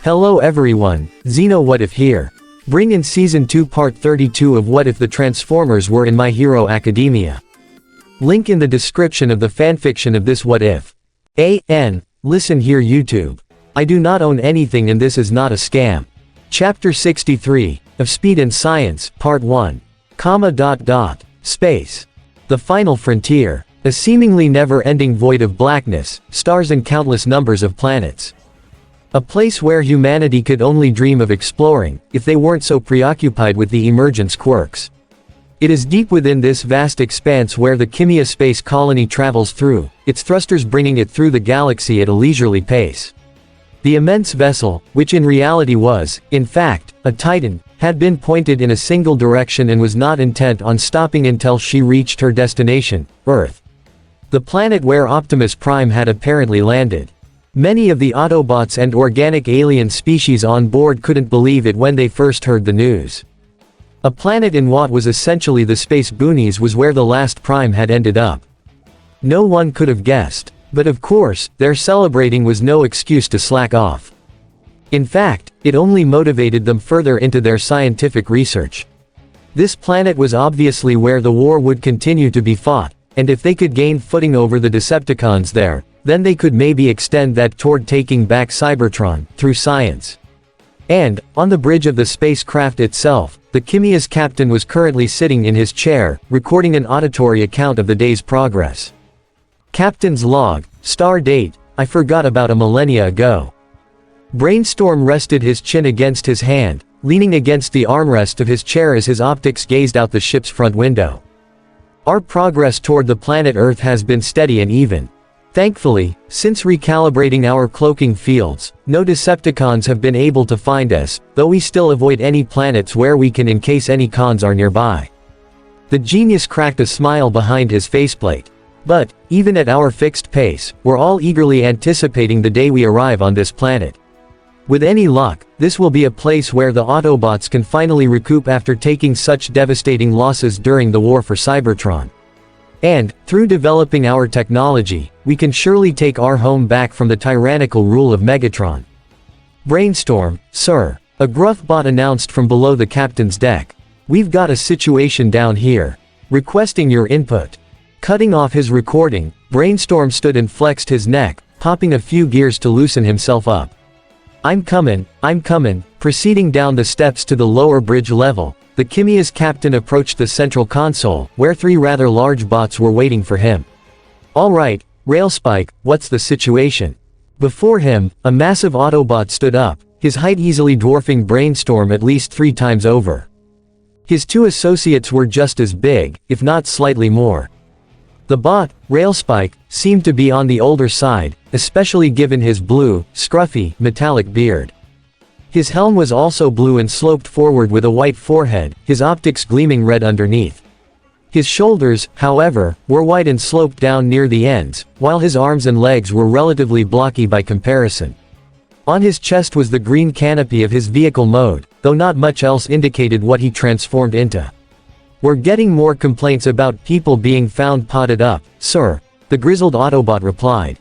Hello everyone, Xeno What If here. Bring in Season 2 Part 32 of What If the Transformers Were in My Hero Academia. Link in the description of the fanfiction of this What If. Listen here YouTube. I do not own anything and this is not a scam. Chapter 63, of Speed and Science, Part 1. Space. The final frontier. A seemingly never-ending void of blackness, stars and countless numbers of planets. A place where humanity could only dream of exploring, if they weren't so preoccupied with the emergence quirks. It is deep within this vast expanse where the Kimia space colony travels through, its thrusters bringing it through the galaxy at a leisurely pace. The immense vessel, which in reality was, in fact, a Titan, had been pointed in a single direction and was not intent on stopping until she reached her destination, Earth. The planet where Optimus Prime had apparently landed. Many of the Autobots and organic alien species on board couldn't believe it when they first heard the news. A planet in what was essentially the space boonies was where the last Prime had ended up. No one could have guessed. But of course, their celebrating was no excuse to slack off. In fact, it only motivated them further into their scientific research. This planet was obviously where the war would continue to be fought, and if they could gain footing over the Decepticons there, then they could maybe extend that toward taking back Cybertron, through science. And, on the bridge of the spacecraft itself, the Kimia's captain was currently sitting in his chair, recording an auditory account of the day's progress. Captain's log, star date, I forgot about a millennia ago. Brainstorm rested his chin against his hand, leaning against the armrest of his chair as his optics gazed out the ship's front window. Our progress toward the planet Earth has been steady and even. Thankfully, since recalibrating our cloaking fields, no Decepticons have been able to find us, though we still avoid any planets where we can in case any cons are nearby. The genius cracked a smile behind his faceplate. But, even at our fixed pace, we're all eagerly anticipating the day we arrive on this planet. With any luck, this will be a place where the Autobots can finally recoup after taking such devastating losses during the war for Cybertron. And, through developing our technology, we can surely take our home back from the tyrannical rule of Megatron. Brainstorm, sir, a gruff bot announced from below the captain's deck. We've got a situation down here. Requesting your input. Cutting off his recording, Brainstorm stood and flexed his neck, popping a few gears to loosen himself up. I'm coming, proceeding down the steps to the lower bridge level. The Kimia's captain approached the central console, where three rather large bots were waiting for him. Alright, Railspike, what's the situation? Before him, a massive Autobot stood up, his height easily dwarfing Brainstorm at least 3 times over. His two associates were just as big, if not slightly more. The bot, Railspike, seemed to be on the older side, especially given his blue, scruffy, metallic beard. His helm was also blue and sloped forward with a white forehead, his optics gleaming red underneath. His shoulders, however, were white and sloped down near the ends, while his arms and legs were relatively blocky by comparison. On his chest was the green canopy of his vehicle mode, though not much else indicated what he transformed into. We're getting more complaints about people being found potted up, sir, the grizzled Autobot replied.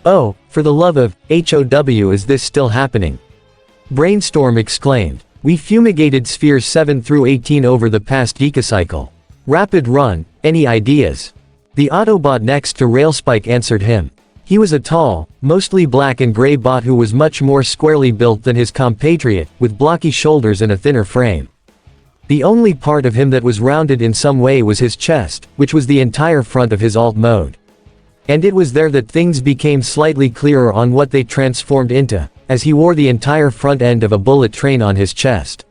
Oh, for the love of HOW, is this still happening? Brainstorm exclaimed. We fumigated spheres 7 through 18 over the past decacycle. Rapid run, any ideas? The Autobot next to Railspike answered him. He was a tall, mostly black and gray bot who was much more squarely built than his compatriot, with blocky shoulders and a thinner frame. The only part of him that was rounded in some way was his chest, which was the entire front of his alt mode. And it was there that things became slightly clearer on what they transformed into, as he wore the entire front end of a bullet train on his chest.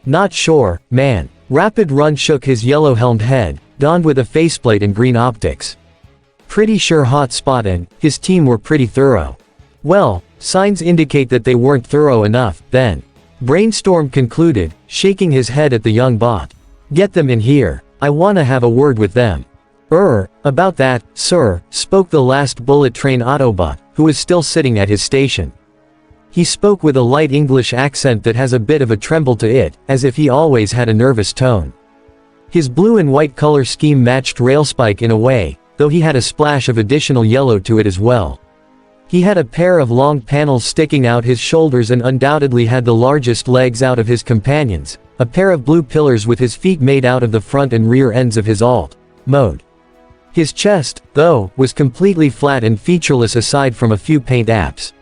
Not sure, man. Rapid Run shook his yellow-helmed head, donned with a faceplate and green optics. Pretty sure Hot Spot and his team were pretty thorough. Well, signs indicate that they weren't thorough enough, then. Brainstorm concluded, shaking his head at the young bot. Get them in here. I wanna have a word with them. About that, sir, spoke the last bullet train Autobot, who was still sitting at his station. He spoke with a light English accent that has a bit of a tremble to it, as if he always had a nervous tone. His blue and white color scheme matched Railspike in a way, though he had a splash of additional yellow to it as well. He had a pair of long panels sticking out his shoulders and undoubtedly had the largest legs out of his companions, a pair of blue pillars with his feet made out of the front and rear ends of his alt mode. His chest, though, was completely flat and featureless aside from a few paint apps.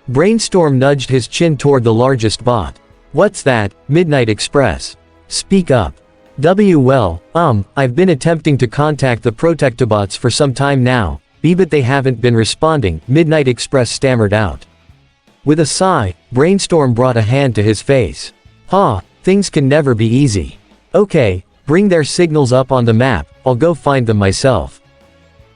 Brainstorm nudged his chin toward the largest bot. What's that, Midnight Express? Speak up. Well, I've been attempting to contact the Protectobots for some time now, but they haven't been responding, Midnight Express stammered out. With a sigh, Brainstorm brought a hand to his face. Things can never be easy. Okay, bring their signals up on the map, I'll go find them myself.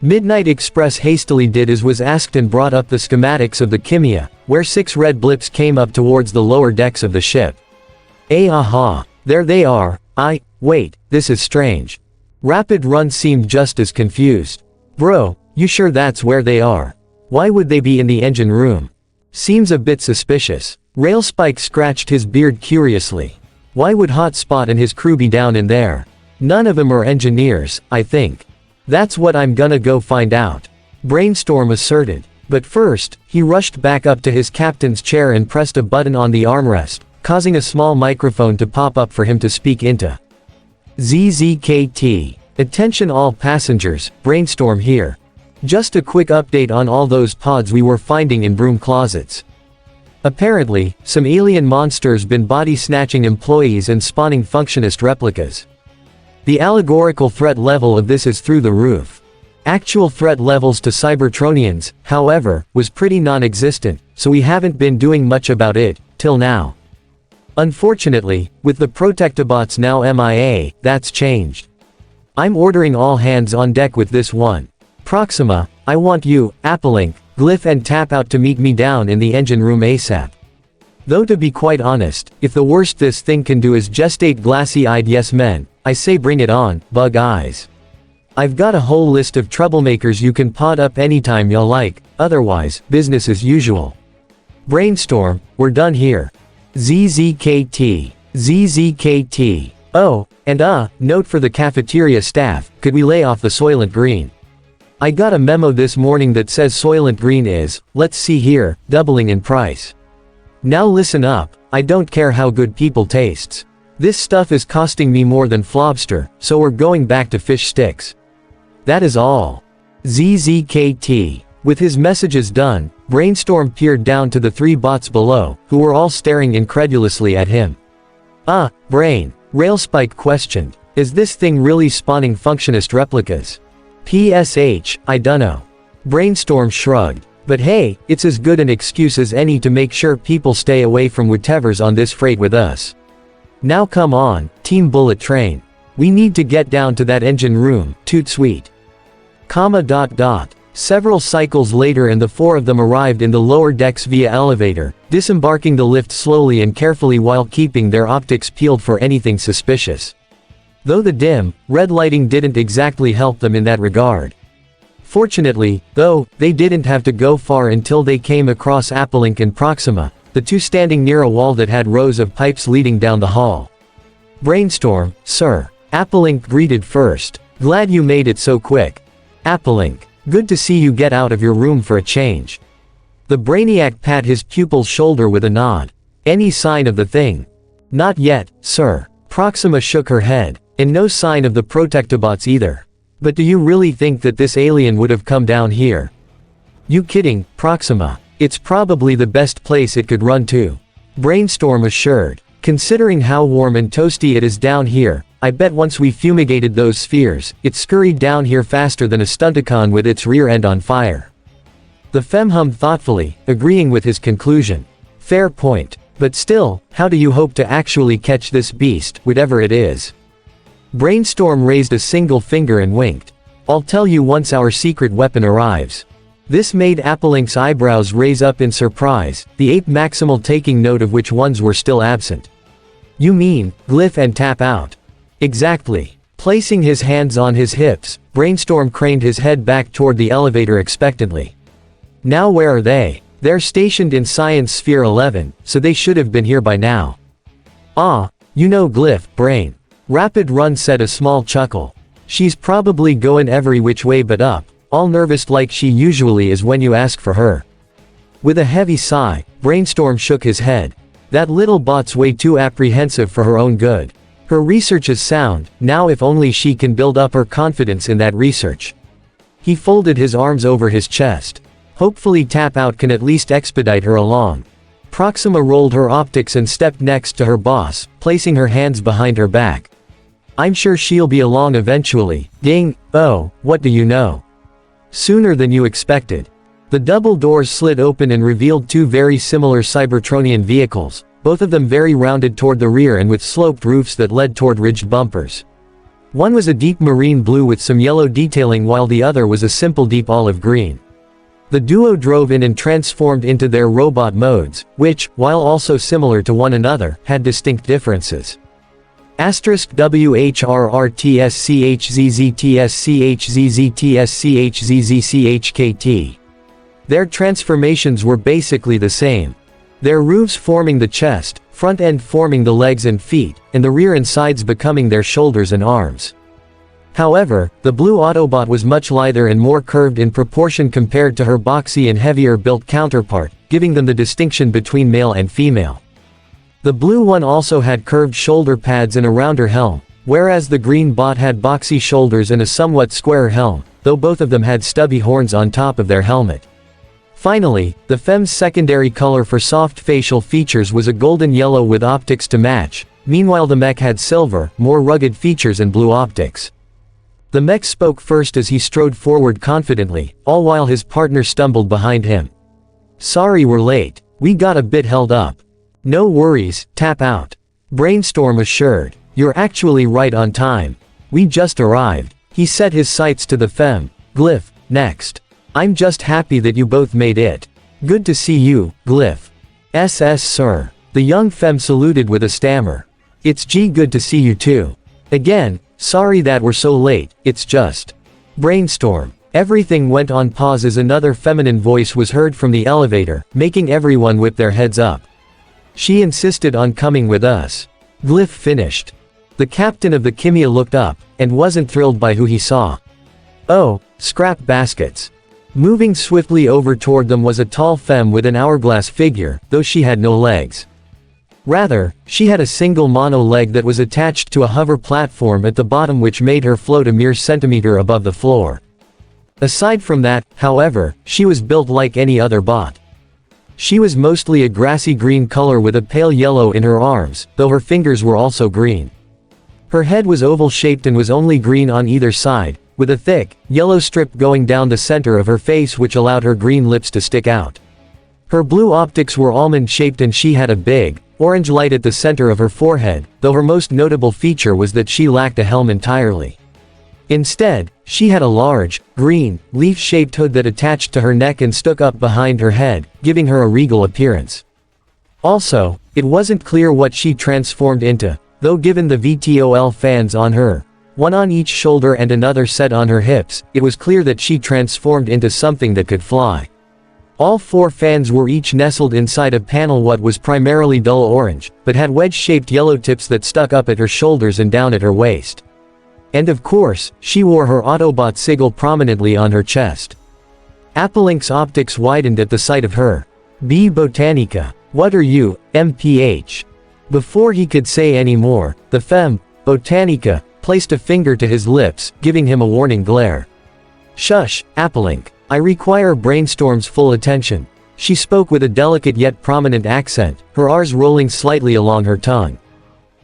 Midnight Express hastily did as was asked and brought up the schematics of the Kimia, where 6 red blips came up towards the lower decks of the ship. There they are. Wait, this is strange. Rapid Run seemed just as confused. Bro, you sure that's where they are? Why would they be in the engine room? Seems a bit suspicious. Railspike scratched his beard curiously. Why would Hotspot and his crew be down in there? None of them are engineers, I think. That's what I'm gonna go find out. Brainstorm asserted. But first, he rushed back up to his captain's chair and pressed a button on the armrest, causing a small microphone to pop up for him to speak into. ZZKT. Attention all passengers, Brainstorm here. Just a quick update on all those pods we were finding in broom closets. Apparently, some alien monsters been body-snatching employees and spawning functionist replicas. The allegorical threat level of this is through the roof. Actual threat levels to Cybertronians, however, was pretty non-existent, so we haven't been doing much about it, till now. Unfortunately, with the Protectobots now MIA, that's changed. I'm ordering all hands on deck with this one. Proxima, I want you, Applink, Glyph and Tap out to meet me down in the engine room ASAP. Though to be quite honest, if the worst this thing can do is gestate glassy-eyed yes men, I say bring it on, bug eyes. I've got a whole list of troublemakers you can pod up anytime y'all like, otherwise, business as usual. Brainstorm, we're done here. ZZKT. ZZKT. Oh, and note for the cafeteria staff, could we lay off the Soylent Green? I got a memo this morning that says Soylent Green is, let's see here, doubling in price. Now listen up, I don't care how good people tastes. This stuff is costing me more than Flobster, so we're going back to fish sticks. That is all. ZZKT. With his messages done, Brainstorm peered down to the 3 bots below, who were all staring incredulously at him. Brain. Railspike questioned. Is this thing really spawning functionist replicas? PSH, I dunno. Brainstorm shrugged. But hey, it's as good an excuse as any to make sure people stay away from whatever's on this freight with us. Now come on, Team Bullet Train. We need to get down to that engine room, toot sweet. Several cycles later and the 4 of them arrived in the lower decks via elevator, disembarking the lift slowly and carefully while keeping their optics peeled for anything suspicious. Though the dim, red lighting didn't exactly help them in that regard. Fortunately, though, they didn't have to go far until they came across Applink and Proxima, the 2 standing near a wall that had rows of pipes leading down the hall. Brainstorm, sir. Applink greeted first. Glad you made it so quick. Applink. Good to see you get out of your room for a change. The Brainiac pat his pupil's shoulder with a nod. Any sign of the thing? Not yet, sir. Proxima shook her head. And no sign of the Protectobots either. But do you really think that this alien would have come down here? You kidding, Proxima. It's probably the best place it could run to. Brainstorm assured. Considering how warm and toasty it is down here, I bet once we fumigated those spheres, it scurried down here faster than a Stunticon with its rear end on fire. The Fem hummed thoughtfully, agreeing with his conclusion. Fair point. But still, how do you hope to actually catch this beast, whatever it is? Brainstorm raised a single finger and winked. I'll tell you once our secret weapon arrives. This made Applelink's eyebrows raise up in surprise, the ape maximal taking note of which ones were still absent. You mean, Glyph and Tap out? Exactly. Placing his hands on his hips, Brainstorm craned his head back toward the elevator expectantly. Now where are they? They're stationed in Science Sphere 11, so they should have been here by now. You know Glyph, Brain. Rapid Run said a small chuckle. She's probably going every which way but up, all nervous like she usually is when you ask for her. With a heavy sigh, Brainstorm shook his head. That little bot's way too apprehensive for her own good. Her research is sound, now if only she can build up her confidence in that research. He folded his arms over his chest. Hopefully Tap Out can at least expedite her along. Proxima rolled her optics and stepped next to her boss, placing her hands behind her back. I'm sure she'll be along eventually. Ding, oh, what do you know? Sooner than you expected. The double doors slid open and revealed two very similar Cybertronian vehicles, both of them very rounded toward the rear and with sloped roofs that led toward ridged bumpers. One was a deep marine blue with some yellow detailing while the other was a simple deep olive green. The duo drove in and transformed into their robot modes, which, while also similar to one another, had distinct differences. *WHRRTSCHZZTSCHZZTSCHZZCHKT. Their transformations were basically the same. Their roofs forming the chest, front end forming the legs and feet, and the rear and sides becoming their shoulders and arms. However, the blue Autobot was much lighter and more curved in proportion compared to her boxy and heavier built counterpart, giving them the distinction between male and female. The blue one also had curved shoulder pads and a rounder helm, whereas the green bot had boxy shoulders and a somewhat squarer helm, though both of them had stubby horns on top of their helmet. Finally, the Fem's secondary color for soft facial features was a golden yellow with optics to match, meanwhile the mech had silver, more rugged features and blue optics. The mech spoke first as he strode forward confidently, all while his partner stumbled behind him. Sorry we're late. We got a bit held up. No worries, Tap Out. Brainstorm assured. You're actually right on time. We just arrived. He set his sights to the Fem. Glyph, next. I'm just happy that you both made it. Good to see you, Glyph. SS sir. The young Fem saluted with a stammer. It's good to see you too. Again, sorry that we're so late, it's just. Brainstorm. Everything went on pause as another feminine voice was heard from the elevator, making everyone whip their heads up. She insisted on coming with us. Glyph finished. The captain of the Kimia looked up, and wasn't thrilled by who he saw. Oh, scrap baskets. Moving swiftly over toward them was a tall femme with an hourglass figure, though she had no legs. Rather, she had a single mono leg that was attached to a hover platform at the bottom which made her float a mere centimeter above the floor. Aside from that, however, she was built like any other bot. She was mostly a grassy green color with a pale yellow in her arms, though her fingers were also green. Her head was oval-shaped and was only green on either side, with a thick, yellow strip going down the center of her face which allowed her green lips to stick out. Her blue optics were almond-shaped and she had a big, orange light at the center of her forehead, though her most notable feature was that she lacked a helm entirely. Instead, she had a large, green, leaf-shaped hood that attached to her neck and stuck up behind her head, giving her a regal appearance. Also, it wasn't clear what she transformed into, though given the VTOL fans on her, one on each shoulder and another set on her hips, it was clear that she transformed into something that could fly. All four fans were each nestled inside a panel what was primarily dull orange, but had wedge-shaped yellow tips that stuck up at her shoulders and down at her waist. And of course, she wore her Autobot sigil prominently on her chest. Appelink's optics widened at the sight of her. B. Botanica. What are you, MPH? Before he could say any more, the femme, Botanica, placed a finger to his lips, giving him a warning glare. Shush, Appelink. I require Brainstorm's full attention. She spoke with a delicate yet prominent accent, her R's rolling slightly along her tongue.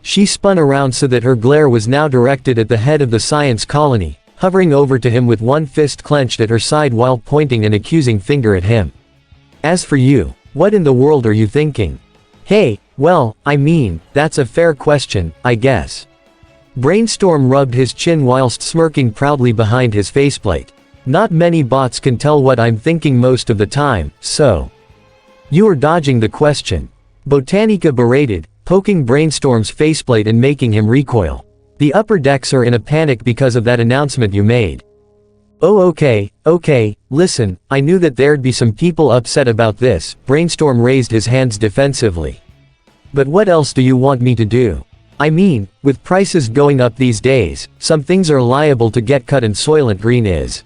She spun around so that her glare was now directed at the head of the science colony, hovering over to him with one fist clenched at her side while pointing an accusing finger at him. As for you, what in the world are you thinking? Hey, well, I mean, that's a fair question, I guess. Brainstorm rubbed his chin whilst smirking proudly behind his faceplate. Not many bots can tell what I'm thinking most of the time, so. You are dodging the question. Botanica berated, poking Brainstorm's faceplate and making him recoil. The upper decks are in a panic because of that announcement you made. Oh okay, listen, I knew that there'd be some people upset about this, Brainstorm raised his hands defensively. But what else do you want me to do? I mean, with prices going up these days, some things are liable to get cut and Soylent Green is.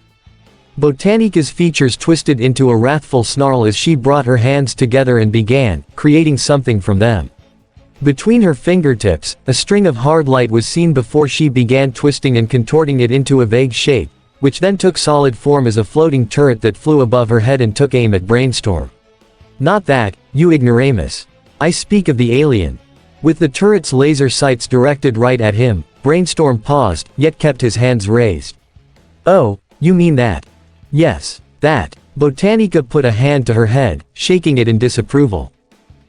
Botanika's features twisted into a wrathful snarl as she brought her hands together and began creating something from them. Between her fingertips, a string of hard light was seen before she began twisting and contorting it into a vague shape, which then took solid form as a floating turret that flew above her head and took aim at Brainstorm. Not that, you ignoramus. I speak of the alien. With the turret's laser sights directed right at him, Brainstorm paused, yet kept his hands raised. Oh, you mean that? Yes, that. Botanica put a hand to her head, shaking it in disapproval.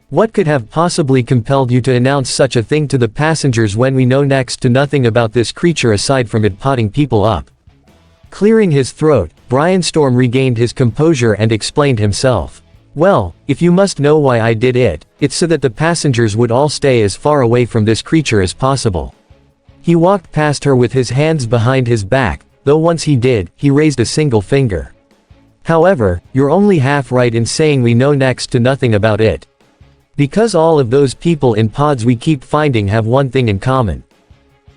What could have possibly compelled you to announce such a thing to the passengers when we know next to nothing about this creature aside from it potting people up? Clearing his throat, Brainstorm regained his composure and explained himself. Well, if you must know why I did it, it's so that the passengers would all stay as far away from this creature as possible. He walked past her with his hands behind his back, though once he did, he raised a single finger. However, you're only half right in saying we know next to nothing about it. Because all of those people in pods we keep finding have one thing in common.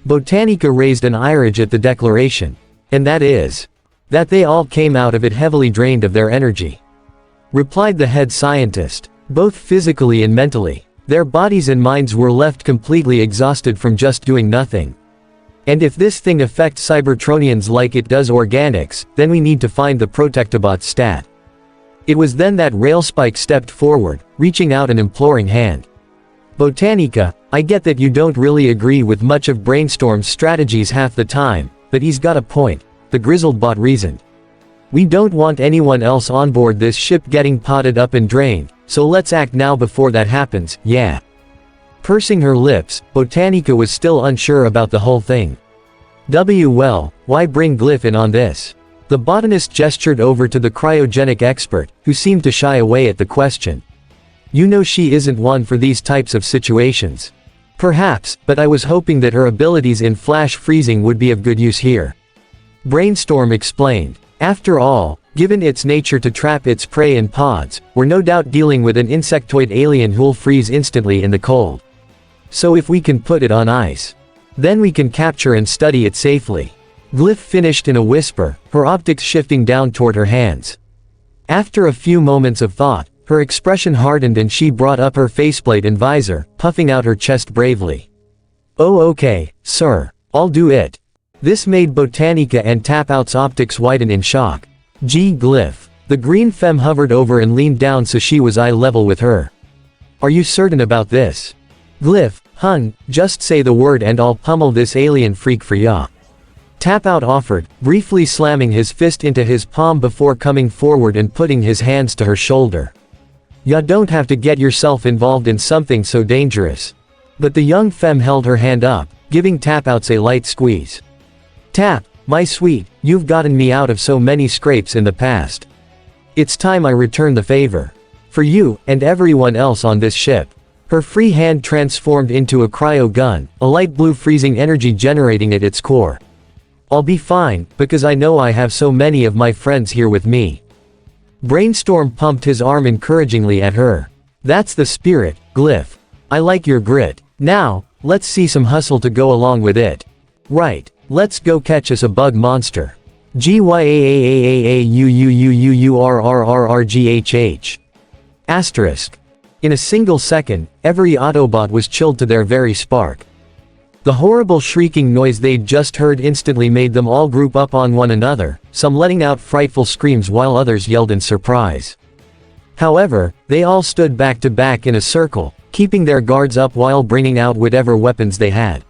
Botanica raised an eyelid at the declaration. And that is, that they all came out of it heavily drained of their energy. Replied the head scientist. Both physically and mentally. Their bodies and minds were left completely exhausted from just doing nothing. And if this thing affects Cybertronians like it does organics, then we need to find the Protectobot stat. It was then that Railspike stepped forward, reaching out an imploring hand. Botanica, I get that you don't really agree with much of Brainstorm's strategies half the time, but he's got a point, the grizzled bot reasoned. We don't want anyone else on board this ship getting potted up and drained, so let's act now before that happens, yeah. Pursing her lips, Botanica was still unsure about the whole thing. Well, why bring Glyph in on this? The botanist gestured over to the cryogenic expert, who seemed to shy away at the question. You know she isn't one for these types of situations. Perhaps, but I was hoping that her abilities in flash freezing would be of good use here. Brainstorm explained. After all, given its nature to trap its prey in pods, we're no doubt dealing with an insectoid alien who'll freeze instantly in the cold. So if we can put it on ice, then we can capture and study it safely. Glyph finished in a whisper, her optics shifting down toward her hands. After a few moments of thought, her expression hardened and she brought up her faceplate and visor, puffing out her chest bravely. Oh okay, sir. I'll do it. This made Botanica and Tapout's optics widen in shock. Gee Glyph. The green femme hovered over and leaned down so she was eye level with her. Are you certain about this? Glyph, hun, just say the word and I'll pummel this alien freak for ya. Tapout offered, briefly slamming his fist into his palm before coming forward and putting his hands to her shoulder. Ya don't have to get yourself involved in something so dangerous. But the young femme held her hand up, giving Tapouts a light squeeze. Tap, my sweet, you've gotten me out of so many scrapes in the past. It's time I return the favor. For you, and everyone else on this ship. Her free hand transformed into a cryo gun, a light blue freezing energy generating at its core. I'll be fine, because I know I have so many of my friends here with me. Brainstorm pumped his arm encouragingly at her. That's the spirit, Glyph. I like your grit. Now, let's see some hustle to go along with it. Right, let's go catch us a bug monster. GYAAAAAUUUUURRRRGHH. Asterisk. In a single second, every Autobot was chilled to their very spark. The horrible shrieking noise they'd just heard instantly made them all group up on one another, some letting out frightful screams while others yelled in surprise. However, they all stood back to back in a circle, keeping their guards up while bringing out whatever weapons they had.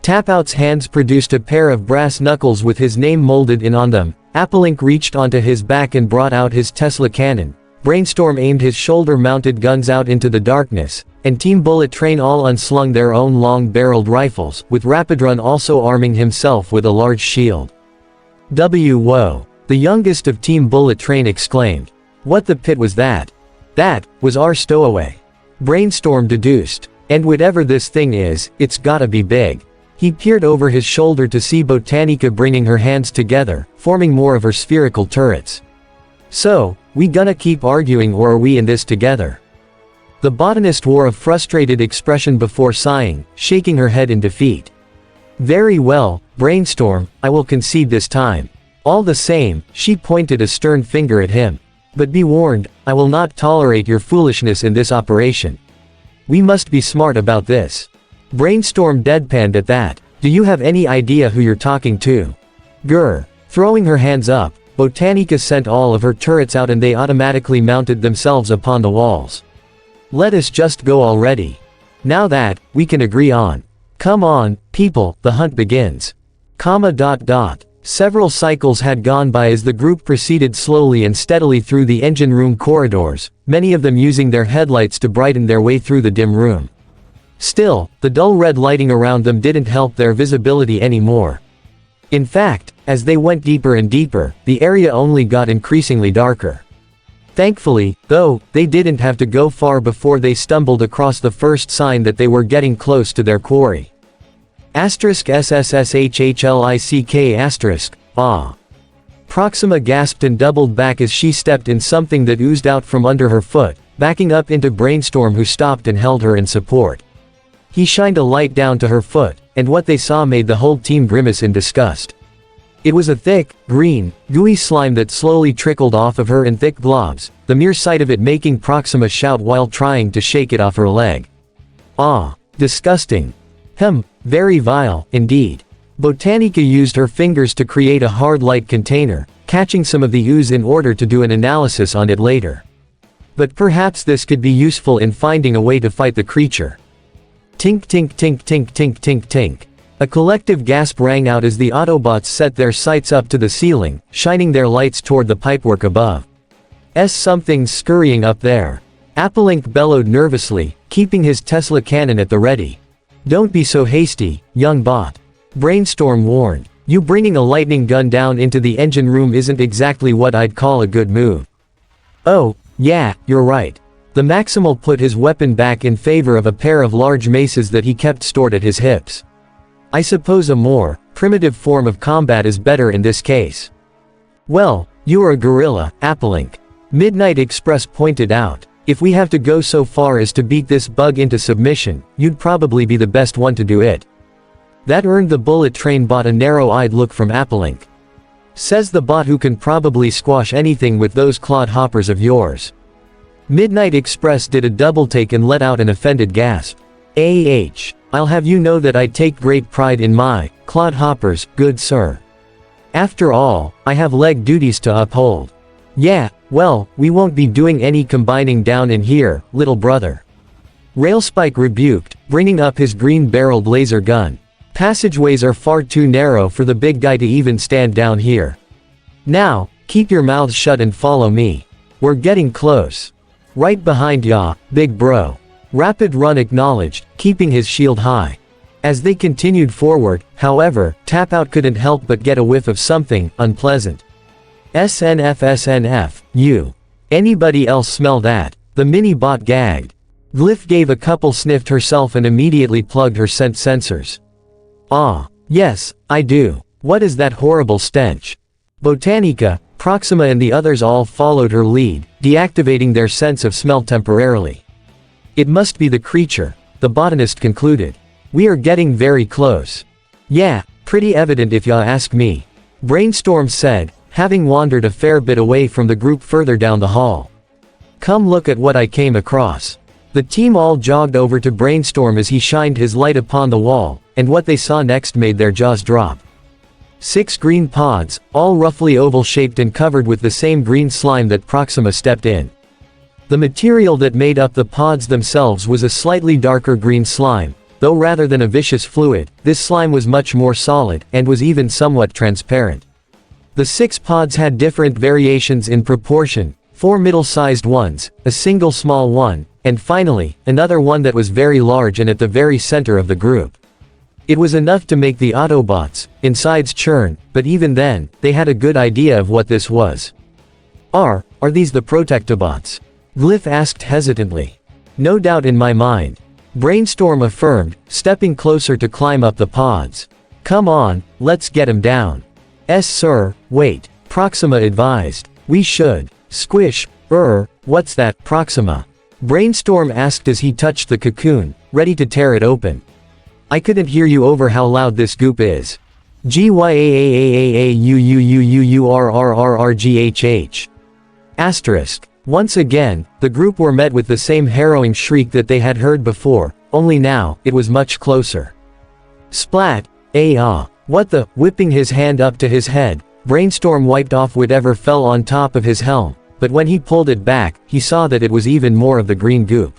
Tapout's hands produced a pair of brass knuckles with his name molded in on them. Applink reached onto his back and brought out his Tesla cannon. Brainstorm aimed his shoulder-mounted guns out into the darkness, and Team Bullet Train all unslung their own long-barreled rifles, with Rapidrun also arming himself with a large shield. Whoa! The youngest of Team Bullet Train exclaimed. What the pit was that? That was our stowaway. Brainstorm deduced. And whatever this thing is, it's gotta be big. He peered over his shoulder to see Botanica bringing her hands together, forming more of her spherical turrets. So, we gonna keep arguing or are we in this together? The botanist wore a frustrated expression before sighing, shaking her head in defeat. Very well, Brainstorm, I will concede this time. All the same, she pointed a stern finger at him. But be warned, I will not tolerate your foolishness in this operation. We must be smart about this. Brainstorm deadpanned at that. Do you have any idea who you're talking to? Grr. Throwing her hands up, Botanica sent all of her turrets out and they automatically mounted themselves upon the walls. Let us just go already. Now that, we can agree on. Come on, people, the hunt begins. Several cycles had gone by as the group proceeded slowly and steadily through the engine room corridors, many of them using their headlights to brighten their way through the dim room. Still, the dull red lighting around them didn't help their visibility anymore. In fact, as they went deeper and deeper, the area only got increasingly darker. Thankfully, though, they didn't have to go far before they stumbled across the first sign that they were getting close to their quarry. *SSSHHLICK*. Ah. Proxima gasped and doubled back as she stepped in something that oozed out from under her foot, backing up into Brainstorm, who stopped and held her in support. He shined a light down to her foot, and what they saw made the whole team grimace in disgust. It was a thick, green, gooey slime that slowly trickled off of her in thick globs, the mere sight of it making Proxima shout while trying to shake it off her leg. Ah. Disgusting. Very vile, indeed. Botanica used her fingers to create a hard light container, catching some of the ooze in order to do an analysis on it later. But perhaps this could be useful in finding a way to fight the creature. Tink tink tink tink tink tink tink. A collective gasp rang out as the Autobots set their sights up to the ceiling, shining their lights toward the pipework above. Something's scurrying up there. Applelink bellowed nervously, keeping his Tesla cannon at the ready. Don't be so hasty, young bot. Brainstorm warned. You bringing a lightning gun down into the engine room isn't exactly what I'd call a good move. Oh, yeah, you're right. The Maximal put his weapon back in favor of a pair of large maces that he kept stored at his hips. I suppose a more primitive form of combat is better in this case. Well, you're a gorilla, Applelink. Midnight Express pointed out. If we have to go so far as to beat this bug into submission, you'd probably be the best one to do it. That earned the bullet train bot a narrow-eyed look from Applelink. Says the bot who can probably squash anything with those clod hoppers of yours. Midnight Express did a double take and let out an offended gasp. I'll have you know that I take great pride in my clod hoppers, good sir. After all, I have leg duties to uphold. Yeah, well, we won't be doing any combining down in here, little brother. Railspike rebuked, bringing up his green-barreled laser gun. Passageways are far too narrow for the big guy to even stand down here. Now, keep your mouths shut and follow me. We're getting close. Right behind ya, big bro. Rapid Run acknowledged, keeping his shield high. As they continued forward, however, Tapout couldn't help but get a whiff of something unpleasant. SNF, you. Anybody else smell that? The mini-bot gagged. Glyph gave a couple sniffed herself and immediately plugged her scent sensors. Ah, yes, I do. What is that horrible stench? Botanica, Proxima and the others all followed her lead, deactivating their sense of smell temporarily. It must be the creature, the botanist concluded. We are getting very close. Yeah, pretty evident if ya ask me. Brainstorm said, having wandered a fair bit away from the group further down the hall. Come look at what I came across. The team all jogged over to Brainstorm as he shined his light upon the wall, and what they saw next made their jaws drop. 6 green pods, all roughly oval-shaped and covered with the same green slime that Proxima stepped in. The material that made up the pods themselves was a slightly darker green slime, though rather than a vicious fluid, this slime was much more solid, and was even somewhat transparent. The 6 pods had different variations in proportion, 4 middle-sized ones, a single small one, and finally, another one that was very large and at the very center of the group. It was enough to make the Autobots' insides churn, but even then, they had a good idea of what this was. Are these the Protectobots? Glyph asked hesitantly. No doubt in my mind. Brainstorm affirmed, stepping closer to climb up the pods. Come on, let's get him down. Sir, wait, Proxima advised. We should. Squish, what's that, Proxima? Brainstorm asked as he touched the cocoon, ready to tear it open. I couldn't hear you over how loud this goop is. GYAAAAAUUUUURRRRGHH. Asterisk. Once again, the group were met with the same harrowing shriek that they had heard before, only now, it was much closer. Splat. What the? Whipping his hand up to his head, Brainstorm wiped off whatever fell on top of his helm, but when he pulled it back, he saw that it was even more of the green goop.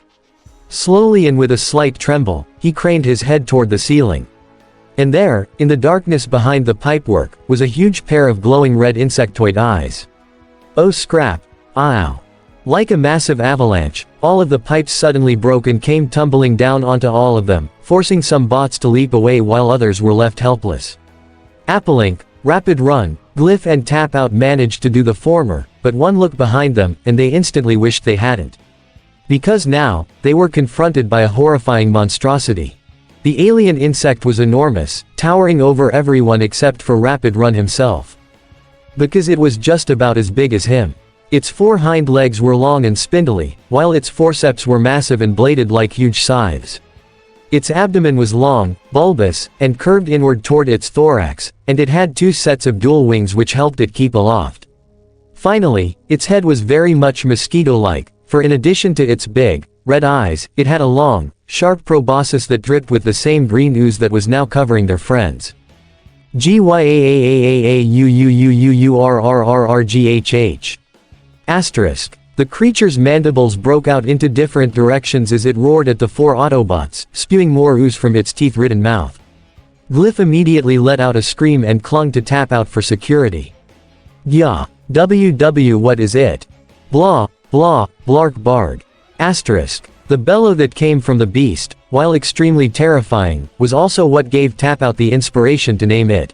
Slowly and with a slight tremble, he craned his head toward the ceiling. And there, in the darkness behind the pipework, was a huge pair of glowing red insectoid eyes. Oh scrap. Ow. Like a massive avalanche, all of the pipes suddenly broke and came tumbling down onto all of them, forcing some bots to leap away while others were left helpless. Applink, Rapid Run, Glyph and Tap Out managed to do the former, but one look behind them, and they instantly wished they hadn't. Because now, they were confronted by a horrifying monstrosity. The alien insect was enormous, towering over everyone except for Rapid Run himself. Because it was just about as big as him. Its four hind legs were long and spindly, while its forceps were massive and bladed like huge scythes. Its abdomen was long, bulbous, and curved inward toward its thorax, and it had two sets of dual wings which helped it keep aloft. Finally, its head was very much mosquito-like, for in addition to its big, red eyes, it had a long, sharp proboscis that dripped with the same green ooze that was now covering their friends. GYAAAAAUUUUURRRRGHH. Asterisk. The creature's mandibles broke out into different directions as it roared at the four Autobots, spewing more ooze from its teeth-ridden mouth. Glyph immediately let out a scream and clung to Tap Out for security. Yeah. What is it? Blah, blah, blark barg. Asterisk. The bellow that came from the beast, while extremely terrifying, was also what gave Tap Out the inspiration to name it.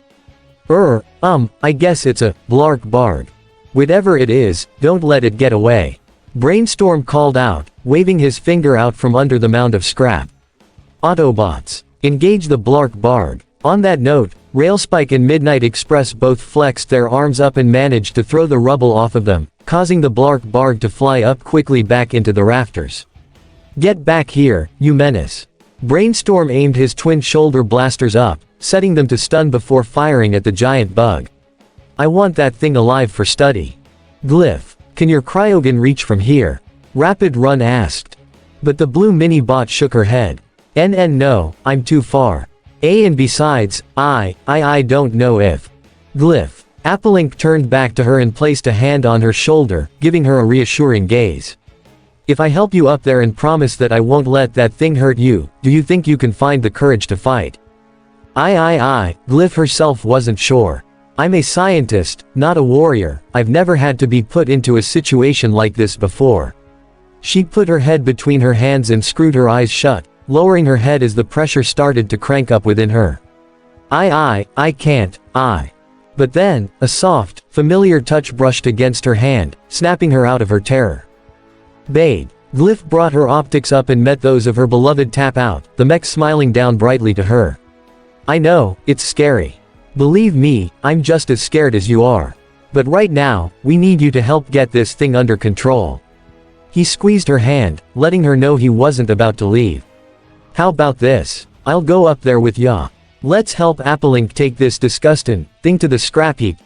I guess it's a blark barg. Whatever it is, don't let it get away. Brainstorm called out, waving his finger out from under the mound of scrap. Autobots. Engage the blark barg. On that note, Railspike and Midnight Express both flexed their arms up and managed to throw the rubble off of them, causing the blark barg to fly up quickly back into the rafters. Get back here, you menace. Brainstorm aimed his twin shoulder blasters up, setting them to stun before firing at the giant bug. I want that thing alive for study. Glyph, can your cryogun reach from here? Rapid Run asked. But the blue mini-bot shook her head. No, I'm too far. And besides, I don't know if. Glyph. Applink turned back to her and placed a hand on her shoulder, giving her a reassuring gaze. If I help you up there and promise that I won't let that thing hurt you, do you think you can find the courage to fight? Glyph herself wasn't sure. I'm a scientist, not a warrior. I've never had to be put into a situation like this before. She put her head between her hands and screwed her eyes shut, lowering her head as the pressure started to crank up within her. I can't. But then, a soft, familiar touch brushed against her hand, snapping her out of her terror. Bade. Glyph brought her optics up and met those of her beloved Tap Out, the mech smiling down brightly to her. I know, it's scary. Believe me, I'm just as scared as you are. But right now, we need you to help get this thing under control. He squeezed her hand, letting her know he wasn't about to leave. How about this? I'll go up there with ya. Let's help Applink take this disgusting thing to the scrap heap,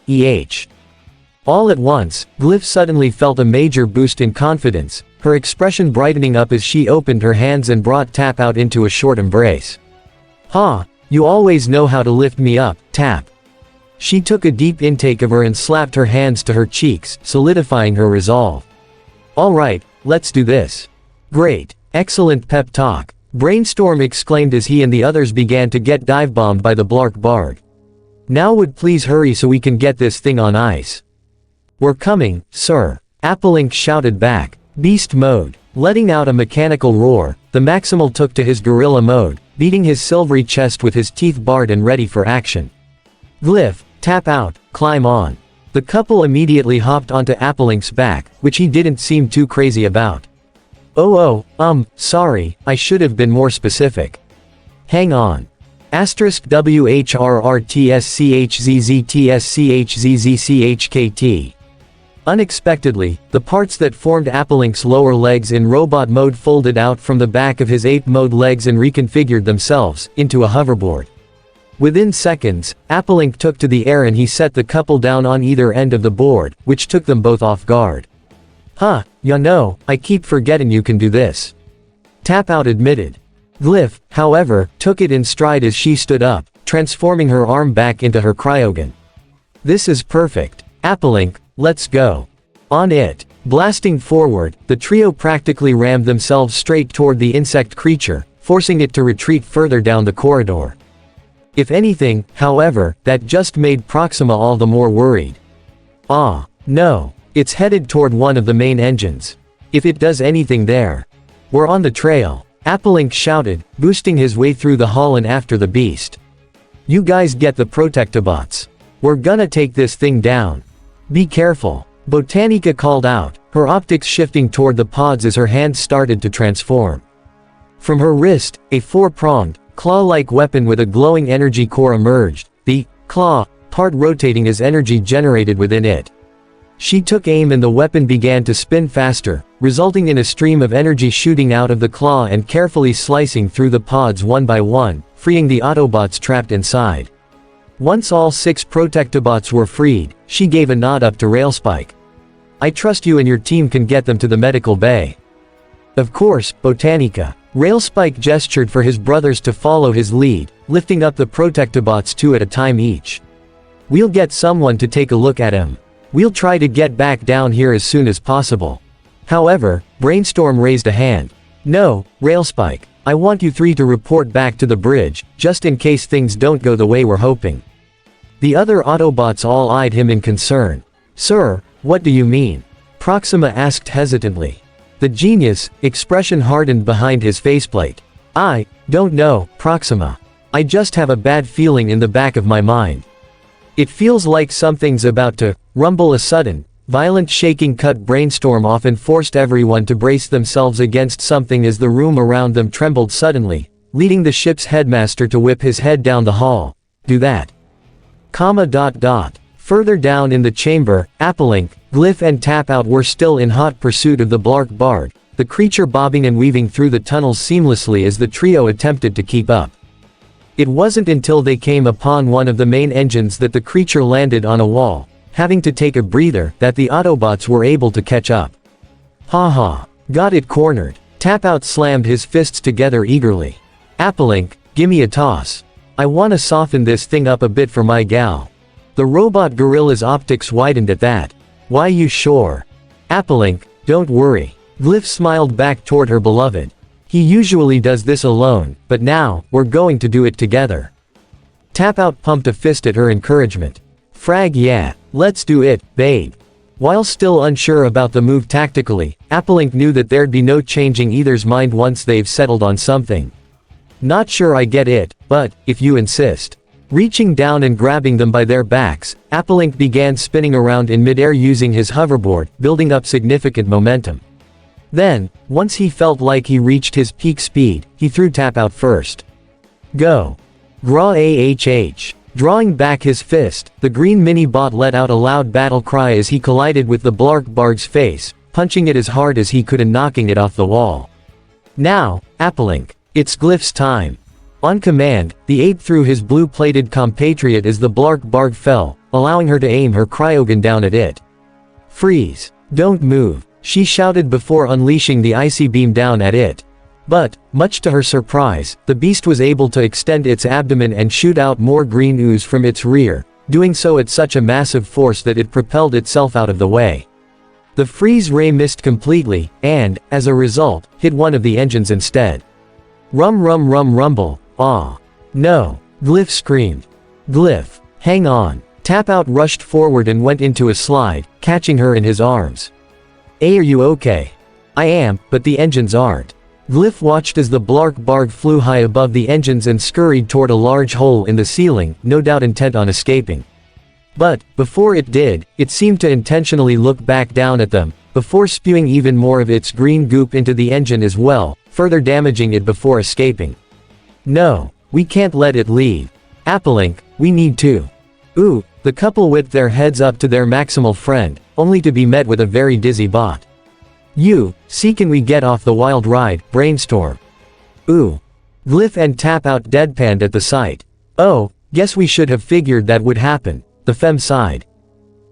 All at once, Glyph suddenly felt a major boost in confidence, her expression brightening up as she opened her hands and brought Tap Out into a short embrace. You always know how to lift me up, Tap. She took a deep intake of her and slapped her hands to her cheeks, solidifying her resolve. Alright, let's do this. Great. Excellent pep talk. Brainstorm exclaimed as he and the others began to get dive-bombed by the blark barg. Now would please hurry so we can get this thing on ice. We're coming, sir. Applink shouted back. Beast mode. Letting out a mechanical roar, the Maximal took to his gorilla mode, beating his silvery chest with his teeth bared and ready for action. Glyph, Tap Out, climb on. The couple immediately hopped onto Applink's back, which he didn't seem too crazy about. Sorry, I should have been more specific. Hang on. *WHRRTSCHZZTSCHZZCHKT. Unexpectedly, the parts that formed Applink's lower legs in robot mode folded out from the back of his ape mode legs and reconfigured themselves into a hoverboard. Within seconds, Applink took to the air and he set the couple down on either end of the board, which took them both off guard. Huh, ya know, I keep forgetting you can do this. Tap Out admitted. Glyph, however, took it in stride as she stood up, transforming her arm back into her cryogun. This is perfect. Applink, let's go. On it. Blasting forward, the trio practically rammed themselves straight toward the insect creature, forcing it to retreat further down the corridor. If anything, however, that just made Proxima all the more worried. Ah, no. It's headed toward one of the main engines. If it does anything there. We're on the trail. Applink shouted, boosting his way through the hall and after the beast. You guys get the Protectobots. We're gonna take this thing down. Be careful. Botanica called out, her optics shifting toward the pods as her hands started to transform. From her wrist, a four-pronged, claw-like weapon with a glowing energy core emerged, the claw part rotating as energy generated within it. She took aim and the weapon began to spin faster, resulting in a stream of energy shooting out of the claw and carefully slicing through the pods one by one, freeing the Autobots trapped inside. Once all 6 Protectobots were freed, she gave a nod up to Railspike. I trust you and your team can get them to the medical bay. Of course, Botanica. Railspike gestured for his brothers to follow his lead, lifting up the Protectobots 2 at a time each. We'll get someone to take a look at him. We'll try to get back down here as soon as possible. However, Brainstorm raised a hand. No, Railspike, I want you 3 to report back to the bridge, just in case things don't go the way we're hoping. The other Autobots all eyed him in concern. Sir, what do you mean? Proxima asked hesitantly. The genius, expression hardened behind his faceplate. I don't know, Proxima. I just have a bad feeling in the back of my mind. It feels like something's about to rumble. A sudden, violent shaking cut Brainstorm off and forced everyone to brace themselves against something as the room around them trembled suddenly, leading the ship's headmaster to whip his head down the hall. Do that. Further down in the chamber, Applink, Glyph and Tap Out were still in hot pursuit of the Blark Bard, the creature bobbing and weaving through the tunnels seamlessly as the trio attempted to keep up. It wasn't until they came upon one of the main engines that the creature landed on a wall, having to take a breather, that the Autobots were able to catch up. Ha. Got it cornered. Tap Out slammed his fists together eagerly. Applink, gimme a toss. I wanna soften this thing up a bit for my gal. The robot gorilla's optics widened at that. Why you sure? Applink, don't worry. Glyph smiled back toward her beloved. He usually does this alone, but now, we're going to do it together. Tap Out pumped a fist at her encouragement. Frag yeah, let's do it, babe. While still unsure about the move tactically, Applink knew that there'd be no changing either's mind once they've settled on something. Not sure I get it, but, if you insist. Reaching down and grabbing them by their backs, Applink began spinning around in midair using his hoverboard, building up significant momentum. Then, once he felt like he reached his peak speed, he threw Tap Out first. Go. Gra AHH. Drawing back his fist, the green mini-bot let out a loud battle cry as he collided with the Blark Bard's face, punching it as hard as he could and knocking it off the wall. Now, Applink. It's Glyph's time. On command, the ape threw his blue-plated compatriot as the Blark Bard fell, allowing her to aim her cryogun down at it. Freeze. Don't move, she shouted before unleashing the icy beam down at it. But, much to her surprise, the beast was able to extend its abdomen and shoot out more green ooze from its rear, doing so at such a massive force that it propelled itself out of the way. The freeze ray missed completely, and, as a result, hit one of the engines instead. Rumble. Ah. No. Glyph screamed. Glyph, hang on. Tap Out rushed forward and went into a slide, catching her in his arms. Hey, are you okay? I am, but the engines aren't. Glyph watched as the Blark Bard flew high above the engines and scurried toward a large hole in the ceiling, no doubt intent on escaping. But, before it did, it seemed to intentionally look back down at them, before spewing even more of its green goop into the engine as well, further damaging it before escaping. No, we can't let it leave. Applink, we need to. Ooh, the couple whipped their heads up to their maximal friend, only to be met with a very dizzy bot. See, can we get off the wild ride, Brainstorm? Ooh. Glyph and Tap Out deadpanned at the sight. Oh, Guess we should have figured that would happen, the femme sighed.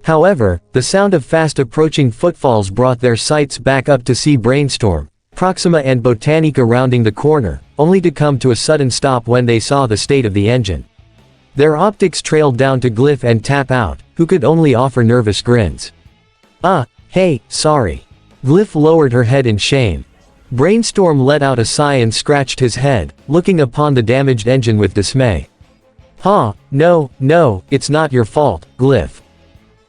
However, the sound of fast approaching footfalls brought their sights back up to see Brainstorm, Proxima and Botanica rounding the corner, only to come to a sudden stop when they saw the state of the engine. Their optics trailed down to Glyph and Tap Out, who could only offer nervous grins. Hey, sorry. Glyph lowered her head in shame. Brainstorm let out a sigh and scratched his head, looking upon the damaged engine with dismay. No, it's not your fault, Glyph.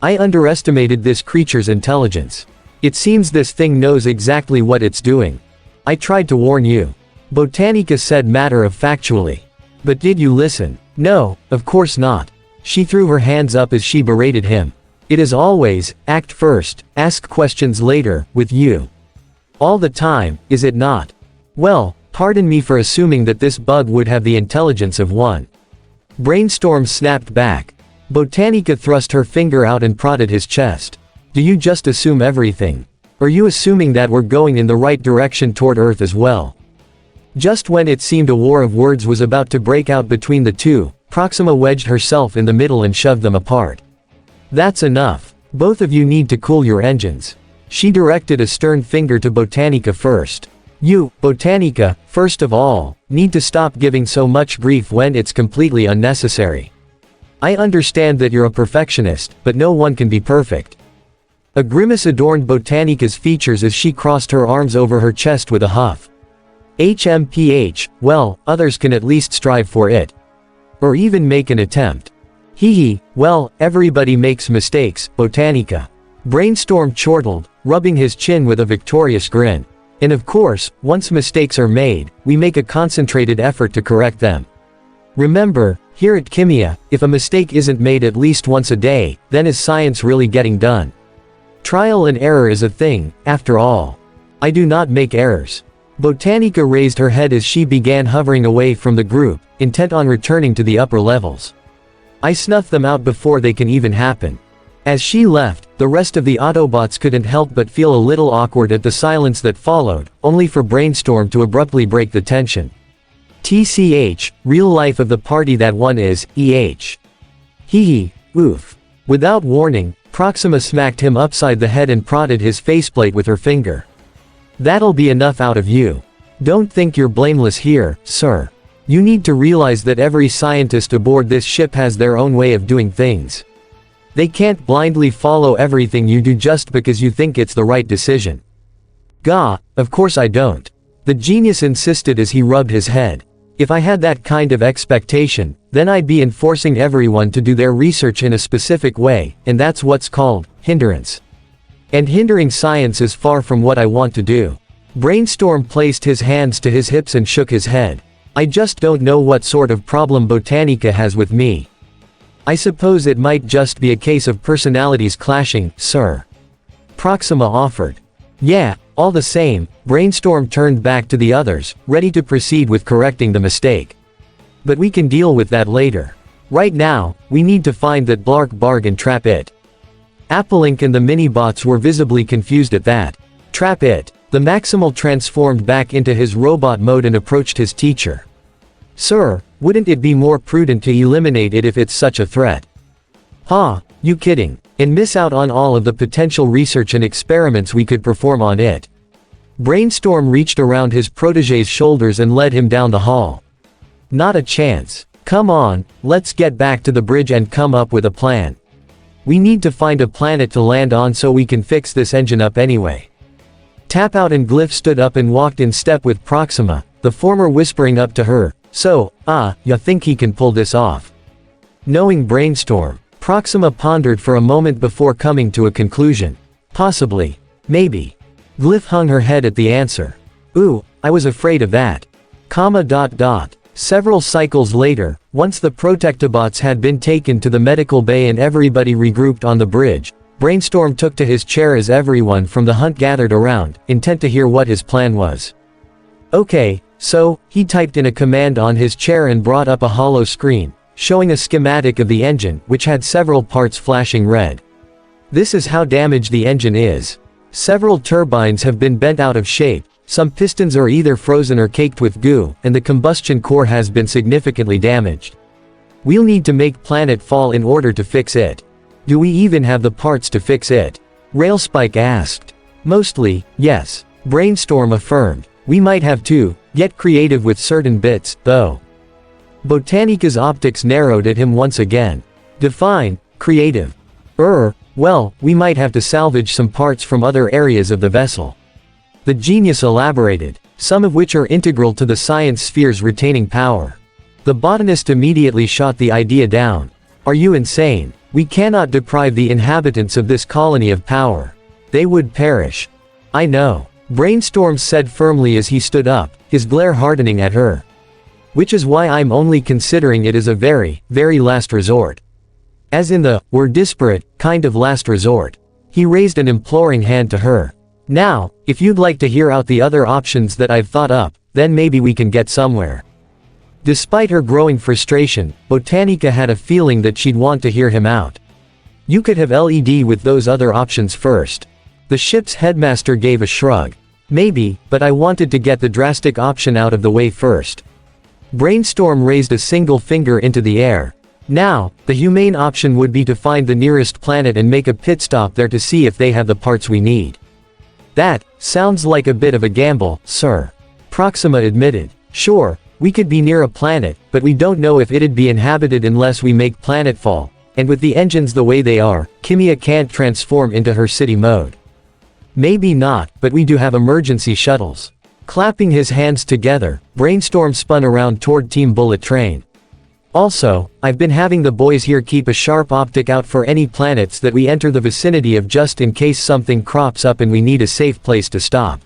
I underestimated this creature's intelligence. It seems this thing knows exactly what it's doing. I tried to warn you. Botanica said matter-of-factually. But did you listen? No, of course not. She threw her hands up as she berated him. It is always, act first, ask questions later, with you. All the time, is it not? Well, pardon me for assuming that this bug would have the intelligence of one. Brainstorm snapped back. Botanica thrust her finger out and prodded his chest. Do you just assume everything? Are you assuming that we're going in the right direction toward Earth as well? Just when it seemed a war of words was about to break out between the two, Proxima wedged herself in the middle and shoved them apart. That's enough. Both of you need to cool your engines. She directed a stern finger to Botanica first. You, Botanica, first of all, need to stop giving so much grief when it's completely unnecessary. I understand that you're a perfectionist, but no one can be perfect. A grimace adorned Botanica's features as she crossed her arms over her chest with a huff. HMPH, well, others can at least strive for it. Or even make an attempt. Hee, well, everybody makes mistakes, Botanica. Brainstorm chortled, rubbing his chin with a victorious grin. And of course, once mistakes are made, we make a concentrated effort to correct them. Remember, here at Kimia, if a mistake isn't made at least once a day, then is science really getting done? Trial and error is a thing, after all. I do not make errors. Botanica raised her head as she began hovering away from the group, intent on returning to the upper levels. I snuff them out before they can even happen. As she left, the rest of the Autobots couldn't help but feel a little awkward at the silence that followed, only for Brainstorm to abruptly break the tension. TCH, real life of the party that one is, EH. Hee, oof. Without warning, Proxima smacked him upside the head and prodded his faceplate with her finger. That'll be enough out of you. Don't think you're blameless here, sir. You need to realize that every scientist aboard this ship has their own way of doing things. They can't blindly follow everything you do just because you think it's the right decision. Gah, of course I don't. The genius insisted as he rubbed his head. If I had that kind of expectation, then I'd be enforcing everyone to do their research in a specific way, and that's what's called hindrance. And hindering science is far from what I want to do. Brainstorm placed his hands to his hips and shook his head. I just don't know what sort of problem Botanica has with me. I suppose it might just be a case of personalities clashing, sir. Proxima offered. Yeah, all the same, Brainstorm turned back to the others, ready to proceed with correcting the mistake. But we can deal with that later. Right now, we need to find that Blark Barg and trap it. Applink and the mini-bots were visibly confused at that. Trap it. The Maximal transformed back into his robot mode and approached his teacher. Sir, wouldn't it be more prudent to eliminate it if it's such a threat? You kidding? And miss out on all of the potential research and experiments we could perform on it. Brainstorm reached around his protégé's shoulders and led him down the hall. Not a chance. Come on, let's get back to the bridge and come up with a plan. We need to find a planet to land on so we can fix this engine up anyway. Tap Out and Glyph stood up and walked in step with Proxima, the former whispering up to her, so, you think he can pull this off? Knowing Brainstorm, Proxima pondered for a moment before coming to a conclusion. Possibly. Maybe. Glyph hung her head at the answer. Ooh, I was afraid of that. Several cycles later, once the Protectobots had been taken to the medical bay and everybody regrouped on the bridge, Brainstorm took to his chair as everyone from the hunt gathered around, intent to hear what his plan was. Okay, so, he typed in a command on his chair and brought up a hollow screen, showing a schematic of the engine, which had several parts flashing red. This is how damaged the engine is. Several turbines have been bent out of shape, some pistons are either frozen or caked with goo, and the combustion core has been significantly damaged. We'll need to make planet fall in order to fix it. Do we even have the parts to fix it? Railspike asked. Mostly, yes. Brainstorm affirmed. We might have to get creative with certain bits, though. Botanica's optics narrowed at him once again. Define creative. Well, we might have to salvage some parts from other areas of the vessel. The genius elaborated, some of which are integral to the science sphere's retaining power. The botanist immediately shot the idea down. Are you insane? We cannot deprive the inhabitants of this colony of power. They would perish. I know. Brainstorm said firmly as he stood up, his glare hardening at her. Which is why I'm only considering it as a very, very last resort. As in the, we're disparate, kind of last resort. He raised an imploring hand to her. Now, if you'd like to hear out the other options that I've thought up, then maybe we can get somewhere. Despite her growing frustration, Botanica had a feeling that she'd want to hear him out. You could have LED with those other options first. The ship's headmaster gave a shrug. Maybe, but I wanted to get the drastic option out of the way first. Brainstorm raised a single finger into the air. Now, the humane option would be to find the nearest planet and make a pit stop there to see if they have the parts we need. That sounds like a bit of a gamble, sir. Proxima admitted. Sure, we could be near a planet, but we don't know if it'd be inhabited unless we make planetfall, and with the engines the way they are, Kimia can't transform into her city mode. Maybe not, but we do have emergency shuttles. Clapping his hands together, Brainstorm spun around toward Team Bullet Train. Also, I've been having the boys here keep a sharp optic out for any planets that we enter the vicinity of just in case something crops up and we need a safe place to stop.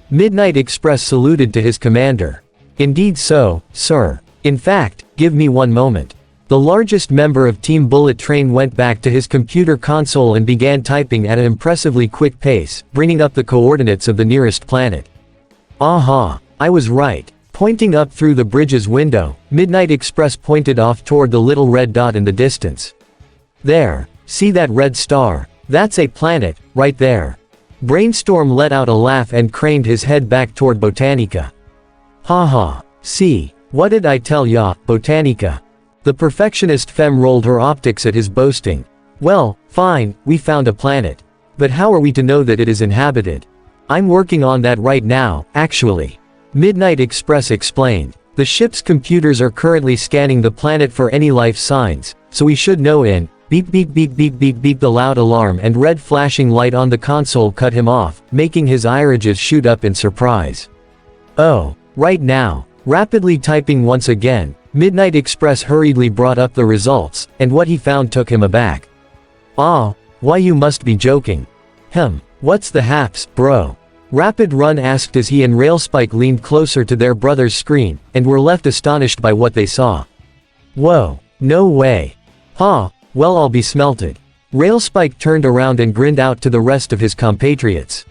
Midnight Express saluted to his commander. Indeed so, sir. In fact, give me one moment. The largest member of Team Bullet Train went back to his computer console and began typing at an impressively quick pace, bringing up the coordinates of the nearest planet. Aha, I was right. Pointing up through the bridge's window, Midnight Express pointed off toward the little red dot in the distance. There, see that red star? That's a planet, right there. Brainstorm let out a laugh and craned his head back toward Botanica. Ha ha, see, what did I tell ya, Botanica? The perfectionist femme rolled her optics at his boasting. Well, fine, we found a planet. But how are we to know that it is inhabited? I'm working on that right now, actually. Midnight Express explained. The ship's computers are currently scanning the planet for any life signs, so we should know in. Beep beep beep beep beep beep. The loud alarm and red flashing light on the console cut him off, making his irises shoot up in surprise. Oh, right now. Rapidly typing once again, Midnight Express hurriedly brought up the results, and what he found took him aback. Ah, why you must be joking. What's the haps, bro? Rapid Run asked as he and Railspike leaned closer to their brother's screen, and were left astonished by what they saw. Whoa, no way. Well I'll be smelted. Railspike turned around and grinned out to the rest of his compatriots.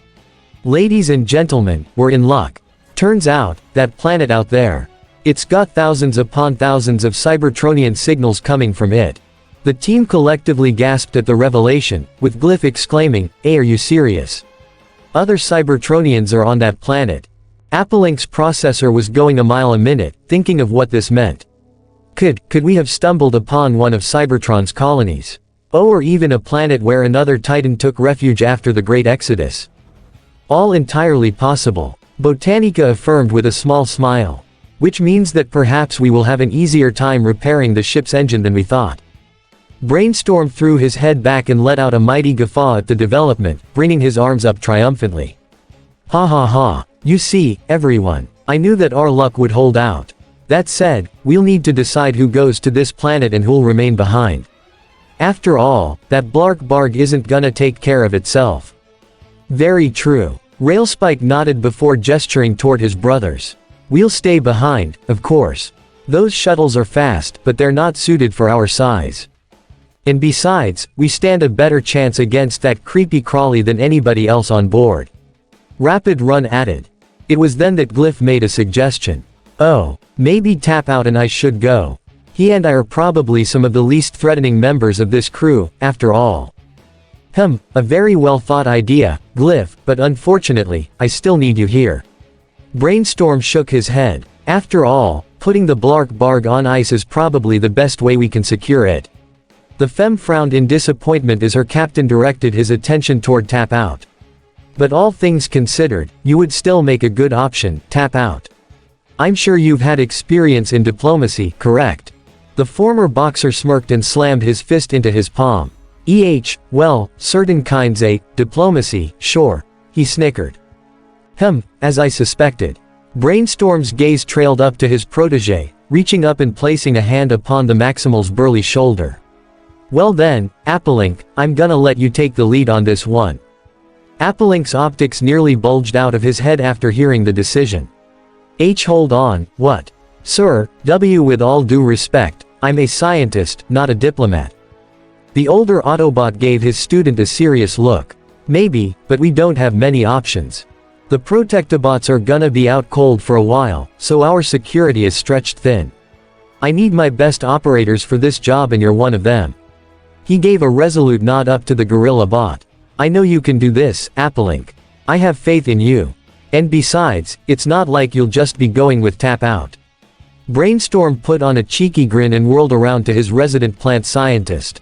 Ladies and gentlemen, we're in luck. Turns out, that planet out there. It's got thousands upon thousands of Cybertronian signals coming from it. The team collectively gasped at the revelation, with Glyph exclaiming, "Hey, are you serious? Other Cybertronians are on that planet." Applelink's processor was going a mile a minute, thinking of what this meant. Could we have stumbled upon one of Cybertron's colonies? Or even a planet where another Titan took refuge after the Great Exodus? All entirely possible, Botanica affirmed with a small smile. Which means that perhaps we will have an easier time repairing the ship's engine than we thought. Brainstorm threw his head back and let out a mighty guffaw at the development, bringing his arms up triumphantly. Ha ha ha, you see, everyone, I knew that our luck would hold out. That said, we'll need to decide who goes to this planet and who'll remain behind. After all, that Blark Barg isn't gonna take care of itself. Very true. Railspike nodded before gesturing toward his brothers. We'll stay behind, of course. Those shuttles are fast, but they're not suited for our size. And besides, we stand a better chance against that creepy crawly than anybody else on board. Rapid Run added. It was then that Glyph made a suggestion. Oh, maybe Tap Out and I should go. He and I are probably some of the least threatening members of this crew, after all. A very well thought idea, Glyph, but unfortunately, I still need you here. Brainstorm shook his head. After all, Putting the Blark Barg on ice is probably the best way we can secure it. The femme frowned in disappointment as her captain directed his attention toward Tap Out. But all things considered, you would still make a good option, Tap Out. I'm sure you've had experience in diplomacy, correct? The former boxer smirked and slammed his fist into his palm. Well, certain kinds diplomacy, sure. He snickered. As I suspected. Brainstorm's gaze trailed up to his protégé, reaching up and placing a hand upon the Maximal's burly shoulder. Well then, Appelink, I'm gonna let you take the lead on this one. Appelink's optics nearly bulged out of his head after hearing the decision. Hold on, what? Sir, with all due respect, I'm a scientist, not a diplomat. The older Autobot gave his student a serious look. Maybe, but we don't have many options. The Protectobots are gonna be out cold for a while, so our security is stretched thin. I need my best operators for this job and you're one of them. He gave a resolute nod up to the Gorilla Bot. I know you can do this, Appelink. I have faith in you. And besides, it's not like you'll just be going with Tap Out. Brainstorm put on a cheeky grin and whirled around to his resident plant scientist.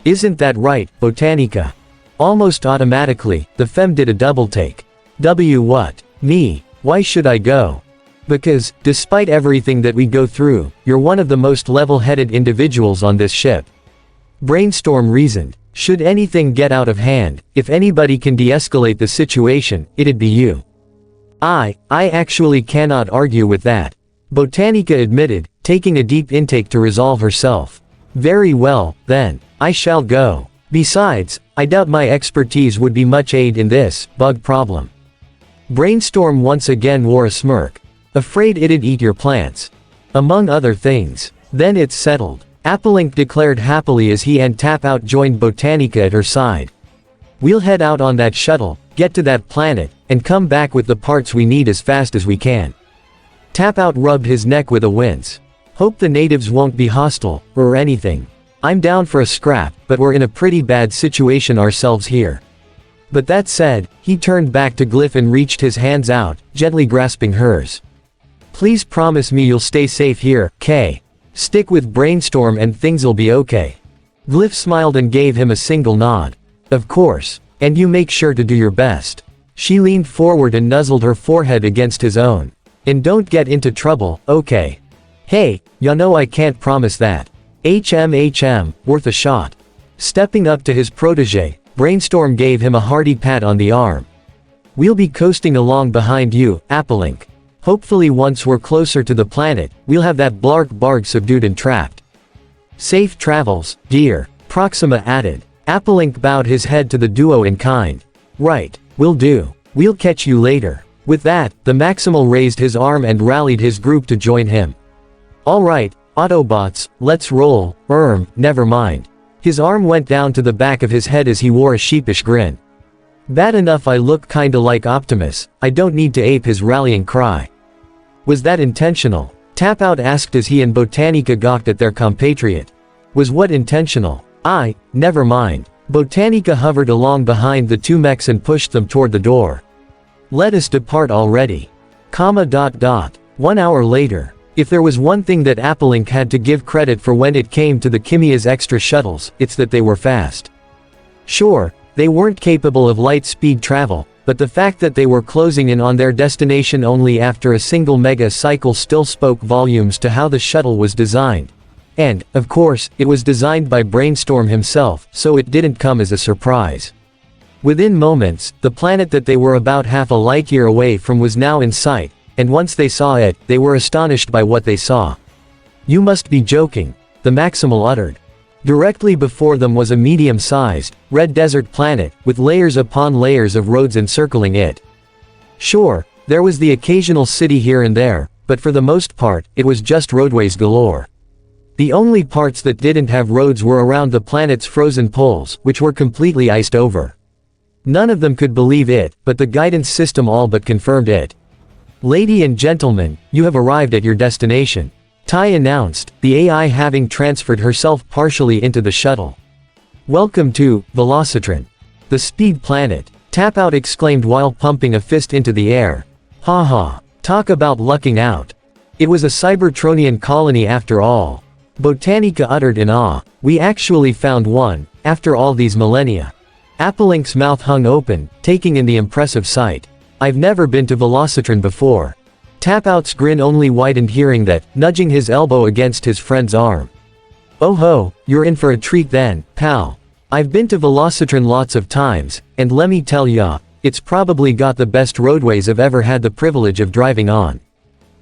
Isn't that right, Botanica? Almost automatically, the femme did a double take. What? Me? Why should I go? Because, despite everything that we go through, you're one of the most level-headed individuals on this ship. Brainstorm reasoned. Should anything get out of hand, if anybody can de-escalate the situation, it'd be you. I actually cannot argue with that. Botanica admitted, taking a deep intake to resolve herself. Very well, then. I shall go. Besides, I doubt my expertise would be much aid in this bug problem. Brainstorm once again wore a smirk. Afraid it'd eat your plants. Among other things. Then it's settled. Appelink declared happily as he and Tap Out joined Botanica at her side. We'll head out on that shuttle, get to that planet, and come back with the parts we need as fast as we can. Tap Out rubbed his neck with a wince. Hope the natives won't be hostile, or anything. I'm down for a scrap, but we're in a pretty bad situation ourselves here. But that said, he turned back to Glyph and reached his hands out, gently grasping hers. Please promise me you'll stay safe here, Kay. Stick with Brainstorm and things'll be okay. Glyph smiled and gave him a single nod. Of course. And you make sure to do your best. She leaned forward and nuzzled her forehead against his own. And don't get into trouble, okay? Hey, ya know I can't promise that. Worth a shot. Stepping up to his protégé, Brainstorm gave him a hearty pat on the arm. We'll be coasting along behind you, Appelink. Hopefully once we're closer to the planet, we'll have that Blark Barg subdued and trapped. Safe travels, dear, Proxima added. Appelink bowed his head to the duo in kind. Right, will do. We'll catch you later. With that, the Maximal raised his arm and rallied his group to join him. Alright, Autobots, let's roll. Never mind. His arm went down to the back of his head as he wore a sheepish grin. Bad enough I look kinda like Optimus, I don't need to ape his rallying cry. Was that intentional? Tap Out asked as he and Botanica gawked at their compatriot. Was what intentional? Never mind. Botanica hovered along behind the two mechs and pushed them toward the door. Let us depart already. 1 hour later. If there was one thing that Appelink had to give credit for when it came to the Kimia's extra shuttles, it's that they were fast. Sure, they weren't capable of light-speed travel, but the fact that they were closing in on their destination only after a single mega cycle still spoke volumes to how the shuttle was designed. And, of course, it was designed by Brainstorm himself, so it didn't come as a surprise. Within moments, the planet that they were about half a light year away from was now in sight, and once they saw it, they were astonished by what they saw. You must be joking, the Maximal uttered. Directly before them was a medium-sized, red desert planet, with layers upon layers of roads encircling it. Sure, there was the occasional city here and there, but for the most part, it was just roadways galore. The only parts that didn't have roads were around the planet's frozen poles, which were completely iced over. None of them could believe it, but the guidance system all but confirmed it. Lady and gentlemen, you have arrived at your destination. Tai announced, the AI having transferred herself partially into the shuttle. Welcome to Velocitron. The speed planet. Tap Out exclaimed while pumping a fist into the air. Ha ha. Talk about lucking out. It was a Cybertronian colony after all. Botanica uttered in awe. We actually found one, after all these millennia. Applelink's mouth hung open, taking in the impressive sight. I've never been to Velocitron before. Tapout's grin only widened hearing that, nudging his elbow against his friend's arm. Oh ho, you're in for a treat then, pal. I've been to Velocitron lots of times, and lemme tell ya, it's probably got the best roadways I've ever had the privilege of driving on.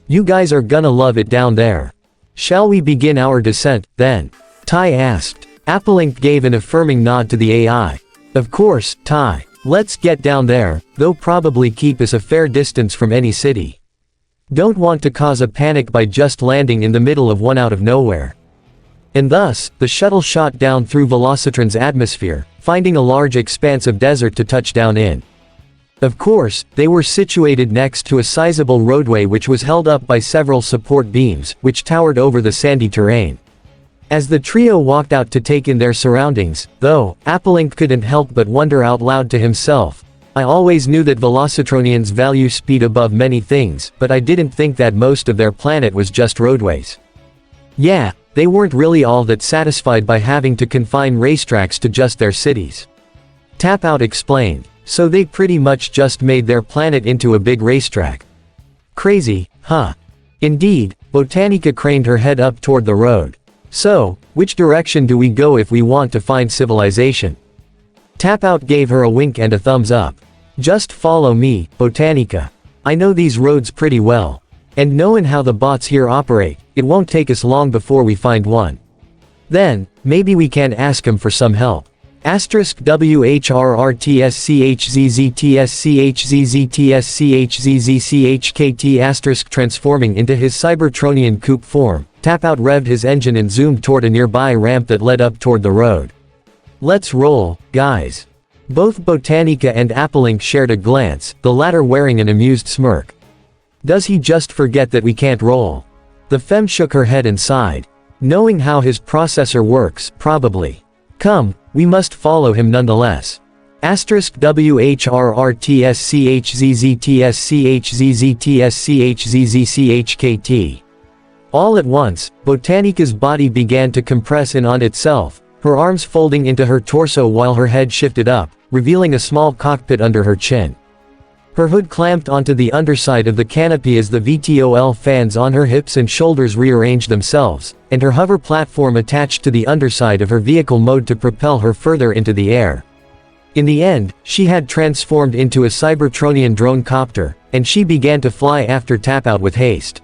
You guys are gonna love it down there. Shall we begin our descent, then? Ty asked. Applelink gave an affirming nod to the AI. Of course, Ty. Let's get down there, though probably keep us a fair distance from any city. Don't want to cause a panic by just landing in the middle of one out of nowhere. And thus, the shuttle shot down through Velocitron's atmosphere, finding a large expanse of desert to touch down in. Of course, they were situated next to a sizable roadway which was held up by several support beams, which towered over the sandy terrain. As the trio walked out to take in their surroundings, though, Applelink couldn't help but wonder out loud to himself. I always knew that Velocitronians value speed above many things, but I didn't think that most of their planet was just roadways. Yeah, they weren't really all that satisfied by having to confine racetracks to just their cities. Tapout explained. So they pretty much just made their planet into a big racetrack. Crazy, huh? Indeed, Botanica craned her head up toward the road. So, which direction do we go if we want to find civilization? Tapout gave her a wink and a thumbs up. Just follow me, Botanica. I know these roads pretty well. And knowing how the bots here operate, it won't take us long before we find one. Then, maybe we can ask him for some help. *WHRRTSCHZZTSCHZZTSCHZZCHKT*. Transforming into his Cybertronian coupe form, Tapout revved his engine and zoomed toward a nearby ramp that led up toward the road. Let's roll, guys. Both Botanica and Applelink shared a glance, the latter wearing an amused smirk. Does he just forget that we can't roll? The femme shook her head and sighed. Knowing how his processor works, probably. Come, we must follow him nonetheless. *WHRRTSCHZZTSCHZZTSCHZZCHKT. All at once, Botanica's body began to compress in on itself, her arms folding into her torso while her head shifted up, revealing a small cockpit under her chin. Her hood clamped onto the underside of the canopy as the VTOL fans on her hips and shoulders rearranged themselves, and her hover platform attached to the underside of her vehicle mode to propel her further into the air. In the end, she had transformed into a Cybertronian drone copter, and she began to fly after Tapout with haste.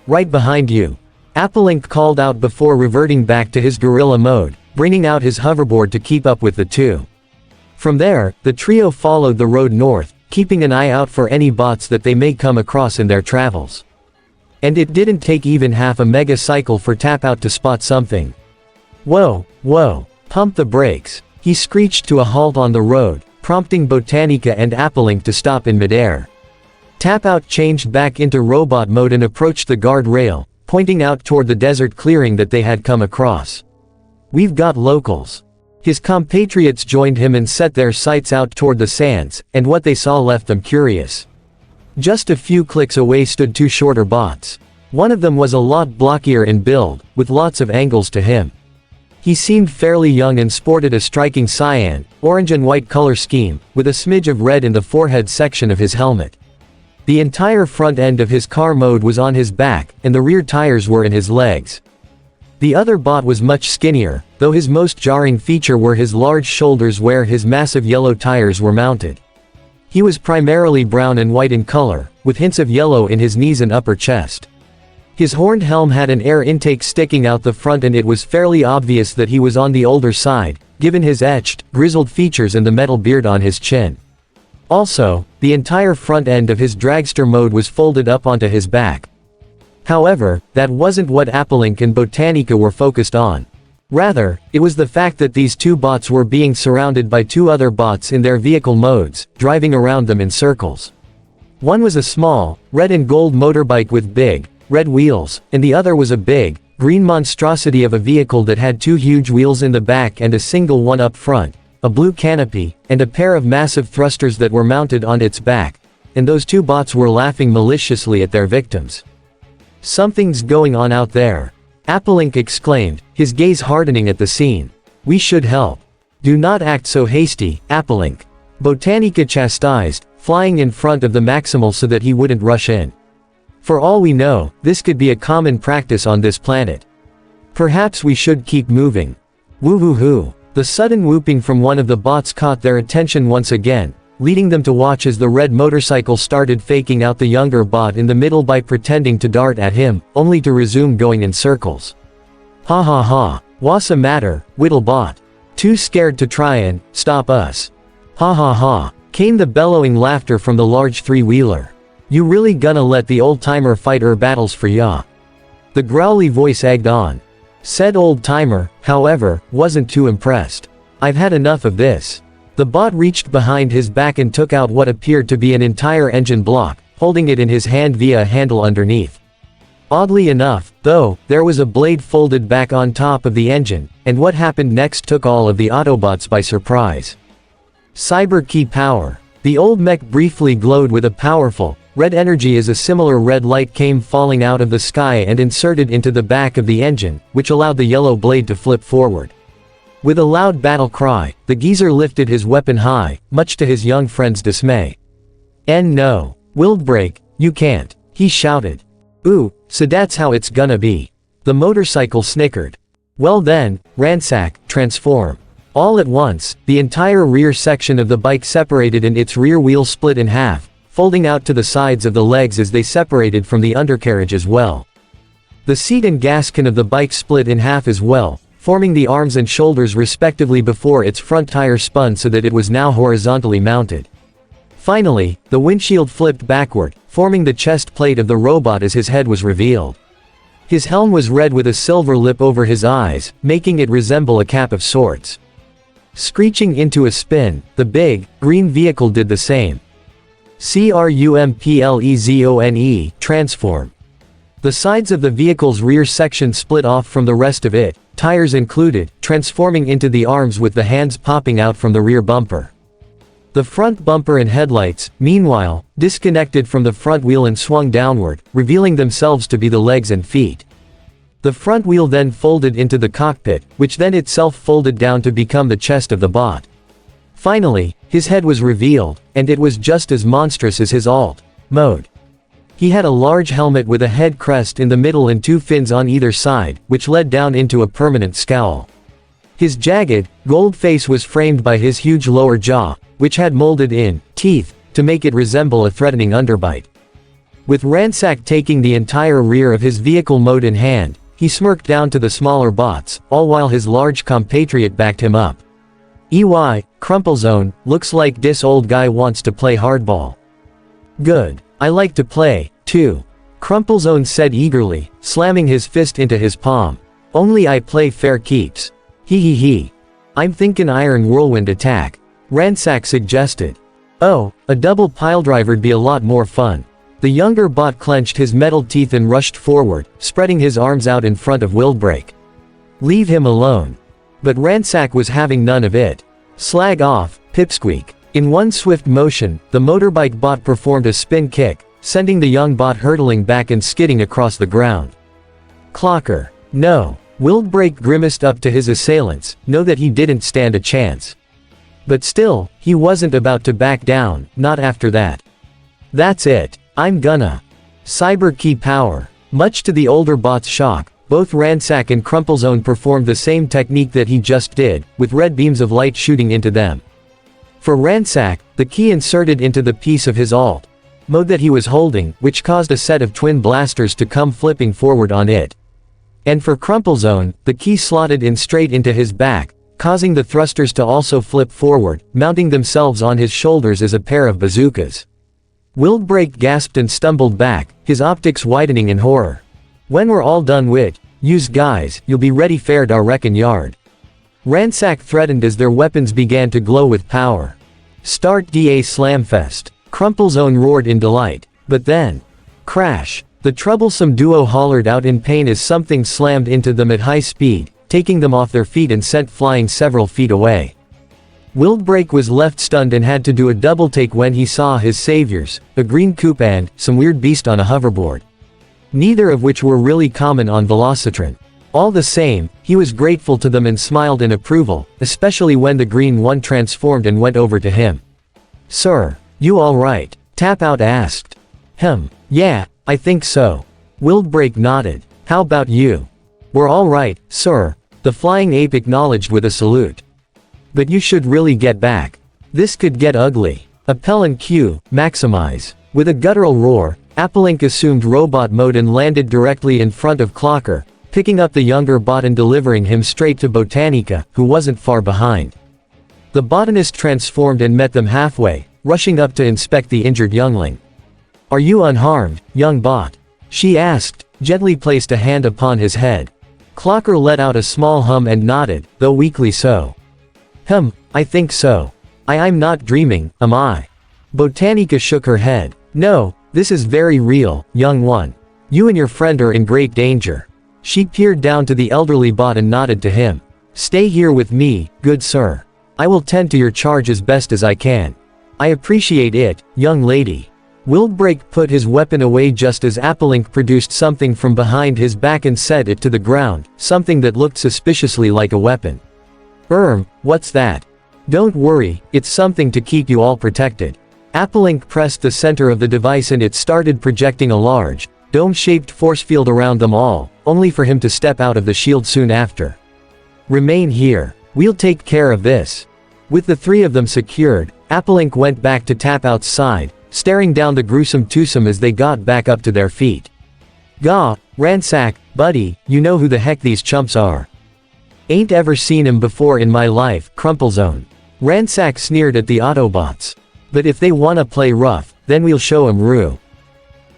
Right behind you. Applelink called out before reverting back to his gorilla mode, bringing out his hoverboard to keep up with the two. From there, the trio followed the road north, keeping an eye out for any bots that they may come across in their travels. And it didn't take even half a mega cycle for Tapout to spot something. Whoa, pump the brakes. He screeched to a halt on the road, prompting Botanica and Applelink to stop in midair. Tapout changed back into robot mode and approached the guardrail, pointing out toward the desert clearing that they had come across. We've got locals. His compatriots joined him and set their sights out toward the sands, and what they saw left them curious. Just a few clicks away stood two shorter bots. One of them was a lot blockier in build, with lots of angles to him. He seemed fairly young and sported a striking cyan, orange and white color scheme, with a smidge of red in the forehead section of his helmet. The entire front end of his car mode was on his back, and the rear tires were in his legs. The other bot was much skinnier, though his most jarring feature were his large shoulders where his massive yellow tires were mounted. He was primarily brown and white in color, with hints of yellow in his knees and upper chest. His horned helm had an air intake sticking out the front, and it was fairly obvious that he was on the older side, given his etched, grizzled features and the metal beard on his chin. Also, the entire front end of his dragster mode was folded up onto his back. However, that wasn't what Applelink and Botanica were focused on. Rather, it was the fact that these two bots were being surrounded by two other bots in their vehicle modes, driving around them in circles. One was a small, red and gold motorbike with big, red wheels, and the other was a big, green monstrosity of a vehicle that had two huge wheels in the back and a single one up front, a blue canopy, and a pair of massive thrusters that were mounted on its back, and those two bots were laughing maliciously at their victims. Something's going on out there. Applink exclaimed, his gaze hardening at the scene. We should help. Do not act so hasty, Applink. Botanica chastised, flying in front of the Maximal so that he wouldn't rush in. For all we know, this could be a common practice on this planet. Perhaps we should keep moving. Woo-hoo-hoo. The sudden whooping from one of the bots caught their attention once again, leading them to watch as the red motorcycle started faking out the younger bot in the middle by pretending to dart at him, only to resume going in circles. Ha ha ha. What's the matter, Whittle bot? Too scared to try and stop us? Ha ha ha. Came the bellowing laughter from the large three-wheeler. You really gonna let the old-timer fight battles for ya? The growly voice egged on. Said old-timer, however, wasn't too impressed. I've had enough of this. The bot reached behind his back and took out what appeared to be an entire engine block, holding it in his hand via a handle underneath. Oddly enough, though, there was a blade folded back on top of the engine, and what happened next took all of the Autobots by surprise. Cyber key power. The old mech briefly glowed with a powerful, red energy as a similar red light came falling out of the sky and inserted into the back of the engine, which allowed the yellow blade to flip forward. With a loud battle cry, the geezer lifted his weapon high, much to his young friend's dismay. No. Wildbreak, you can't, he shouted. Ooh, so that's how it's gonna be. The motorcycle snickered. Well then, ransack, transform. All at once, the entire rear section of the bike separated and its rear wheel split in half, folding out to the sides of the legs as they separated from the undercarriage as well. The seat and gasket of the bike split in half as well, forming the arms and shoulders respectively before its front tire spun so that it was now horizontally mounted. Finally, the windshield flipped backward, forming the chest plate of the robot as his head was revealed. His helm was red with a silver lip over his eyes, making it resemble a cap of sorts. Screeching into a spin, the big, green vehicle did the same. Crumplezone, transform. The sides of the vehicle's rear section split off from the rest of it, tires included, transforming into the arms with the hands popping out from the rear bumper. The front bumper and headlights, meanwhile, disconnected from the front wheel and swung downward, revealing themselves to be the legs and feet. The front wheel then folded into the cockpit, which then itself folded down to become the chest of the bot. Finally, his head was revealed, and it was just as monstrous as his alt mode. He had a large helmet with a head crest in the middle and two fins on either side, which led down into a permanent scowl. His jagged, gold face was framed by his huge lower jaw, which had molded in teeth to make it resemble a threatening underbite. With Ransack taking the entire rear of his vehicle mode in hand, he smirked down to the smaller bots, all while his large compatriot backed him up. Crumplezone, looks like this old guy wants to play hardball. Good. I like to play, too. Crumplezone said eagerly, slamming his fist into his palm. Only I play fair keeps. Hee. I'm thinking Iron Whirlwind attack. Ransack suggested. Oh, a double piledriver'd be a lot more fun. The younger bot clenched his metal teeth and rushed forward, spreading his arms out in front of Wildbreak. Leave him alone. But Ransack was having none of it. Slag off, pipsqueak. In one swift motion, the motorbike bot performed a spin kick, sending the young bot hurtling back and skidding across the ground. Clocker. No. Wildbreak grimaced up to his assailants, know that he didn't stand a chance. But still, he wasn't about to back down, not after that. That's it. I'm gonna. Cyber key power. Much to the older bot's shock, both Ransack and Crumplezone performed the same technique that he just did, with red beams of light shooting into them. For Ransack, the key inserted into the piece of his alt mode that he was holding, which caused a set of twin blasters to come flipping forward on it. And for Crumplezone, the key slotted in straight into his back, causing the thrusters to also flip forward, mounting themselves on his shoulders as a pair of bazookas. Wildbreak gasped and stumbled back, his optics widening in horror. When we're all done with use guys, you'll be ready fair da reckon yard. Ransack threatened as their weapons began to glow with power. Start da Slamfest. Crumplezone roared in delight. But then, crash. The troublesome duo hollered out in pain as something slammed into them at high speed, taking them off their feet and sent flying several feet away. Wildbreak was left stunned and had to do a double take when he saw his saviors, a green coupe and some weird beast on a hoverboard. neither of which were really common on Velocitron. All the same, he was grateful to them and smiled in approval, especially when the green one transformed and went over to him. "Sir, you alright?" Tap-Out asked. Yeah, I think so." Wildbreak nodded. "How about you?" "We're alright, sir," the flying ape acknowledged with a salute. "But you should really get back. This could get ugly." Appellant Q, maximize. With a guttural roar, Appelink assumed robot mode and landed directly in front of Clocker, picking up the younger bot and delivering him straight to Botanica, who wasn't far behind. The botanist transformed and met them halfway, rushing up to inspect the injured youngling. "Are you unharmed, young bot?" she asked, gently placed a hand upon his head. Clocker let out a small hum and nodded, though weakly so. I think so. I'm not dreaming, am I?" Botanica shook her head. "No, this is very real, young one. You and your friend are in great danger." She peered down to the elderly bot and nodded to him. "Stay here with me, good sir. I will tend to your charge as best as I can." "I appreciate it, young lady." Wildbreak put his weapon away just as Appelink produced something from behind his back and set it to the ground, something that looked suspiciously like a weapon. What's that?" "Don't worry, it's something to keep you all protected." Appelink pressed the center of the device and it started projecting a large, dome-shaped force field around them all, only for him to step out of the shield soon after. "Remain here. We'll take care of this." With the three of them secured, Appelink went back to Tap-Out's side, staring down the gruesome twosome as they got back up to their feet. "Gah, Ransack, buddy, you know who the heck these chumps are." "Ain't ever seen him before in my life, Crumplezone." Ransack sneered at the Autobots. "But if they wanna play rough, then we'll show 'em Rue."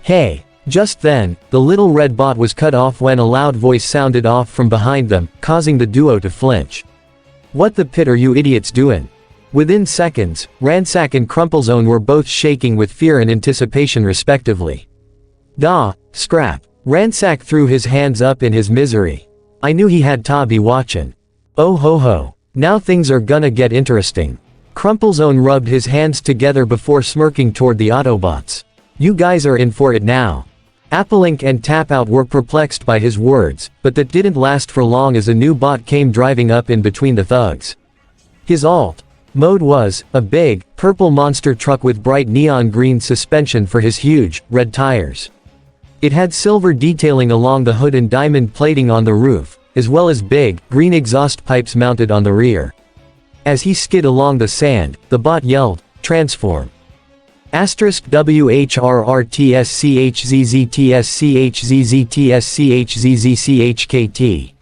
"Hey." Just then, the little red bot was cut off when a loud voice sounded off from behind them, causing the duo to flinch. "What the pit are you idiots doing?" Within seconds, Ransack and Crumplezone were both shaking with fear and anticipation respectively. "Dah, scrap." Ransack threw his hands up in his misery. "I knew he had Tabby watchin'. Oh ho ho. Now things are gonna get interesting." Crumplezone rubbed his hands together before smirking toward the Autobots. "You guys are in for it now." Appelink and Tap-Out were perplexed by his words, but that didn't last for long as a new bot came driving up in between the thugs. His alt mode was a big, purple monster truck with bright neon green suspension for his huge, red tires. It had silver detailing along the hood and diamond plating on the roof, as well as big, green exhaust pipes mounted on the rear. As he skid along the sand, the bot yelled, "Transform!" *WHRRTSCHZZTSCHZZTSCHZZCHKT.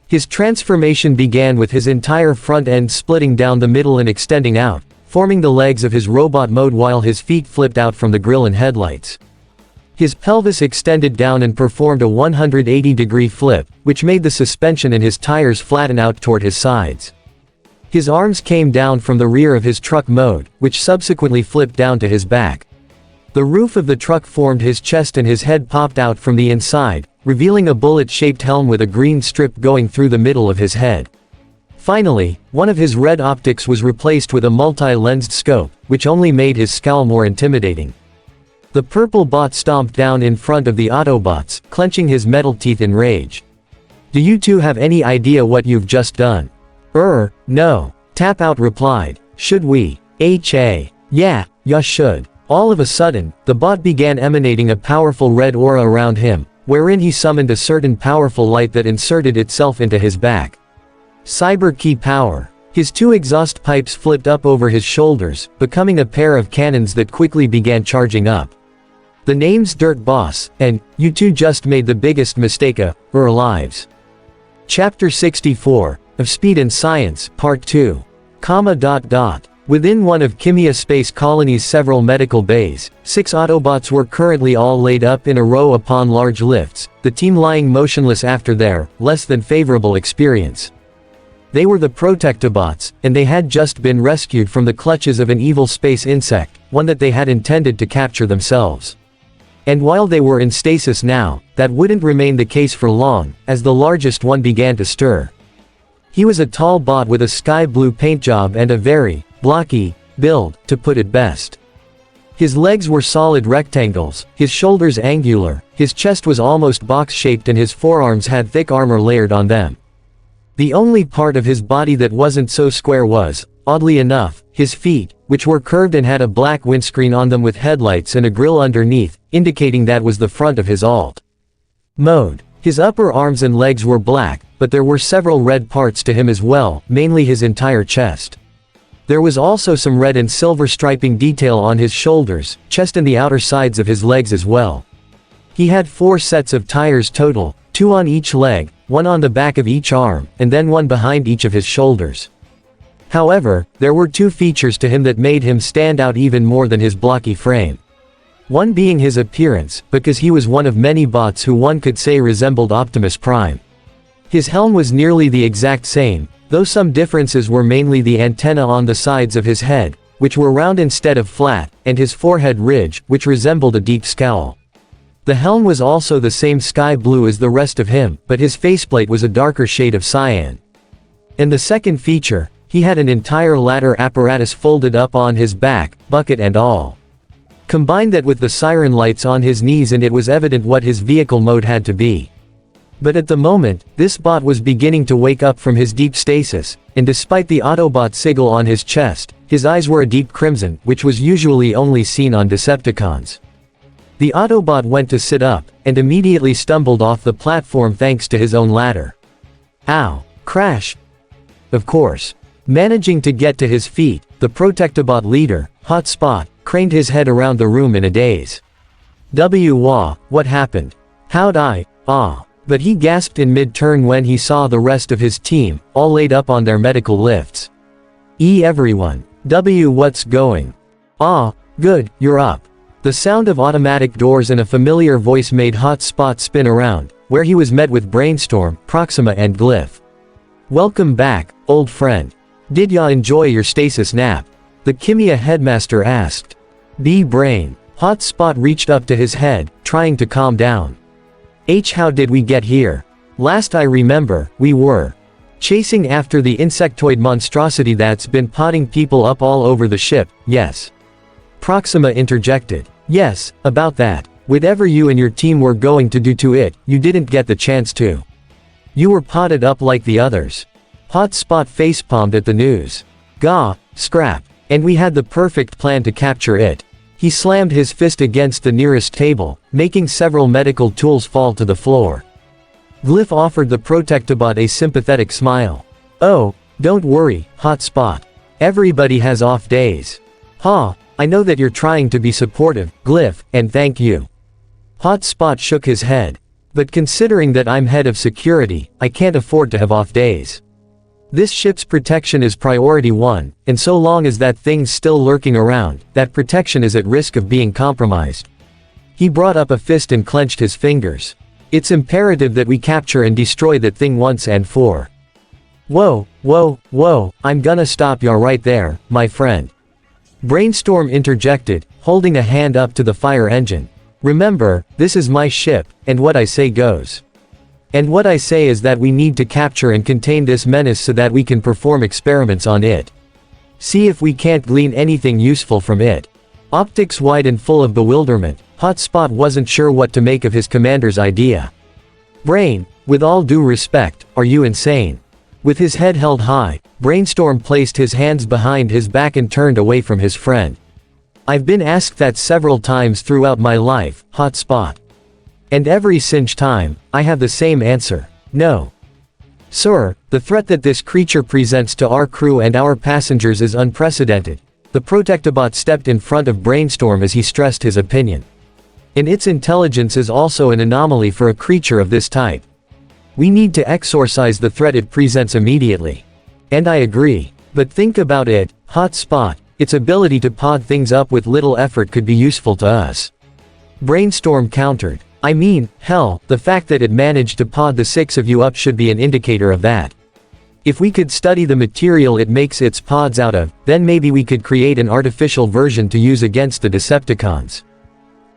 His transformation began with his entire front end splitting down the middle and extending out, forming the legs of his robot mode while his feet flipped out from the grille and headlights. His pelvis extended down and performed a 180-degree flip, which made the suspension in his tires flatten out toward his sides. His arms came down from the rear of his truck mode, which subsequently flipped down to his back. The roof of the truck formed his chest and his head popped out from the inside, revealing a bullet-shaped helm with a green strip going through the middle of his head. Finally, one of his red optics was replaced with a multi-lensed scope, which only made his scowl more intimidating. The purple bot stomped down in front of the Autobots, clenching his metal teeth in rage. "Do you two have any idea what you've just done?" No. Tap-Out replied. "Should we? HA. Yeah, ya should." All of a sudden, the bot began emanating a powerful red aura around him, wherein he summoned a certain powerful light that inserted itself into his back. Cyber key power. His two exhaust pipes flipped up over his shoulders, becoming a pair of cannons that quickly began charging up. The name's Dirt Boss, and you two just made the biggest mistake of our lives. Chapter 64. Of Speed and Science, Part 2. Within one of Kimia Space Colony's several medical bays, 6 Autobots were currently all laid up in a row upon large lifts, the team lying motionless after their, less than favorable experience. They were the Protectobots, and they had just been rescued from the clutches of an evil space insect, one that they had intended to capture themselves. And while they were in stasis now, that wouldn't remain the case for long, as the largest one began to stir. He was a tall bot with a sky blue paint job and a very blocky build, to put it best. His legs were solid rectangles, his shoulders angular, his chest was almost box-shaped and his forearms had thick armor layered on them. The only part of his body that wasn't so square was, oddly enough, his feet, which were curved and had a black windscreen on them with headlights and a grille underneath, indicating that was the front of his alt mode. His upper arms and legs were black, but there were several red parts to him as well, mainly his entire chest. There was also some red and silver striping detail on his shoulders, chest and the outer sides of his legs as well. He had 4 sets of tires total, 2 on each leg, 1 on the back of each arm, and then 1 behind each of his shoulders. However, there were 2 features to him that made him stand out even more than his blocky frame. One being his appearance, because he was one of many bots who one could say resembled Optimus Prime. His helm was nearly the exact same, though some differences were mainly the antenna on the sides of his head, which were round instead of flat, and his forehead ridge, which resembled a deep scowl. The helm was also the same sky blue as the rest of him, but his faceplate was a darker shade of cyan. And the second feature, he had an entire ladder apparatus folded up on his back, bucket and all. Combine that with the siren lights on his knees and it was evident what his vehicle mode had to be. But at the moment, this bot was beginning to wake up from his deep stasis, and despite the Autobot sigil on his chest, his eyes were a deep crimson, which was usually only seen on Decepticons. The Autobot went to sit up, and immediately stumbled off the platform thanks to his own ladder. Ow! Crash! Of course. Managing to get to his feet, the Protectobot leader, Hotspot, craned his head around the room in a daze. Wah, what happened? How'd I, But he gasped in mid-turn when he saw the rest of his team, all laid up on their medical lifts. Everyone. What's going? Good, you're up. The sound of automatic doors and a familiar voice made Hotspot spin around, where he was met with Brainstorm, Proxima and Glyph. Welcome back, old friend. Did ya enjoy your stasis nap? The Kimia headmaster asked. Brain. Hotspot reached up to his head, trying to calm down. How did we get here? Last I remember, we were chasing after the insectoid monstrosity that's been potting people up all over the ship, yes. Proxima interjected. Yes, about that. Whatever you and your team were going to do to it, you didn't get the chance to. You were potted up like the others. Hotspot facepalmed at the news. Gah, scrap. And we had the perfect plan to capture it. He slammed his fist against the nearest table, making several medical tools fall to the floor. Glyph offered the Protectobot a sympathetic smile. Oh, don't worry, Hotspot. Everybody has off days. I know that you're trying to be supportive, Glyph, and thank you. Hotspot shook his head. But considering that I'm head of security, I can't afford to have off days. This ship's protection is priority 1, and so long as that thing's still lurking around, that protection is at risk of being compromised. He brought up a fist and clenched his fingers. It's imperative that we capture and destroy that thing once and for. Whoa, I'm gonna stop ya right there, my friend. Brainstorm interjected, holding a hand up to the fire engine. Remember, this is my ship, and what I say goes. And what I say is that we need to capture and contain this menace so that we can perform experiments on it. See if we can't glean anything useful from it. Optics wide and full of bewilderment, Hotspot wasn't sure what to make of his commander's idea. Brain, with all due respect, are you insane? With his head held high, Brainstorm placed his hands behind his back and turned away from his friend. I've been asked that several times throughout my life, Hotspot. And every single time, I have the same answer. No. Sir, the threat that this creature presents to our crew and our passengers is unprecedented. The Protectobot stepped in front of Brainstorm as he stressed his opinion. And its intelligence is also an anomaly for a creature of this type. We need to exorcise the threat it presents immediately. And I agree. But think about it, Hotspot, its ability to pod things up with little effort could be useful to us. Brainstorm countered. I mean, hell, the fact that it managed to pod the 6 of you up should be an indicator of that. If we could study the material it makes its pods out of, then maybe we could create an artificial version to use against the Decepticons.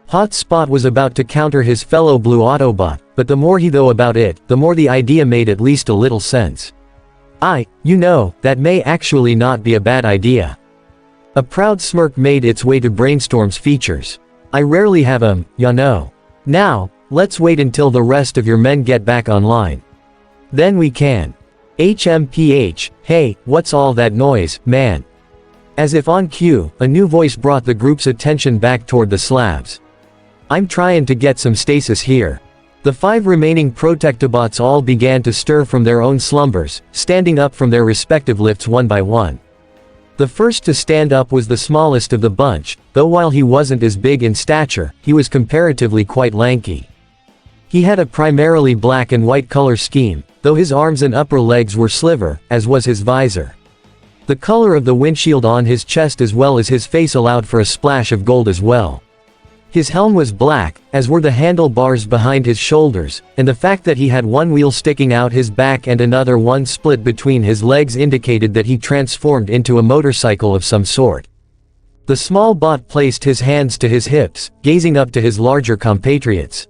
Hotspot was about to counter his fellow Blue Autobot, but the more he thought about it, the more the idea made at least a little sense. That may actually not be a bad idea. A proud smirk made its way to Brainstorm's features. I rarely have 'em, ya know. Now, let's wait until the rest of your men get back online. Then we can. HMPH, hey, what's all that noise, man? As if on cue, a new voice brought the group's attention back toward the slabs. I'm trying to get some stasis here. The 5 remaining Protectobots all began to stir from their own slumbers, standing up from their respective lifts one by one. The first to stand up was the smallest of the bunch, though while he wasn't as big in stature, he was comparatively quite lanky. He had a primarily black and white color scheme, though his arms and upper legs were silver, as was his visor. The color of the windshield on his chest as well as his face allowed for a splash of gold as well. His helm was black, as were the handlebars behind his shoulders, and the fact that he had one wheel sticking out his back and another one split between his legs indicated that he transformed into a motorcycle of some sort. The small bot placed his hands to his hips, gazing up to his larger compatriots.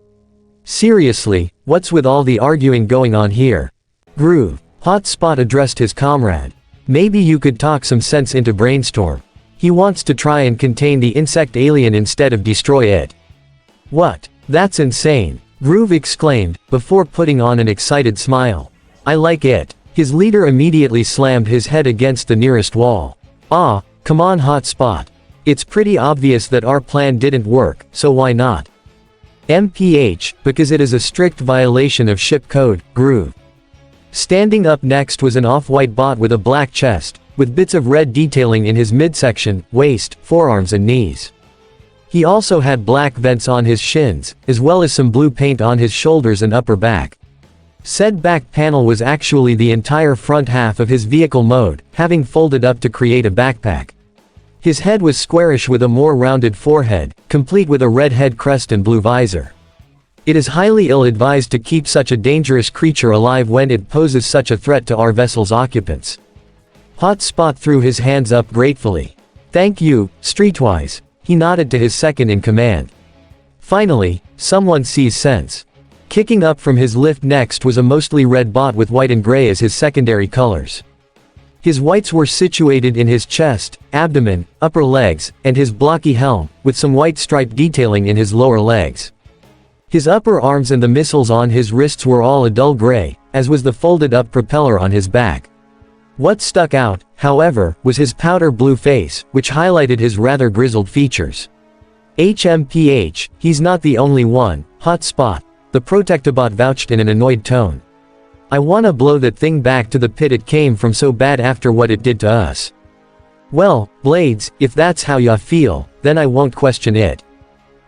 Seriously, what's with all the arguing going on here? Groove. Hotspot addressed his comrade. Maybe you could talk some sense into Brainstorm. He wants to try and contain the insect alien instead of destroy it. What? That's insane, Groove exclaimed, before putting on an excited smile. I like it. His leader immediately slammed his head against the nearest wall. Ah, come on Hotspot. It's pretty obvious that our plan didn't work, so why not? MPH, because it is a strict violation of ship code, Groove. Standing up next was an off-white bot with a black chest, with bits of red detailing in his midsection, waist, forearms and knees. He also had black vents on his shins, as well as some blue paint on his shoulders and upper back. Said back panel was actually the entire front half of his vehicle mode, having folded up to create a backpack. His head was squarish with a more rounded forehead, complete with a red head crest and blue visor. It is highly ill-advised to keep such a dangerous creature alive when it poses such a threat to our vessel's occupants. Hotspot threw his hands up gratefully. Thank you, Streetwise. He nodded to his second in command. Finally, someone sees sense. Kicking up from his lift next was a mostly red bot with white and gray as his secondary colors. His whites were situated in his chest, abdomen, upper legs, and his blocky helm, with some white stripe detailing in his lower legs. His upper arms and the missiles on his wrists were all a dull gray, as was the folded-up propeller on his back. What stuck out, however, was his powder blue face, which highlighted his rather grizzled features. HMPH, he's not the only one, Hotspot, the Protectobot vouched in an annoyed tone. I wanna blow that thing back to the pit it came from so bad after what it did to us. Well, Blades, if that's how ya feel, then I won't question it.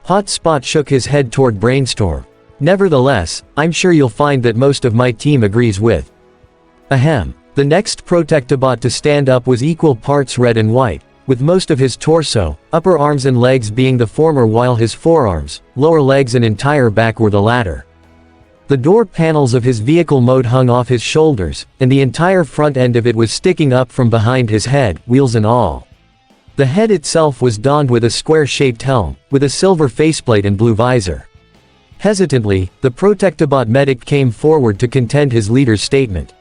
Hotspot shook his head toward Brainstorm. Nevertheless, I'm sure you'll find that most of my team agrees with. Ahem. The next Protectobot to stand up was equal parts red and white, with most of his torso, upper arms and legs being the former while his forearms, lower legs and entire back were the latter. The door panels of his vehicle mode hung off his shoulders, and the entire front end of it was sticking up from behind his head, wheels and all. The head itself was donned with a square-shaped helm, with a silver faceplate and blue visor. Hesitantly, the Protectobot medic came forward to contend his leader's statement.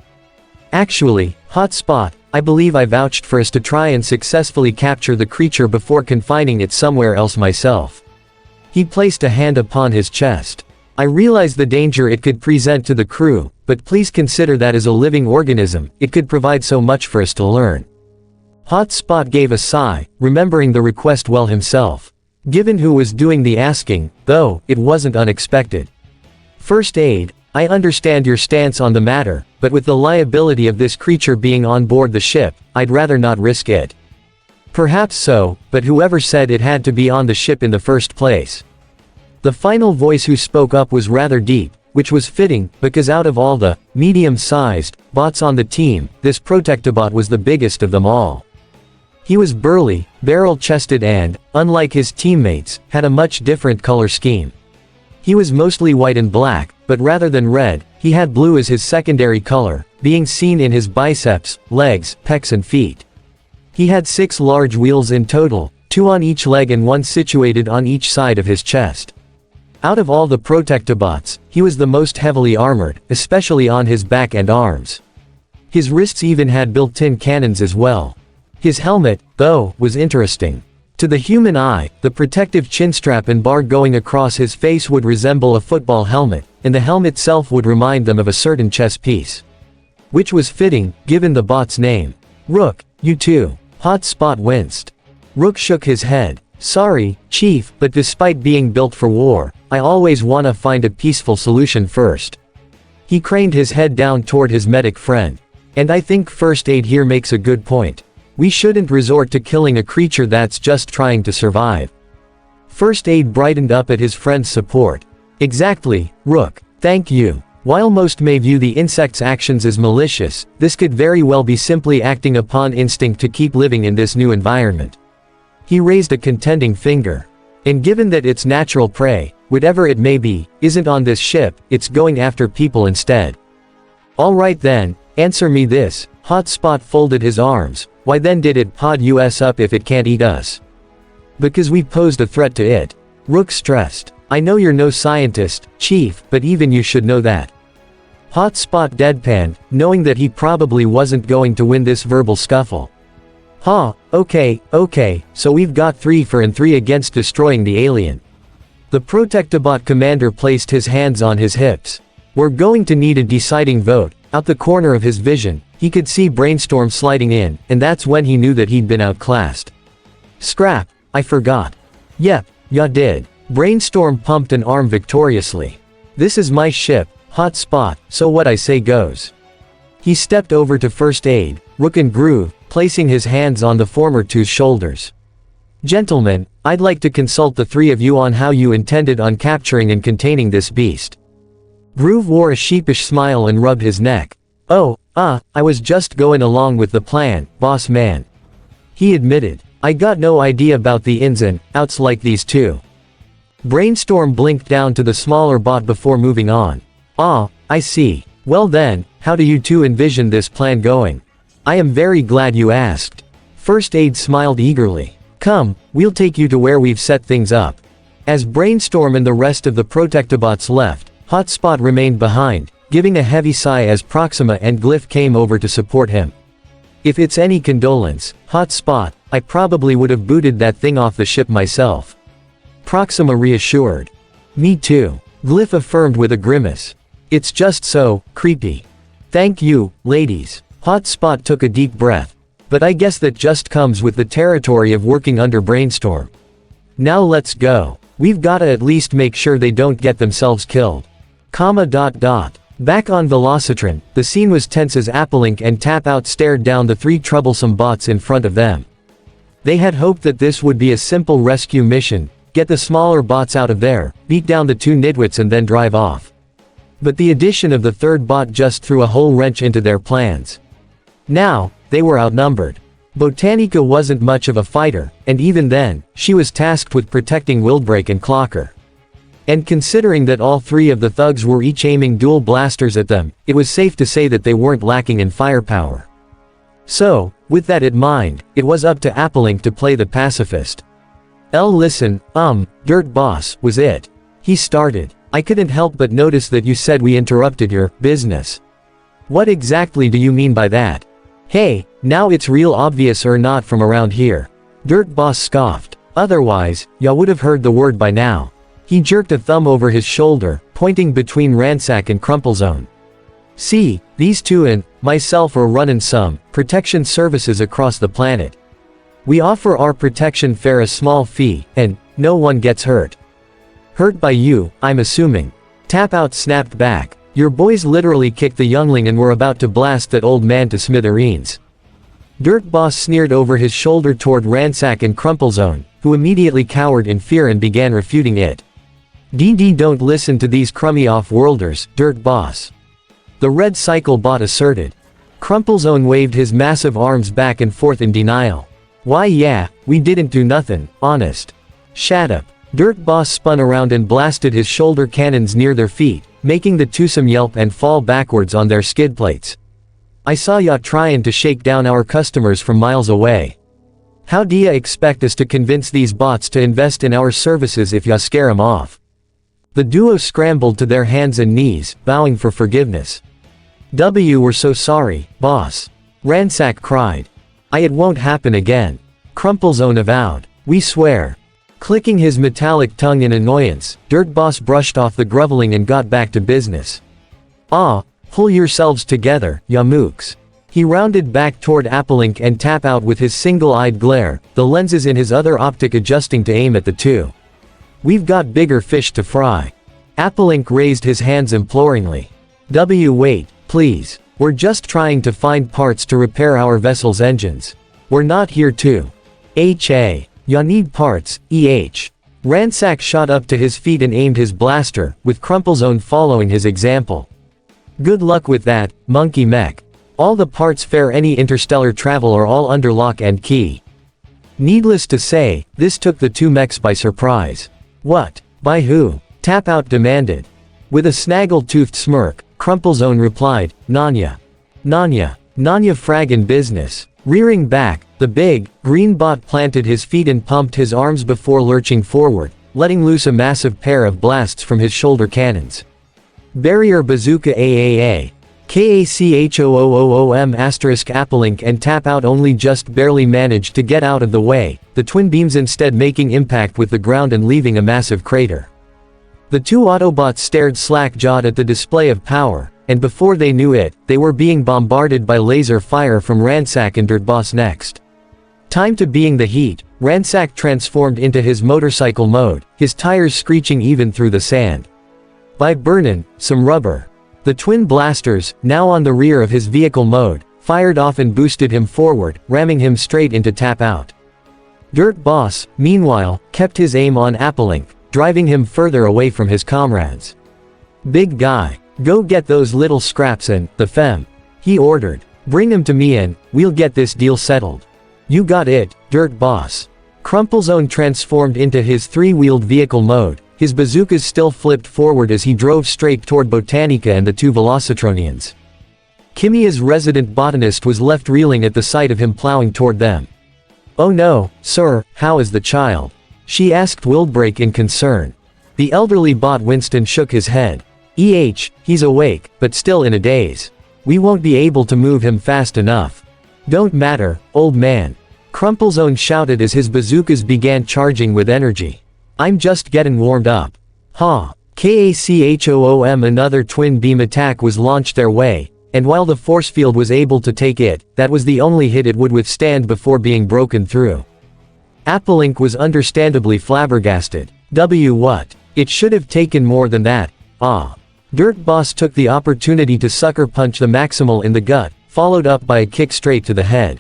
Actually, Hotspot, I believe I vouched for us to try and successfully capture the creature before confining it somewhere else myself. He placed a hand upon his chest. I realize the danger it could present to the crew, but please consider that as a living organism, it could provide so much for us to learn. Hotspot gave a sigh, remembering the request well himself. Given who was doing the asking, though, it wasn't unexpected. First aid, I understand your stance on the matter, but with the liability of this creature being on board the ship, I'd rather not risk it. Perhaps so, but whoever said it had to be on the ship in the first place? The final voice who spoke up was rather deep, which was fitting, because out of all the medium-sized bots on the team, this Protectobot was the biggest of them all. He was burly, barrel-chested and, unlike his teammates, had a much different color scheme. He was mostly white and black, but rather than red, he had blue as his secondary color, being seen in his biceps, legs, pecs and feet. He had 6 large wheels in total, 2 on each leg and 1 situated on each side of his chest. Out of all the Protectobots, he was the most heavily armored, especially on his back and arms. His wrists even had built-in cannons as well. His helmet, though, was interesting. To the human eye, the protective chinstrap and bar going across his face would resemble a football helmet, and the helmet itself would remind them of a certain chess piece. Which was fitting, given the bot's name. Rook, you too. Hotspot winced. Rook shook his head. Sorry, Chief, but despite being built for war, I always wanna find a peaceful solution first. He craned his head down toward his medic friend. And I think First Aid here makes a good point. We shouldn't resort to killing a creature that's just trying to survive. First Aid brightened up at his friend's support. Exactly, Rook. Thank you. While most may view the insect's actions as malicious, this could very well be simply acting upon instinct to keep living in this new environment. He raised a contending finger. And given that its natural prey, whatever it may be, isn't on this ship, it's going after people instead. Alright then, answer me this. Hotspot folded his arms. Why then did it pod us up if it can't eat us? Because we posed a threat to it. Rook stressed. I know you're no scientist, Chief, but even you should know that. Hotspot deadpanned, knowing that he probably wasn't going to win this verbal scuffle. Okay, so we've got 3 for and 3 against destroying the alien. The Protectobot commander placed his hands on his hips. We're going to need a deciding vote. Out the corner of his vision, he could see Brainstorm sliding in, and that's when he knew that he'd been outclassed. Scrap, I forgot. Yep, ya did. Brainstorm pumped an arm victoriously. This is my ship, Hotspot, so what I say goes. He stepped over to First Aid, Rook and Groove, placing his hands on the former two's shoulders. Gentlemen, I'd like to consult the 3 of you on how you intended on capturing and containing this beast. Groove wore a sheepish smile and rubbed his neck. I was just going along with the plan, boss man. He admitted. I got no idea about the ins and outs like these two. Brainstorm blinked down to the smaller bot before moving on. I see. Well then, how do you two envision this plan going? I am very glad you asked. First Aid smiled eagerly. Come, we'll take you to where we've set things up. As Brainstorm and the rest of the Protectobots left, Hotspot remained behind, giving a heavy sigh as Proxima and Glyph came over to support him. If it's any condolence, Hotspot, I probably would have booted that thing off the ship myself. Proxima reassured. Me too. Glyph affirmed with a grimace. It's just so creepy. Thank you, ladies. Hotspot took a deep breath. But I guess that just comes with the territory of working under Brainstorm. Now let's go. We've gotta at least make sure they don't get themselves killed. Back on Velocitron, the scene was tense as Applink and Tap-Out stared down the 3 troublesome bots in front of them. They had hoped that this would be a simple rescue mission, get the smaller bots out of there, beat down the 2 nitwits and then drive off. But the addition of the 3rd bot just threw a whole wrench into their plans. Now, they were outnumbered. Botanica wasn't much of a fighter, and even then, she was tasked with protecting Wildbreak and Clocker. And considering that all 3 of the thugs were each aiming dual blasters at them, it was safe to say that they weren't lacking in firepower. So, with that in mind, it was up to Applink to play the pacifist. Listen, Dirt Boss, was it? He started. I couldn't help but notice that you said we interrupted your business. What exactly do you mean by that? Hey, now it's real obvious or not from around here. Dirt Boss scoffed. Otherwise, ya would have heard the word by now. He jerked a thumb over his shoulder, pointing between Ransack and Crumplezone. See, these 2 and myself are running some protection services across the planet. We offer our protection for a small fee, and no one gets hurt. Hurt by you, I'm assuming. Tap-Out snapped back. Your boys literally kicked the youngling and were about to blast that old man to smithereens. Dirt Boss sneered over his shoulder toward Ransack and Crumplezone, who immediately cowered in fear and began refuting it. Don't listen to these crummy off-worlders, Dirt Boss. The Red Cycle bot asserted. Crumplezone waved his massive arms back and forth in denial. Why yeah, we didn't do nothing, honest. Shut up. Dirt Boss spun around and blasted his shoulder cannons near their feet, making the twosome yelp and fall backwards on their skid plates. I saw ya tryin' to shake down our customers from miles away. How do ya expect us to convince these bots to invest in our services if ya scare 'em off? The duo scrambled to their hands and knees, bowing for forgiveness. We're so sorry, boss. Ransack cried. It won't happen again. Crumplezone avowed. We swear. Clicking his metallic tongue in annoyance, Dirt Boss brushed off the groveling and got back to business. Pull yourselves together, ya mooks. He rounded back toward Applink and Tap Out with his single-eyed glare, the lenses in his other optic adjusting to aim at the two. We've got bigger fish to fry. Applink raised his hands imploringly. Wait, please. We're just trying to find parts to repair our vessel's engines. We're not here to. HA. Ya need parts, Ransack shot up to his feet and aimed his blaster, with Crumplezone following his example. Good luck with that, monkey mech. All the parts for any interstellar travel are all under lock and key. Needless to say, this took the two mechs by surprise. What? By who? Tap Out demanded. With a snaggle-toothed smirk, Crumplezone replied, Nanya. Nanya fraggin' business. Rearing back, the big, green bot planted his feet and pumped his arms before lurching forward, letting loose a massive pair of blasts from his shoulder cannons. Barrier Bazooka AAA. KACHOOOOM Applink and Tap Out only just barely managed to get out of the way, the twin beams instead making impact with the ground and leaving a massive crater. The two Autobots stared slack-jawed at the display of power, and before they knew it, they were being bombarded by laser fire from Ransack and Dirt Boss next. Time to being the heat, Ransack transformed into his motorcycle mode, his tires screeching even through the sand. By burnin', some rubber. The twin blasters, now on the rear of his vehicle mode, fired off and boosted him forward, ramming him straight into Tap Out. Dirt Boss, meanwhile, kept his aim on Applink, driving him further away from his comrades. Big guy, go get those little scraps and, the fem. He ordered. Bring them to me and, we'll get this deal settled. You got it, Dirt Boss. Crumplezone transformed into his three-wheeled vehicle mode, his bazookas still flipped forward as he drove straight toward Botanica and the two Velocitronians. Kimia's resident botanist was left reeling at the sight of him plowing toward them. Oh no, sir, how is the child? She asked Wildbreak in concern. The elderly bot Winston shook his head. He's awake, but still in a daze. We won't be able to move him fast enough. Don't matter, old man. Crumplezone shouted as his bazookas began charging with energy. I'm just getting warmed up. KACHOOM Another twin beam attack was launched their way, and while the force field was able to take it, that was the only hit it would withstand before being broken through. Applink was understandably flabbergasted. What? It should have taken more than that. Dirt Boss took the opportunity to sucker punch the Maximal in the gut, followed up by a kick straight to the head.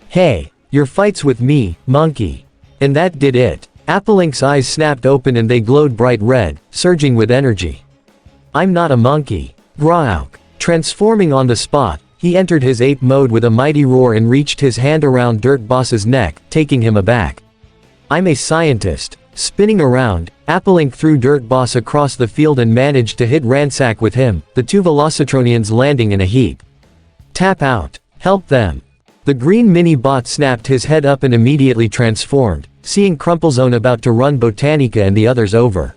Hey, your fight's with me, monkey. And that did it. Appllink's eyes snapped open and they glowed bright red, surging with energy. I'm not a monkey. Grauk. Transforming on the spot, he entered his ape mode with a mighty roar and reached his hand around Dirt Boss's neck, taking him aback. I'm a scientist. Spinning around, Applink threw Dirt Boss across the field and managed to hit Ransack with him, the two Velocitronians landing in a heap. Tap Out. Help them. The green mini-bot snapped his head up and immediately transformed, seeing Crumplezone about to run Botanica and the others over.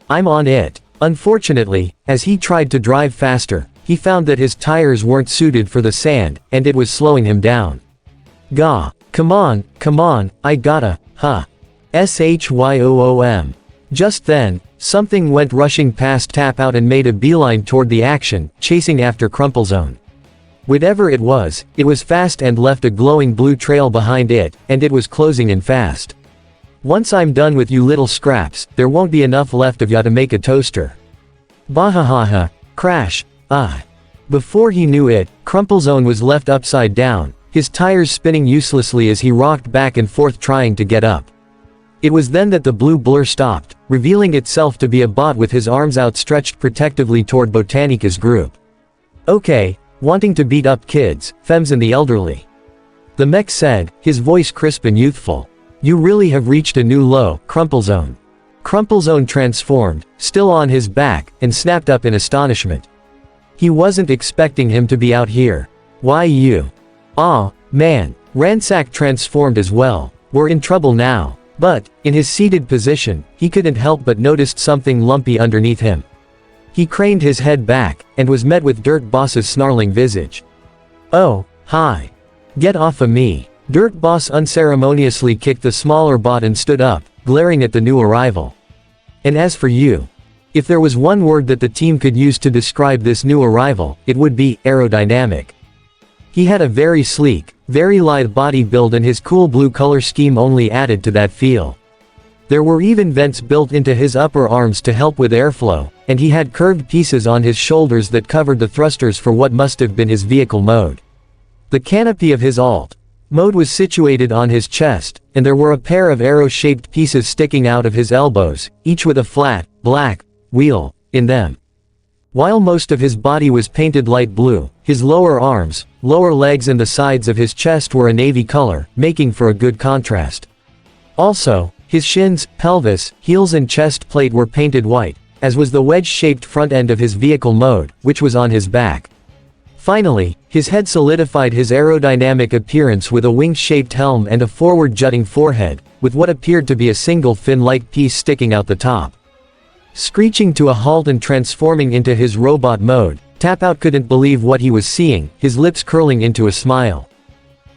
I'm on it. Unfortunately, as he tried to drive faster, he found that his tires weren't suited for the sand, and it was slowing him down. Gah. Come on, I gotta, SHYOOM. Just then, something went rushing past Tap Out and made a beeline toward the action, chasing after Crumplezone. Whatever it was fast and left a glowing blue trail behind it, and it was closing in fast. Once I'm done with you little scraps, there won't be enough left of ya to make a toaster. Bahahaha. Crash. Before he knew it, Crumplezone was left upside down, his tires spinning uselessly as he rocked back and forth trying to get up. It was then that the blue blur stopped, revealing itself to be a bot with his arms outstretched protectively toward Botanica's group. Okay. Wanting to beat up kids, femmes and the elderly. The mech said, his voice crisp and youthful. You really have reached a new low, Crumplezone. Crumplezone transformed, still on his back, and snapped up in astonishment. He wasn't expecting him to be out here. Why you? Man. Ransack transformed as well. We're in trouble now. But, in his seated position, he couldn't help but noticed something lumpy underneath him. He craned his head back, and was met with Dirt Boss's snarling visage. Oh, hi. Get off of me. Dirt Boss unceremoniously kicked the smaller bot and stood up, glaring at the new arrival. And as for you, if there was one word that the team could use to describe this new arrival, it would be aerodynamic. He had a very sleek, very lithe body build, and his cool blue color scheme only added to that feel. There were even vents built into his upper arms to help with airflow, and he had curved pieces on his shoulders that covered the thrusters for what must have been his vehicle mode. The canopy of his alt mode was situated on his chest, and there were a pair of arrow-shaped pieces sticking out of his elbows, each with a flat, black wheel in them. While most of his body was painted light blue, his lower arms, lower legs and the sides of his chest were a navy color, making for a good contrast. Also, his shins, pelvis, heels and chest plate were painted white, as was the wedge-shaped front end of his vehicle mode, which was on his back. Finally, his head solidified his aerodynamic appearance with a wing-shaped helm and a forward-jutting forehead, with what appeared to be a single fin-like piece sticking out the top. Screeching to a halt and transforming into his robot mode, Tapout couldn't believe what he was seeing, his lips curling into a smile.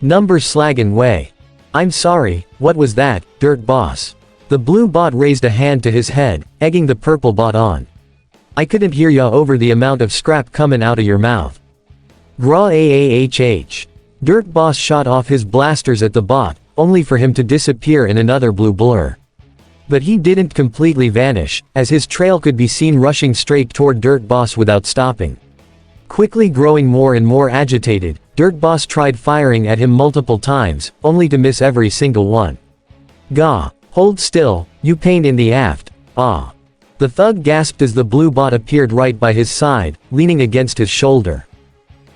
Number slaggin' way. I'm sorry, what was that, Dirt Boss? The blue bot raised a hand to his head, egging the purple bot on. I couldn't hear ya over the amount of scrap comin' out of your mouth. Gra aahh. Dirt Boss shot off his blasters at the bot, only for him to disappear in another blue blur. But he didn't completely vanish, as his trail could be seen rushing straight toward Dirt Boss without stopping. Quickly growing more and more agitated, Dirt Boss tried firing at him multiple times, only to miss every single one. Gah! Hold still, you pain in the aft, ah. The thug gasped as the blue bot appeared right by his side, leaning against his shoulder.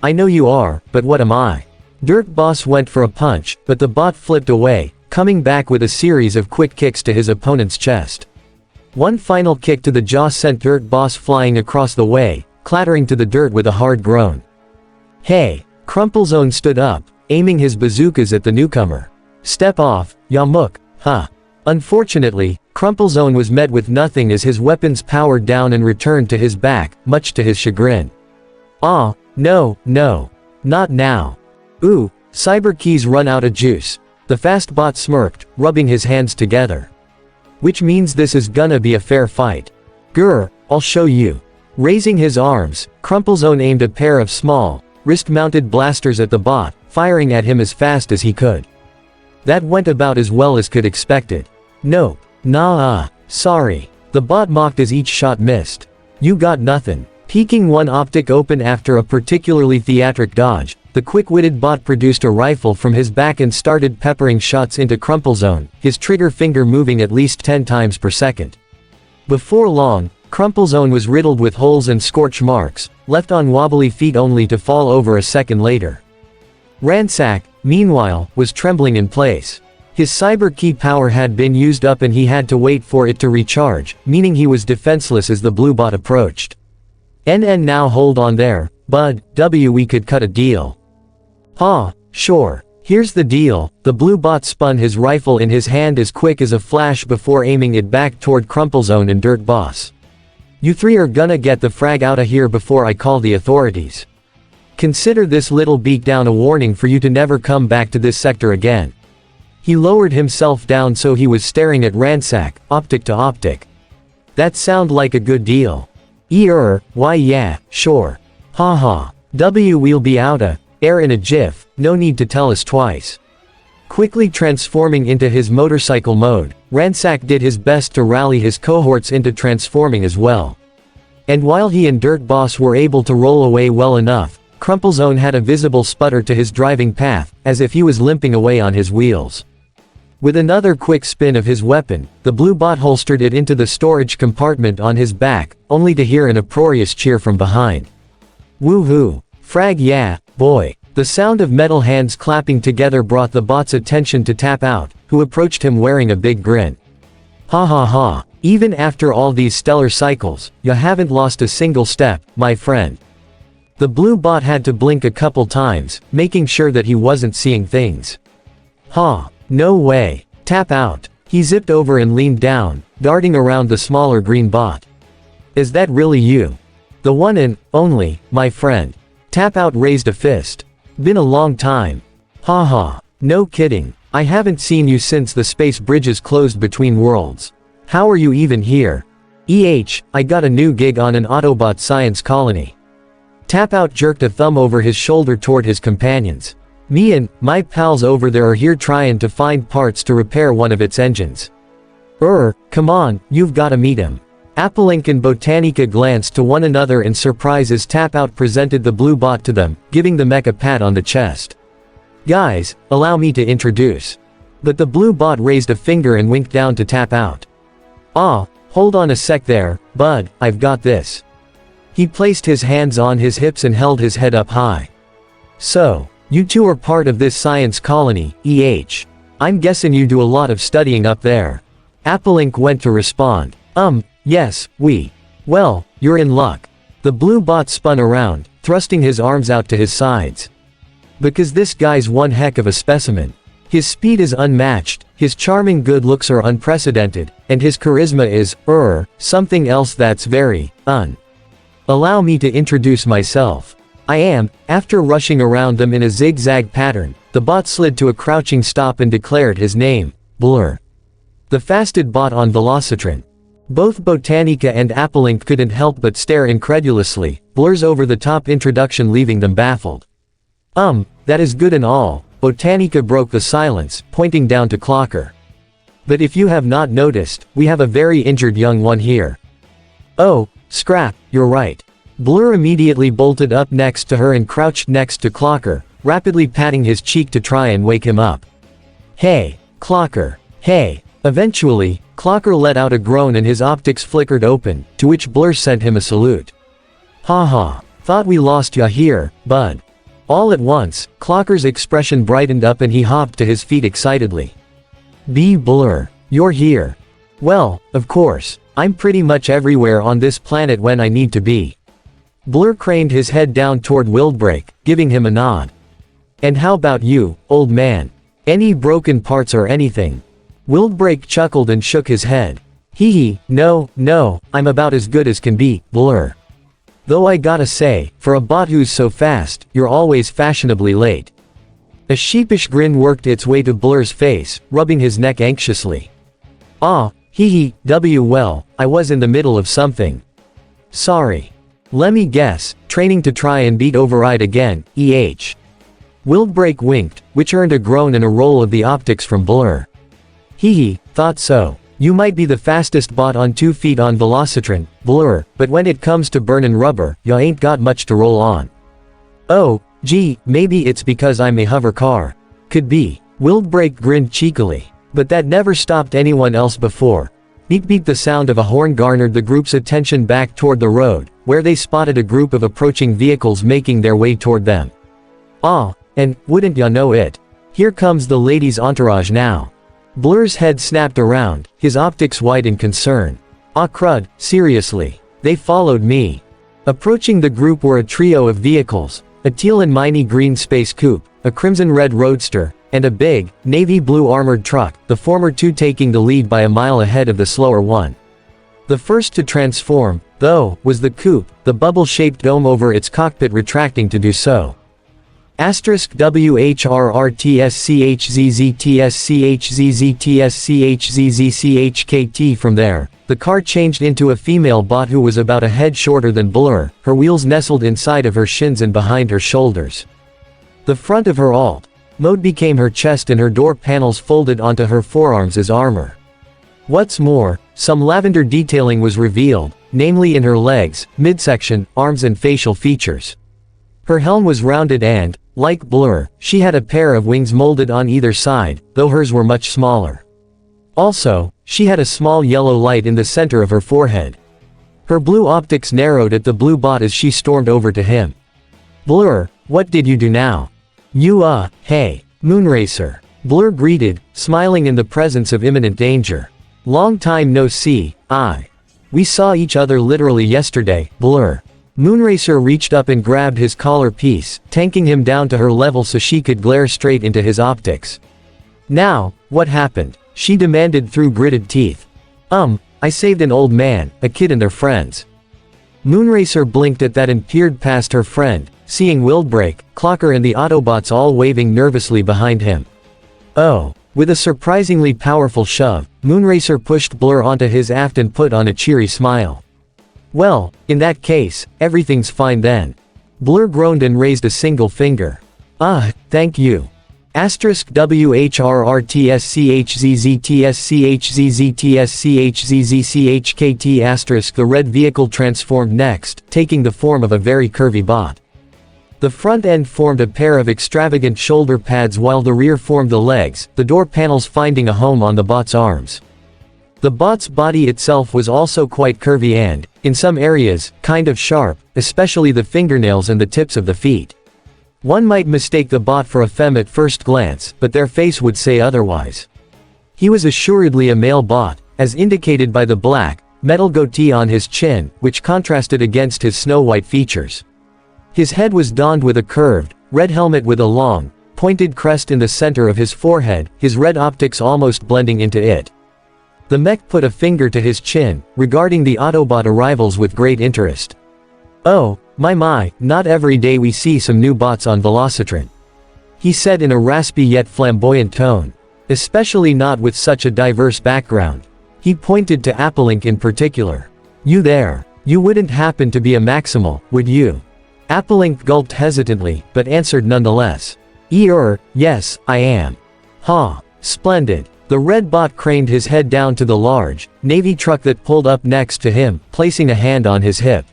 I know you are, but what am I? Dirt Boss went for a punch, but the bot flipped away, coming back with a series of quick kicks to his opponent's chest. One final kick to the jaw sent Dirt Boss flying across the way, clattering to the dirt with a hard groan. Hey! Crumplezone stood up, aiming his bazookas at the newcomer. Step off, Yamuk, huh? Unfortunately, Crumplezone was met with nothing as his weapons powered down and returned to his back, much to his chagrin. Ah, no, not now. Ooh, cyber keys run out of juice. The fast bot smirked, rubbing his hands together. Which means this is gonna be a fair fight. Grr, I'll show you. Raising his arms, Crumplezone aimed a pair of small, wrist-mounted blasters at the bot, firing at him as fast as he could. That went about as well as could expected. Nope. Nah, sorry. The bot mocked as each shot missed. You got nothing. Peeking one optic open after a particularly theatric dodge, the quick-witted bot produced a rifle from his back and started peppering shots into Crumplezone, his trigger finger moving at least 10 times per second. Before long, Crumplezone was riddled with holes and scorch marks, left on wobbly feet only to fall over a second later. Ransack, meanwhile, was trembling in place. His cyber key power had been used up and he had to wait for it to recharge, meaning he was defenseless as the blue bot approached. Now hold on there, bud, we could cut a deal. Huh, sure. Here's the deal. The blue bot spun his rifle in his hand as quick as a flash before aiming it back toward Crumplezone and Dirt Boss. You three are gonna get the frag outta here before I call the authorities. Consider this little beatdown a warning for you to never come back to this sector again. He lowered himself down so he was staring at Ransack, optic to optic. That sound like a good deal. Why yeah, sure. Haha. We'll be outta air in a jiff, no need to tell us twice. Quickly transforming into his motorcycle mode, Ransack did his best to rally his cohorts into transforming as well. And while he and Dirt Boss were able to roll away well enough, Crumplezone had a visible sputter to his driving path, as if he was limping away on his wheels. With another quick spin of his weapon, the blue bot holstered it into the storage compartment on his back, only to hear an uproarious cheer from behind. Woohoo! Frag yeah, boy! The sound of metal hands clapping together brought the bot's attention to Tapout, who approached him wearing a big grin. Ha ha ha, even after all these stellar cycles, you haven't lost a single step, my friend. The blue bot had to blink a couple times, making sure that he wasn't seeing things. Ha, no way. Tapout. He zipped over and leaned down, darting around the smaller green bot. Is that really you? The one and only, my friend. Tapout raised a fist. Been a long time. Haha. No kidding. I haven't seen you since the space bridges closed between worlds. How are you even here? I got a new gig on an Autobot science colony. Tap Out jerked a thumb over his shoulder toward his companions. Me and my pals over there are here trying to find parts to repair one of its engines. Come on, you've gotta meet him. Applelink and Botanica glanced to one another in surprise as Tap Out presented the blue bot to them, giving the mech a pat on the chest. Guys, allow me to introduce. But the blue bot raised a finger and winked down to Tap Out. Hold on a sec there, bud, I've got this. He placed his hands on his hips and held his head up high. So, you two are part of this science colony, I'm guessing you do a lot of studying up there. Applelink went to respond. Yes, Well, you're in luck. The blue bot spun around, thrusting his arms out to his sides. Because this guy's one heck of a specimen. His speed is unmatched, his charming good looks are unprecedented, and his charisma is, something else that's very, Allow me to introduce myself. After rushing around them in a zigzag pattern, the bot slid to a crouching stop and declared his name, Blur. The fastest bot on Velocitron. Both Botanica and Applelink couldn't help but stare incredulously, Blur's over-the-top introduction leaving them baffled. That is good and all, Botanica broke the silence, pointing down to Clocker. But if you have not noticed, we have a very injured young one here. Oh, Scrap, you're right. Blur immediately bolted up next to her and crouched next to Clocker, rapidly patting his cheek to try and wake him up. Hey, Clocker, hey. Eventually, Clocker let out a groan and his optics flickered open, to which Blur sent him a salute. Haha, thought we lost ya here, bud. All at once, Clocker's expression brightened up and he hopped to his feet excitedly. Blur, you're here. Well, of course, I'm pretty much everywhere on this planet when I need to be. Blur craned his head down toward Wildbreak, giving him a nod. And how about you, old man? Any broken parts or anything? Wildbreak chuckled and shook his head. No, I'm about as good as can be, Blur. Though I gotta say, for a bot who's so fast, you're always fashionably late. A sheepish grin worked its way to Blur's face, rubbing his neck anxiously. Well, I was in the middle of something. Sorry. Lemme guess, training to try and beat Override again, Wildbreak winked, which earned a groan and a roll of the optics from Blur. Thought so. You might be the fastest bot on 2 feet on Velocitron, Blur, but when it comes to burnin' rubber, ya ain't got much to roll on. Oh, gee, maybe it's because I'm a hover car. Could be. Wildbreak grinned cheekily. But that never stopped anyone else before. Beep, the sound of a horn garnered the group's attention back toward the road, where they spotted a group of approaching vehicles making their way toward them. And, wouldn't ya know it? Here comes the lady's entourage now. Blur's head snapped around, his optics wide in concern. Crud, seriously. They followed me. Approaching the group were a trio of vehicles, a teal and miney green space coupe, a crimson-red roadster, and a big, navy blue armored truck, the former two taking the lead by a mile ahead of the slower one. The first to transform, though, was the coupe, the bubble-shaped dome over its cockpit retracting to do so. *WHRRTSCHZZTSCHZZTSCHZZCHKT. From there, the car changed into a female bot who was about a head shorter than Blur, her wheels nestled inside of her shins and behind her shoulders. The front of her alt mode became her chest and her door panels folded onto her forearms as armor. What's more, some lavender detailing was revealed, namely in her legs, midsection, arms and facial features. Her helm was rounded and, like Blur, she had a pair of wings molded on either side, though hers were much smaller. Also, she had a small yellow light in the center of her forehead. Her blue optics narrowed at the blue bot as she stormed over to him. Blur, what did you do now? Hey, Moonracer. Blur greeted, smiling in the presence of imminent danger. Long time no see, We saw each other literally yesterday, Blur. Moonracer reached up and grabbed his collar piece, tanking him down to her level so she could glare straight into his optics. Now, what happened? She demanded through gritted teeth. I saved an old man, a kid and their friends. Moonracer blinked at that and peered past her friend, seeing Wildbreak, Clocker and the Autobots all waving nervously behind him. Oh. With a surprisingly powerful shove, Moonracer pushed Blur onto his aft and put on a cheery smile. Well, in that case, everything's fine then. Blur groaned and raised a single finger. Thank you. *WHRRTSCHZZTSCHZZTSCHZZCHKT*. The red vehicle transformed next, taking the form of a very curvy bot. The front end formed a pair of extravagant shoulder pads while the rear formed the legs, the door panels finding a home on the bot's arms. The bot's body itself was also quite curvy and, in some areas, kind of sharp, especially the fingernails and the tips of the feet. One might mistake the bot for a femme at first glance, but their face would say otherwise. He was assuredly a male bot, as indicated by the black, metal goatee on his chin, which contrasted against his snow-white features. His head was donned with a curved, red helmet with a long, pointed crest in the center of his forehead, his red optics almost blending into it. The mech put a finger to his chin, regarding the Autobot arrivals with great interest. "Oh, my, not every day we see some new bots on Velocitron," he said in a raspy yet flamboyant tone. "Especially not with such a diverse background." He pointed to Applelink in particular. "You there. You wouldn't happen to be a Maximal, would you?" Applelink gulped hesitantly, but answered nonetheless. Yes, I am." "Ha. Splendid." The red bot craned his head down to the large, Navy truck that pulled up next to him, placing a hand on his hip.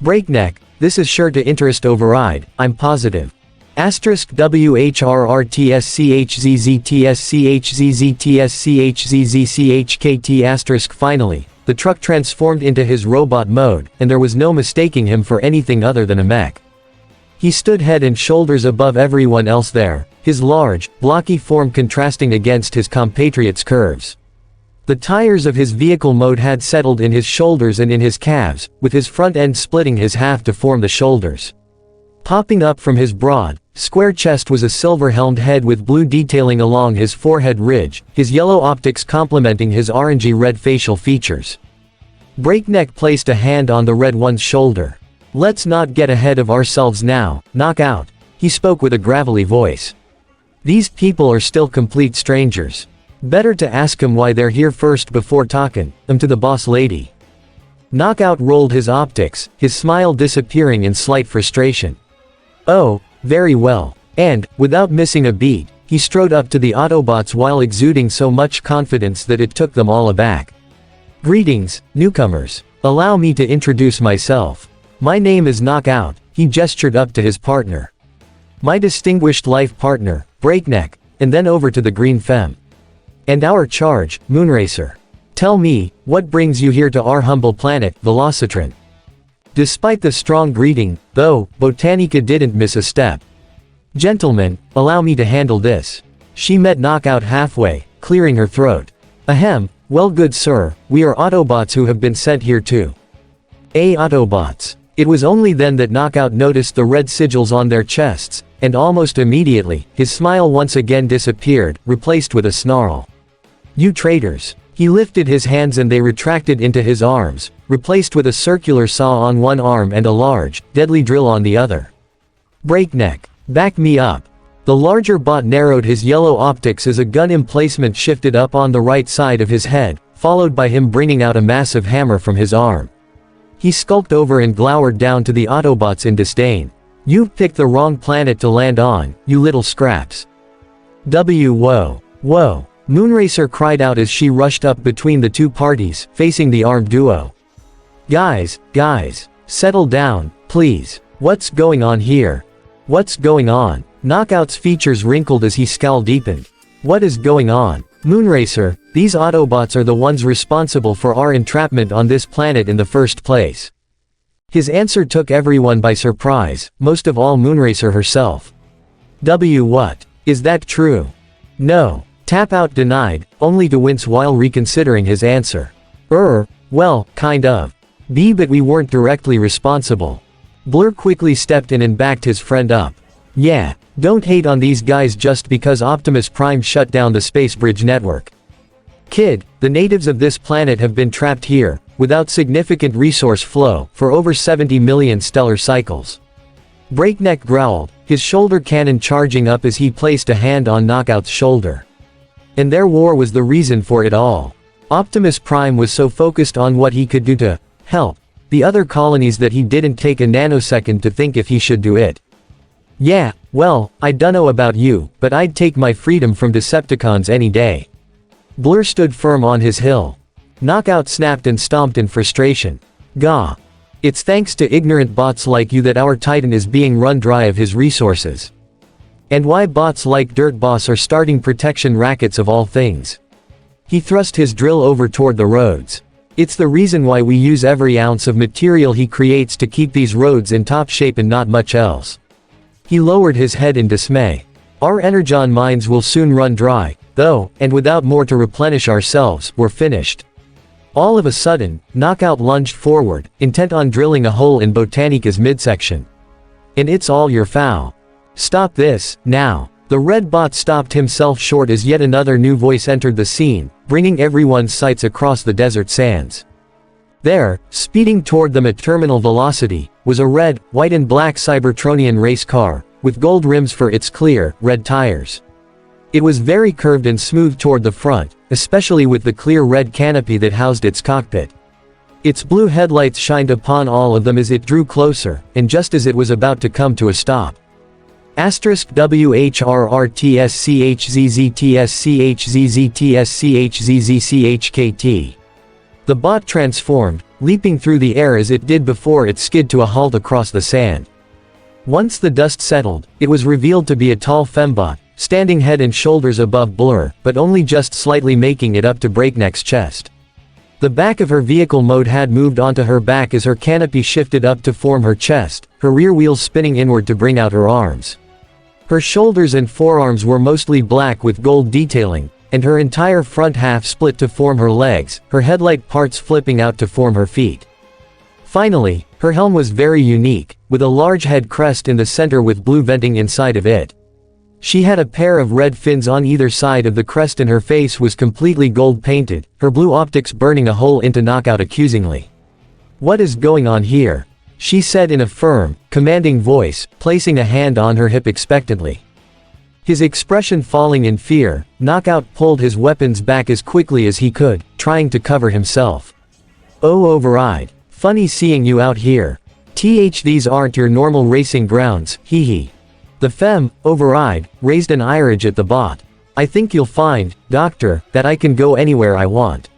"Breakneck, this is sure to interest override, I'm positive." *WHRRTSCHZZTSCHZZTSCHZZCHKT*. Finally, the truck transformed into his robot mode, and there was no mistaking him for anything other than a mech. He stood head and shoulders above everyone else there, his large, blocky form contrasting against his compatriot's curves. The tires of his vehicle mode had settled in his shoulders and in his calves, with his front end splitting his half to form the shoulders. Popping up from his broad, square chest was a silver-helmed head with blue detailing along his forehead ridge, his yellow optics complementing his orangey-red facial features. Breakneck placed a hand on the red one's shoulder. "Let's not get ahead of ourselves now, Knockout," he spoke with a gravelly voice. "These people are still complete strangers. Better to ask 'em why they're here first before talkin' 'em to the boss lady." Knockout rolled his optics, his smile disappearing in slight frustration. "Oh, very well." And, without missing a beat, he strode up to the Autobots while exuding so much confidence that it took them all aback. "Greetings, newcomers. Allow me to introduce myself. My name is Knockout," he gestured up to his partner. "My distinguished life partner, Breakneck," and then over to the green femme. "And our charge, Moonracer. Tell me, what brings you here to our humble planet, Velocitron?" Despite the strong greeting, though, Botanica didn't miss a step. "Gentlemen, allow me to handle this." She met Knockout halfway, clearing her throat. "Ahem, well good sir, we are Autobots who have been sent here too." Autobots. It was only then that Knockout noticed the red sigils on their chests, and almost immediately, his smile once again disappeared, replaced with a snarl. "You traitors." He lifted his hands and they retracted into his arms, replaced with a circular saw on one arm and a large, deadly drill on the other. "Breakneck. Back me up." The larger bot narrowed his yellow optics as a gun emplacement shifted up on the right side of his head, followed by him bringing out a massive hammer from his arm. He skulked over and glowered down to the Autobots in disdain. "You've picked the wrong planet to land on, you little scraps." Whoa. Moonracer cried out as she rushed up between the two parties, facing the armed duo. Guys, settle down, please. What's going on here? What's going on?" Knockout's features wrinkled as he scowl deepened. "What is going on? Moonracer, these Autobots are the ones responsible for our entrapment on this planet in the first place." His answer took everyone by surprise, most of all Moonracer herself. What? Is that true?" "No." Tapout denied, only to wince while reconsidering his answer. Well, kind of. But we weren't directly responsible." Blur quickly stepped in and backed his friend up. "Yeah, don't hate on these guys just because Optimus Prime shut down the space bridge network. Kid, the natives of this planet have been trapped here, without significant resource flow, for over 70 million stellar cycles. Breakneck growled, his shoulder cannon charging up as he placed a hand on Knockout's shoulder. And their war was the reason for it all. Optimus Prime was so focused on what he could do to help the other colonies that he didn't take a nanosecond to think if he should do it. Yeah, well, I dunno about you, but I'd take my freedom from Decepticons any day. Blur stood firm on his hill. Knockout snapped and stomped in frustration. Gah. It's thanks to ignorant bots like you that our Titan is being run dry of his resources. And why bots like Dirt Boss are starting protection rackets of all things. He thrust his drill over toward the roads. It's the reason why we use every ounce of material he creates to keep these roads in top shape and not much else. He lowered his head in dismay. Our energon mines will soon run dry, though, and without more to replenish ourselves, we're finished. All of a sudden, Knockout lunged forward, intent on drilling a hole in Botanica's midsection. And it's all your foul. Stop this, now. The red bot stopped himself short as yet another new voice entered the scene, bringing everyone's sights across the desert sands. There, speeding toward them at terminal velocity, was a red, white and black Cybertronian race car, with gold rims for its clear, red tires. It was very curved and smooth toward the front, especially with the clear red canopy that housed its cockpit. Its blue headlights shined upon all of them as it drew closer, and just as it was about to come to a stop. *WHRRTSCHZZTSCHZZTSCHZZCHKT. The bot transformed, leaping through the air as it did before it skid to a halt across the sand. Once the dust settled, it was revealed to be a tall fembot, standing head and shoulders above Blur, but only just slightly making it up to Breakneck's chest. The back of her vehicle mode had moved onto her back as her canopy shifted up to form her chest, her rear wheels spinning inward to bring out her arms. Her shoulders and forearms were mostly black with gold detailing, and her entire front half split to form her legs, her headlight parts flipping out to form her feet. Finally, her helm was very unique, with a large head crest in the center with blue venting inside of it. She had a pair of red fins on either side of the crest and her face was completely gold painted, her blue optics burning a hole into Knockout accusingly. "What is going on here?" she said in a firm, commanding voice, placing a hand on her hip expectantly. His expression falling in fear, Knockout pulled his weapons back as quickly as he could, trying to cover himself. "Oh, Override. Funny seeing you out here. These aren't your normal racing grounds, hee hee." The femme, Override, raised an eyerage at the bot. "I think you'll find, Doctor, that I can go anywhere I want.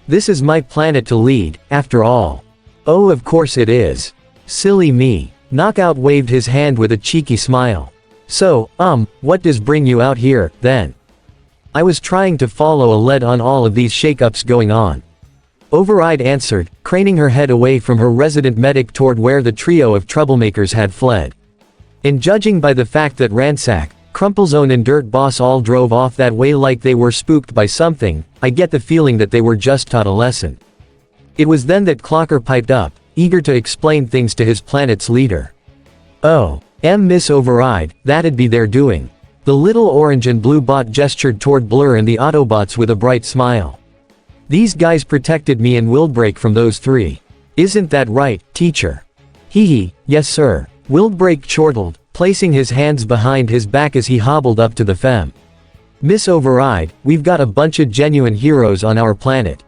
This is my planet to lead, after all." "Oh, of course it is. Silly me." Knockout waved his hand with a cheeky smile. "So, what does bring you out here, then?" "I was trying to follow a lead on all of these shakeups going on," Override answered, craning her head away from her resident medic toward where the trio of troublemakers had fled. "And judging by the fact that Ransack, Crumplezone and Dirt Boss all drove off that way like they were spooked by something, I get the feeling that they were just taught a lesson." It was then that Clocker piped up, eager to explain things to his planet's leader. "Oh, Miss Override, that'd be their doing." The little orange and blue bot gestured toward Blur and the Autobots with a bright smile. "These guys protected me and Wildbreak from those three. Isn't that right, teacher?" "Hee hee, yes sir," Wildbreak chortled, placing his hands behind his back as he hobbled up to the femme. "Miss Override, we've got a bunch of genuine heroes on our planet."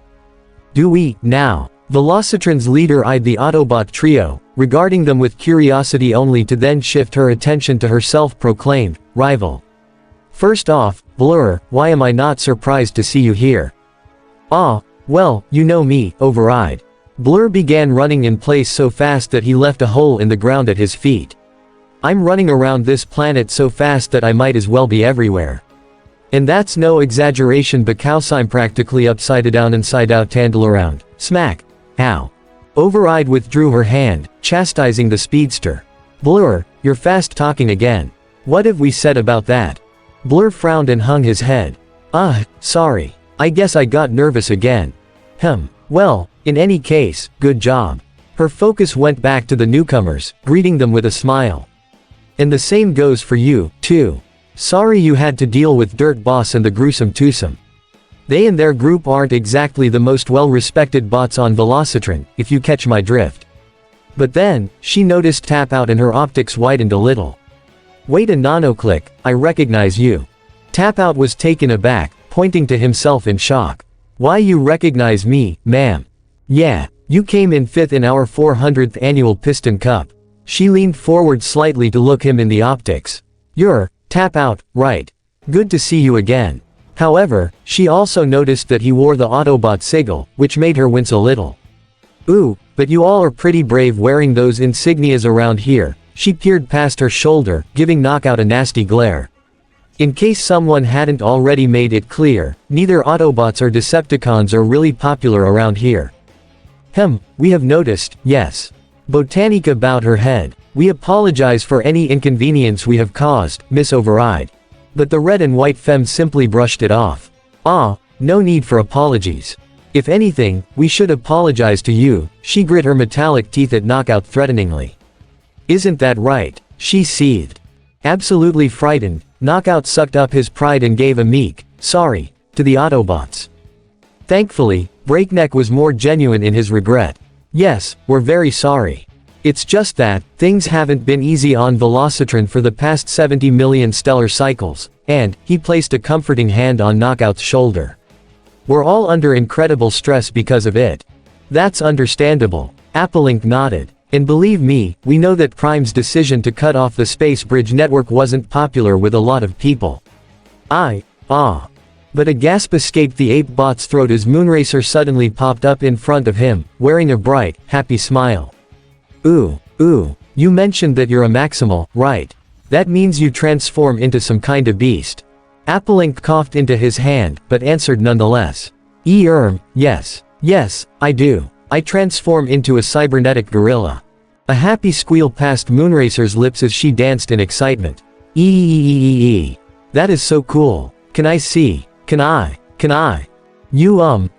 "Do we, now?" Velocitron's leader eyed the Autobot trio, regarding them with curiosity only to then shift her attention to her self-proclaimed rival. "First off, Blur, why am I not surprised to see you here?" "Ah, well, you know me, Override." Blur began running in place so fast that he left a hole in the ground at his feet. "I'm running around this planet so fast that I might as well be everywhere. And that's no exaggeration because I'm practically upside down inside out tandle around. Smack. Ow." Override withdrew her hand, chastising the speedster. "Blur, you're fast talking again. What have we said about that?" Blur frowned and hung his head. Sorry. I guess I got nervous again." Well, in any case, good job." Her focus went back to the newcomers, greeting them with a smile. "And the same goes for you, too. Sorry you had to deal with Dirt Boss and the gruesome twosome. They and their group aren't exactly the most well-respected bots on Velocitron, if you catch my drift." But then, she noticed Tap Out and her optics widened a little. Wait a nanoclick, I recognize you. Tap Out was taken aback, pointing to himself in shock. Why you recognize me, ma'am? Yeah, you came in 5th in our 400th annual Piston Cup. She leaned forward slightly to look him in the optics. You're, Tap Out, right. Good to see you again. However, she also noticed that he wore the Autobot sigil, which made her wince a little. Ooh, but you all are pretty brave wearing those insignias around here. She peered past her shoulder, giving Knockout a nasty glare. In case someone hadn't already made it clear, neither Autobots or Decepticons are really popular around here. We have noticed, yes. Botanica bowed her head. We apologize for any inconvenience we have caused, Miss Override. But the red and white femme simply brushed it off. No need for apologies. If anything, we should apologize to you, she grit her metallic teeth at Knockout threateningly. Isn't that right? She seethed. Absolutely frightened, Knockout sucked up his pride and gave a meek, sorry, to the Autobots. Thankfully, Breakneck was more genuine in his regret. Yes, we're very sorry. It's just that, things haven't been easy on Velocitron for the past 70 million stellar cycles, and, he placed a comforting hand on Knockout's shoulder. We're all under incredible stress because of it. That's understandable. Applelink nodded. And believe me, we know that Prime's decision to cut off the Space Bridge network wasn't popular with a lot of people. But a gasp escaped the ape-bot's throat as Moonracer suddenly popped up in front of him, wearing a bright, happy smile. Ooh, you mentioned that you're a Maximal, right? That means you transform into some kind of beast. Applelink coughed into his hand, but answered nonetheless. Yes, I do. I transform into a cybernetic gorilla. A happy squeal passed Moonracer's lips as she danced in excitement. That is so cool. Can I see? Can I?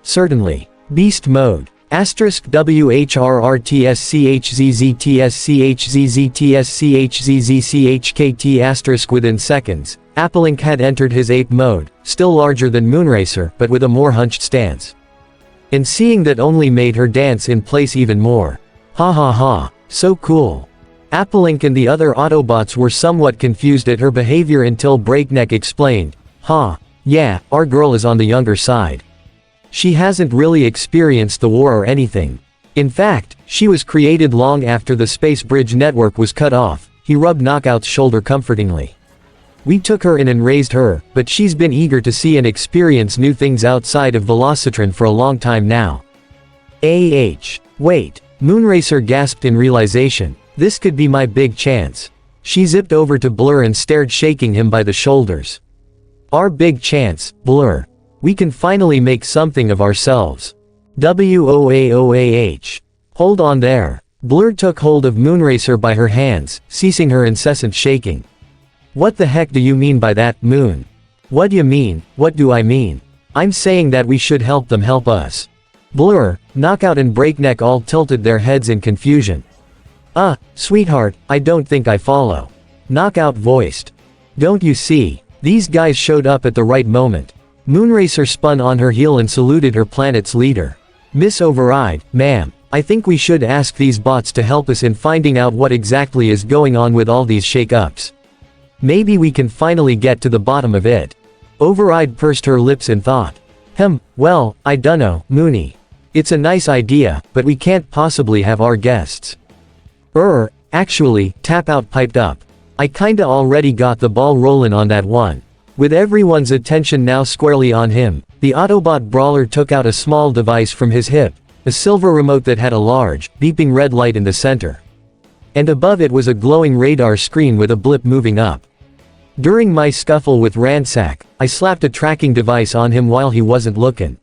Certainly. Beast mode. *WHRRTSCHZZTSCHZZTSCHZZCHKT* within seconds, Applelink had entered his ape mode, still larger than Moonracer but with a more hunched stance. And seeing that only made her dance in place even more. So cool. Applelink and the other Autobots were somewhat confused at her behavior until Breakneck explained, yeah, our girl is on the younger side. She hasn't really experienced the war or anything. In fact, she was created long after the Space Bridge network was cut off. He rubbed Knockout's shoulder comfortingly. We took her in and raised her, but she's been eager to see and experience new things outside of Velocitron for a long time now. Wait. Moonracer gasped in realization. This could be my big chance. She zipped over to Blur and stared, shaking him by the shoulders. Our big chance, Blur. We can finally make something of ourselves. WOAOAH. Hold on there. Blur took hold of Moonracer by her hands, ceasing her incessant shaking. What the heck do you mean by that, Moon? What you mean? What do I mean? I'm saying that we should help them help us. Blur, Knockout and Breakneck all tilted their heads in confusion. Sweetheart, I don't think I follow. Knockout voiced. Don't you see? These guys showed up at the right moment. Moonracer spun on her heel and saluted her planet's leader. Miss Override, ma'am, I think we should ask these bots to help us in finding out what exactly is going on with all these shake-ups. Maybe we can finally get to the bottom of it. Override pursed her lips in thought. Well, I dunno, Moony. It's a nice idea, but we can't possibly have our guests. Actually, Tap Out piped up. I kinda already got the ball rollin' on that one. With everyone's attention now squarely on him, the Autobot brawler took out a small device from his hip, a silver remote that had a large, beeping red light in the center. And above it was a glowing radar screen with a blip moving up. During my scuffle with Ransack, I slapped a tracking device on him while he wasn't looking.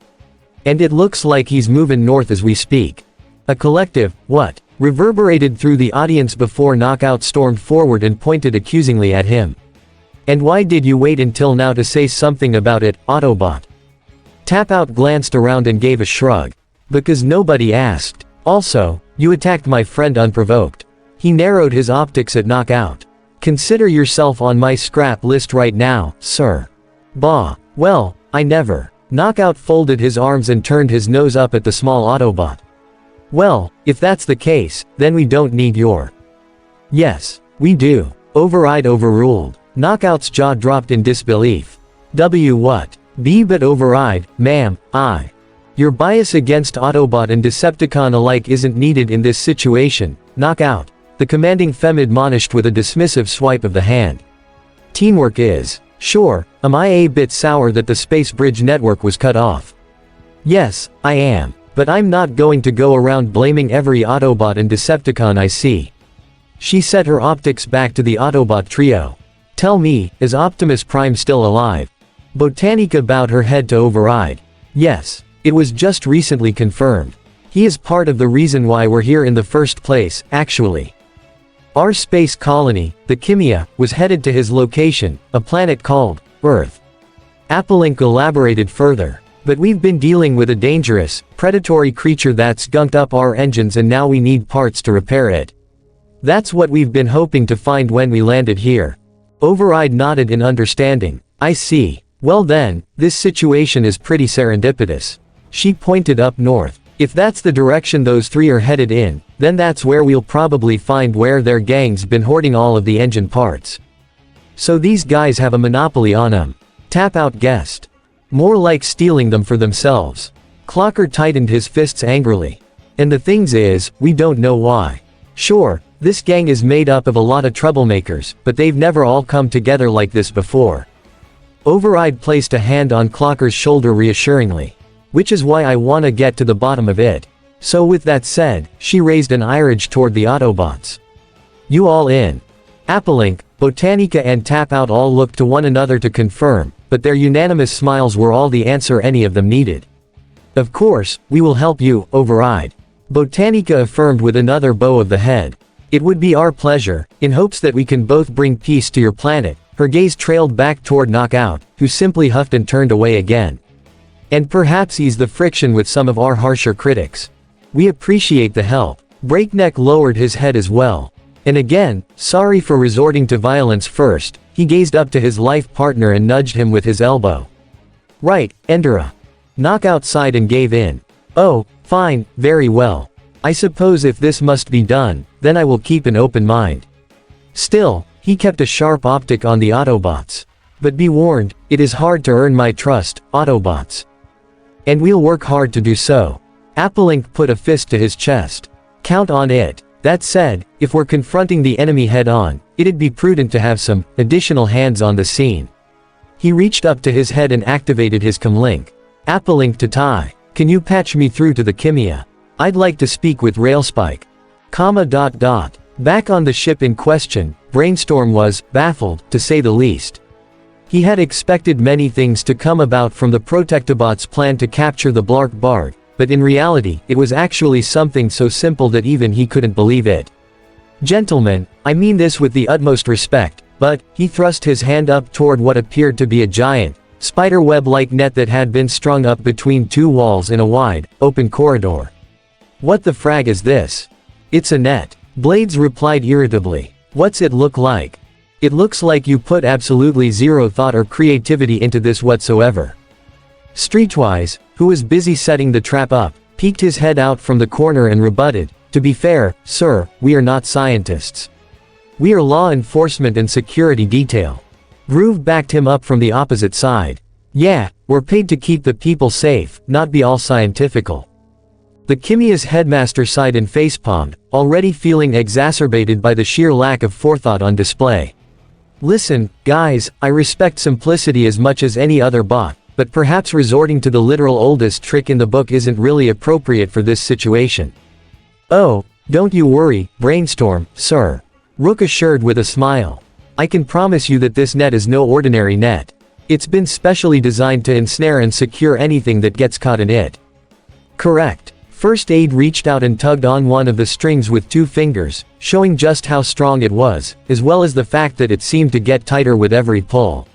And it looks like he's moving north as we speak. A collective, what? Reverberated through the audience before Knockout stormed forward and pointed accusingly at him. And why did you wait until now to say something about it, Autobot? Tap Out glanced around and gave a shrug. Because nobody asked. Also, you attacked my friend unprovoked. He narrowed his optics at Knockout. Consider yourself on my scrap list right now, sir. Well, I never. Knockout folded his arms and turned his nose up at the small Autobot. Well, if that's the case, then we don't need your. Yes, we do. Override overruled. Knockout's jaw dropped in disbelief. What? B but override, ma'am, I. Your bias against Autobot and Decepticon alike isn't needed in this situation, Knockout. The commanding femme admonished with a dismissive swipe of the hand. Teamwork is. Sure, am I a bit sour that the Space Bridge network was cut off? Yes, I am. But I'm not going to go around blaming every Autobot and Decepticon I see. She set her optics back to the Autobot trio. Tell me, is Optimus Prime still alive? Botanica bowed her head to override. Yes, it was just recently confirmed. He is part of the reason why we're here in the first place, actually. Our space colony, the Kimia, was headed to his location, a planet called Earth. Applink elaborated further. But we've been dealing with a dangerous, predatory creature that's gunked up our engines and now we need parts to repair it. That's what we've been hoping to find when we landed here. Override nodded in understanding. I see. Well then, this situation is pretty serendipitous. She pointed up north. If that's the direction those three are headed in, then that's where we'll probably find where their gang's been hoarding all of the engine parts. So these guys have a monopoly on them. Tap out guessed. More like stealing them for themselves. Clocker tightened his fists angrily. And the things is, we don't know why. Sure, this gang is made up of a lot of troublemakers, but they've never all come together like this before. Override placed a hand on Clocker's shoulder reassuringly. Which is why I wanna get to the bottom of it. So with that said, she raised an eyerage toward the Autobots. You all in? Applink, Botanica and Tap Out all looked to one another to confirm, but their unanimous smiles were all the answer any of them needed. Of course, we will help you, Override. Botanica affirmed with another bow of the head. It would be our pleasure, in hopes that we can both bring peace to your planet. Her gaze trailed back toward Knockout, who simply huffed and turned away again. And perhaps ease the friction with some of our harsher critics. We appreciate the help. Breakneck lowered his head as well. And again, sorry for resorting to violence first, he gazed up to his life partner and nudged him with his elbow. Right, Endera. Knockout sighed and gave in. Oh, fine, very well. I suppose if this must be done, then I will keep an open mind. Still, he kept a sharp optic on the Autobots. But be warned, it is hard to earn my trust, Autobots. And we'll work hard to do so. Applink put a fist to his chest. Count on it. That said, if we're confronting the enemy head-on, it'd be prudent to have some additional hands on the scene. He reached up to his head and activated his comlink. Applink to Ty. Can you patch me through to the Kimia? I'd like to speak with Railspike. Back on the ship in question, Brainstorm was baffled, to say the least. He had expected many things to come about from the Protectobots' plan to capture the Blark Bard, but in reality, it was actually something so simple that even he couldn't believe it. Gentlemen, I mean this with the utmost respect, but, he thrust his hand up toward what appeared to be a giant, spiderweb-like net that had been strung up between two walls in a wide, open corridor. What the frag is this? It's a net. Blades replied irritably. What's it look like? It looks like you put absolutely zero thought or creativity into this whatsoever. Streetwise, who was busy setting the trap up, peeked his head out from the corner and rebutted, to be fair, sir, we are not scientists. We are law enforcement and security detail. Groove backed him up from the opposite side. Yeah, we're paid to keep the people safe, not be all scientifical. The Kimia's headmaster sighed and facepalmed, already feeling exacerbated by the sheer lack of forethought on display. Listen, guys, I respect simplicity as much as any other bot, but perhaps resorting to the literal oldest trick in the book isn't really appropriate for this situation. Oh, don't you worry, Brainstorm, sir. Rook assured with a smile. I can promise you that this net is no ordinary net. It's been specially designed to ensnare and secure anything that gets caught in it. Correct. First Aid reached out and tugged on one of the strings with 2 fingers, showing just how strong it was, as well as the fact that it seemed to get tighter with every pull.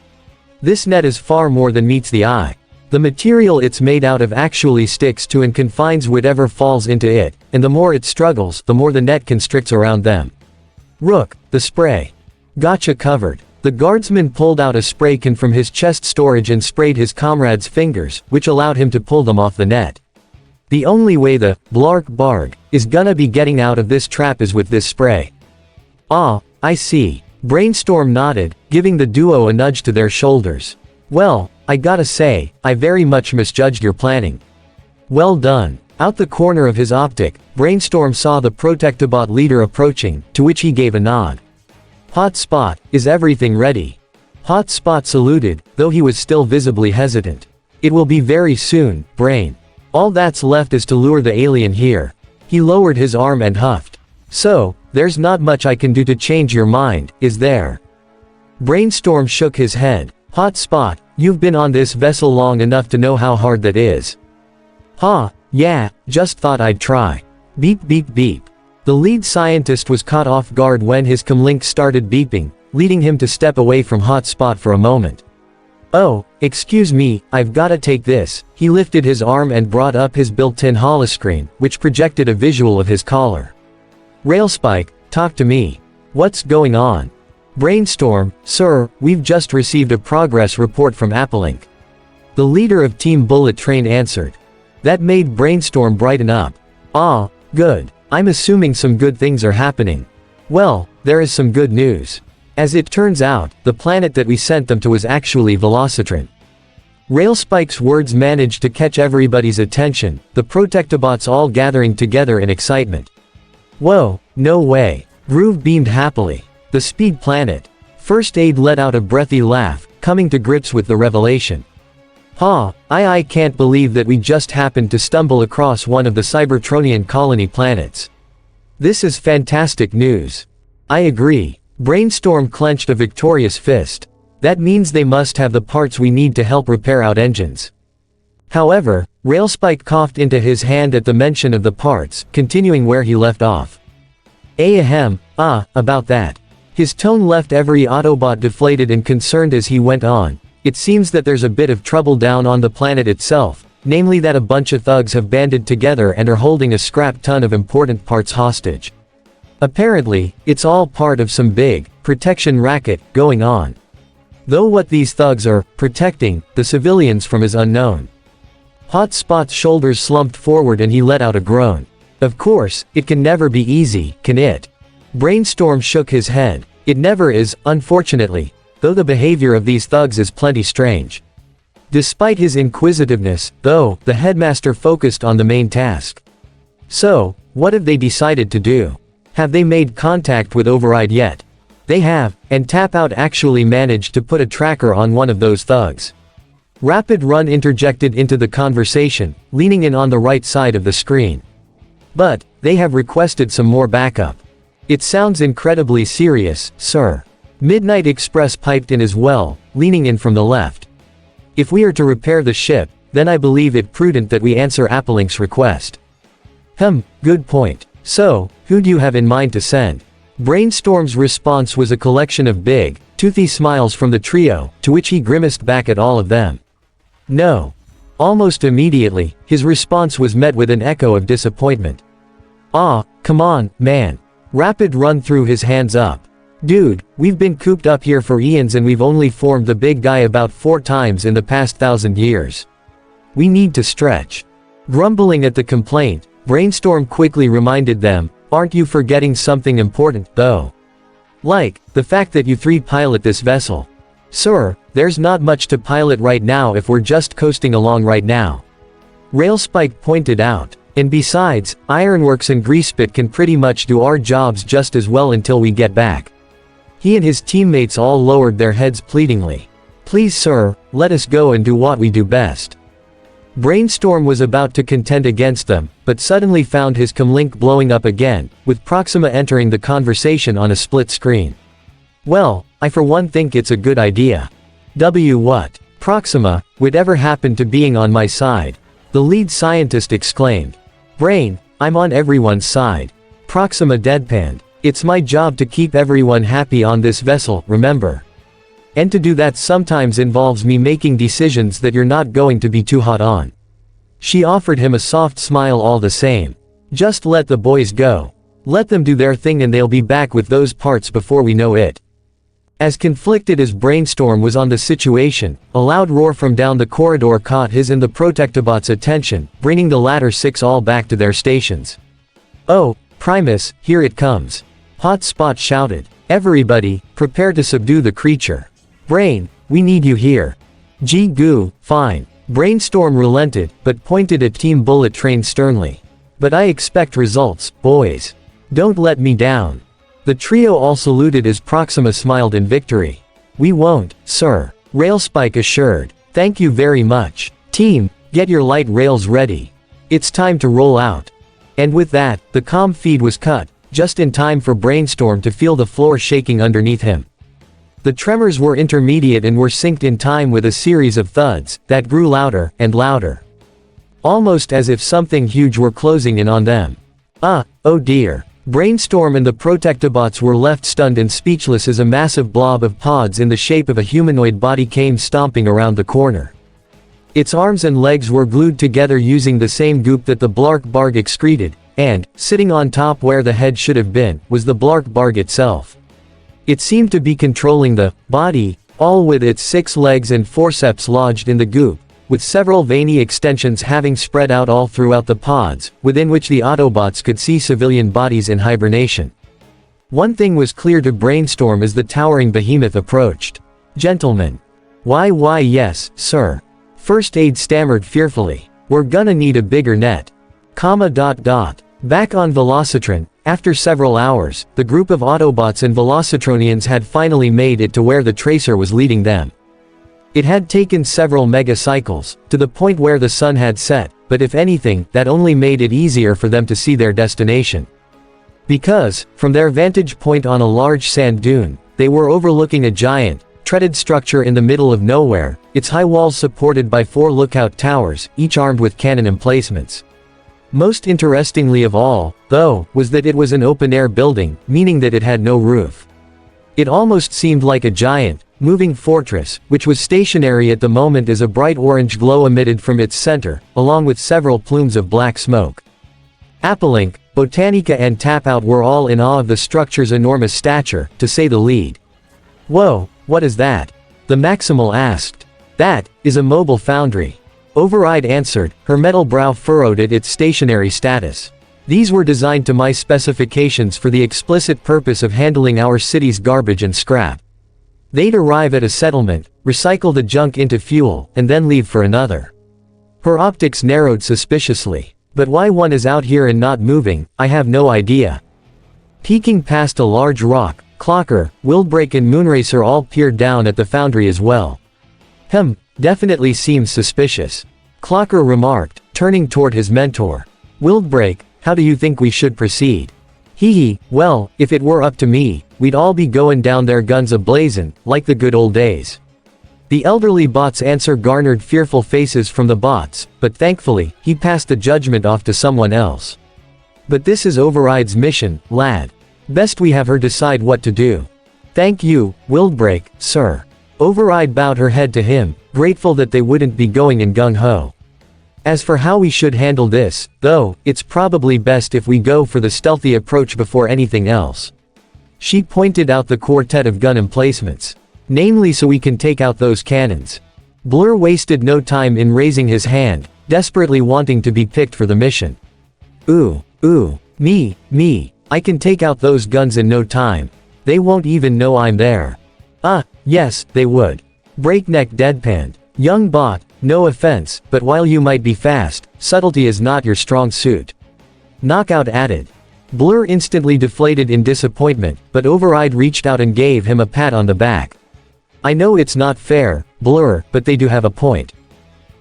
This net is far more than meets the eye. The material it's made out of actually sticks to and confines whatever falls into it, and the more it struggles, the more the net constricts around them. Rook, the spray. Gotcha covered. The guardsman pulled out a spray can from his chest storage and sprayed his comrade's fingers, which allowed him to pull them off the net. The only way the blark barg is gonna be getting out of this trap is with this spray. Ah, I see. Brainstorm nodded, giving the duo a nudge to their shoulders. Well, I gotta say, I very much misjudged your planning. Well done. Out the corner of his optic, Brainstorm saw the Protectobot leader approaching, to which he gave a nod. Hot Spot, is everything ready? Hot Spot saluted, though he was still visibly hesitant. It will be very soon, Brain. All that's left is to lure the alien here. He lowered his arm and huffed. So, there's not much I can do to change your mind, is there? Brainstorm shook his head. Hot Spot, you've been on this vessel long enough to know how hard that is. Huh, yeah, just thought I'd try. Beep beep beep. The lead scientist was caught off guard when his comlink started beeping, leading him to step away from Hot Spot for a moment. Oh, excuse me, I've gotta take this. He lifted his arm and brought up his built-in holoscreen, which projected a visual of his collar. Railspike, talk to me. What's going on? Brainstorm, sir, we've just received a progress report from Applink. The leader of Team Bullet Train answered. That made Brainstorm brighten up. Ah, good. I'm assuming some good things are happening. Well, there is some good news. As it turns out, the planet that we sent them to was actually Velocitron. Railspike's words managed to catch everybody's attention, the Protectobots all gathering together in excitement. Whoa, no way. Groove beamed happily. The Speed Planet. First Aid let out a breathy laugh, coming to grips with the revelation. I can't believe that we just happened to stumble across one of the Cybertronian colony planets. This is fantastic news. I agree. Brainstorm clenched a victorious fist. That means they must have the parts we need to help repair out engines. However, Railspike coughed into his hand at the mention of the parts, continuing where he left off. Ahem, about that. His tone left every Autobot deflated and concerned as he went on. It seems that there's a bit of trouble down on the planet itself, namely that a bunch of thugs have banded together and are holding a scrap ton of important parts hostage. Apparently, it's all part of some big protection racket going on. Though what these thugs are protecting the civilians from is unknown. Hot Spot's shoulders slumped forward and he let out a groan. Of course, it can never be easy, can it? Brainstorm shook his head. It never is, unfortunately, though the behavior of these thugs is plenty strange. Despite his inquisitiveness, though, the headmaster focused on the main task. So, what have they decided to do? Have they made contact with Override yet? They have, and Tap Out actually managed to put a tracker on one of those thugs. Rapid Run interjected into the conversation, leaning in on the right side of the screen. But, they have requested some more backup. It sounds incredibly serious, sir. Midnight Express piped in as well, leaning in from the left. If we are to repair the ship, then I believe it prudent that we answer Appllink's request. Good point. So, who do you have in mind to send? Brainstorm's response was a collection of big, toothy smiles from the trio, to which he grimaced back at all of them. No. Almost immediately, his response was met with an echo of disappointment. Come on, man. Rapid Run threw his hands up. Dude, we've been cooped up here for eons and we've only formed the big guy about 4 times in the past 1,000 years. We need to stretch. Grumbling at the complaint, Brainstorm quickly reminded them, aren't you forgetting something important, though? Like, the fact that you 3 pilot this vessel. Sir, there's not much to pilot right now if we're just coasting along right now. Railspike pointed out. And besides, Ironworks and Greasepit can pretty much do our jobs just as well until we get back. He and his teammates all lowered their heads pleadingly. Please sir, let us go and do what we do best. Brainstorm was about to contend against them, but suddenly found his comlink blowing up again, with Proxima entering the conversation on a split screen. Well, I for one think it's a good idea. What? Proxima, whatever happened to being on my side? The lead scientist exclaimed. Brain, I'm on everyone's side. Proxima deadpanned. It's my job to keep everyone happy on this vessel, remember? And to do that sometimes involves me making decisions that you're not going to be too hot on. She offered him a soft smile all the same. Just let the boys go. Let them do their thing and they'll be back with those parts before we know it. As conflicted as Brainstorm was on the situation, a loud roar from down the corridor caught his and the Protectobot's attention, bringing the latter six all back to their stations. "Oh, Primus, here it comes!" Hotspot shouted. "Everybody, prepare to subdue the creature. Brain, we need you here." "Goo, fine." Brainstorm relented, but pointed at Team Bullet Train sternly. "But I expect results, boys. Don't let me down." The trio all saluted as Proxima smiled in victory. "We won't, sir," Railspike assured. "Thank you very much. Team, get your light rails ready. It's time to roll out." And with that, the comm feed was cut, just in time for Brainstorm to feel the floor shaking underneath him. The tremors were intermediate and were synced in time with a series of thuds that grew louder and louder. Almost as if something huge were closing in on them. Oh dear. Brainstorm and the Protectobots were left stunned and speechless as a massive blob of pods in the shape of a humanoid body came stomping around the corner. Its arms and legs were glued together using the same goop that the Blark Barg excreted, and, sitting on top where the head should have been, was the Blark Barg itself. It seemed to be controlling the body, all with its 6 legs and forceps lodged in the goop, with several veiny extensions having spread out all throughout the pods, within which the Autobots could see civilian bodies in hibernation. One thing was clear to Brainstorm as the towering behemoth approached. "Gentlemen." Why yes, sir." First Aid stammered fearfully. "We're gonna need a bigger net." Back on Velocitron, after several hours, the group of Autobots and Velocitronians had finally made it to where the Tracer was leading them. It had taken several megacycles, to the point where the sun had set, but if anything, that only made it easier for them to see their destination. Because, from their vantage point on a large sand dune, they were overlooking a giant, treaded structure in the middle of nowhere, its high walls supported by 4 lookout towers, each armed with cannon emplacements. Most interestingly of all, though, was that it was an open-air building, meaning that it had no roof. It almost seemed like a giant, moving fortress, which was stationary at the moment as a bright orange glow emitted from its center, along with several plumes of black smoke. Appalink, Botanica and Tapout were all in awe of the structure's enormous stature, to say the least. "Whoa, what is that?" the Maximal asked. "That is a mobile foundry," Override answered, her metal brow furrowed at its stationary status. "These were designed to my specifications for the explicit purpose of handling our city's garbage and scrap. They'd arrive at a settlement, recycle the junk into fuel, and then leave for another." Her optics narrowed suspiciously. "But why one is out here and not moving, I have no idea." Peeking past a large rock, Clocker, Wildbreak and Moonracer all peered down at the foundry as well. Definitely seems suspicious," Clocker remarked, turning toward his mentor. "Wildbreak, how do you think we should proceed?" Well, if it were up to me, we'd all be going down there guns a-blazin', like the good old days." The elderly bot's answer garnered fearful faces from the bots, but thankfully, he passed the judgment off to someone else. "But this is Override's mission, lad. Best we have her decide what to do." "Thank you, Wildbreak, sir." Override bowed her head to him, grateful that they wouldn't be going in gung-ho. "As for how we should handle this, though, it's probably best if we go for the stealthy approach before anything else." She pointed out the quartet of gun emplacements. "Namely so we can take out those cannons." Blur wasted no time in raising his hand, desperately wanting to be picked for the mission. Me, I can take out those guns in no time. They won't even know I'm there." Yes, they would." Breakneck deadpanned. "Young bot, no offense, but while you might be fast, subtlety is not your strong suit." Knockout added. Blur instantly deflated in disappointment, but Override reached out and gave him a pat on the back. "I know it's not fair, Blur, but they do have a point.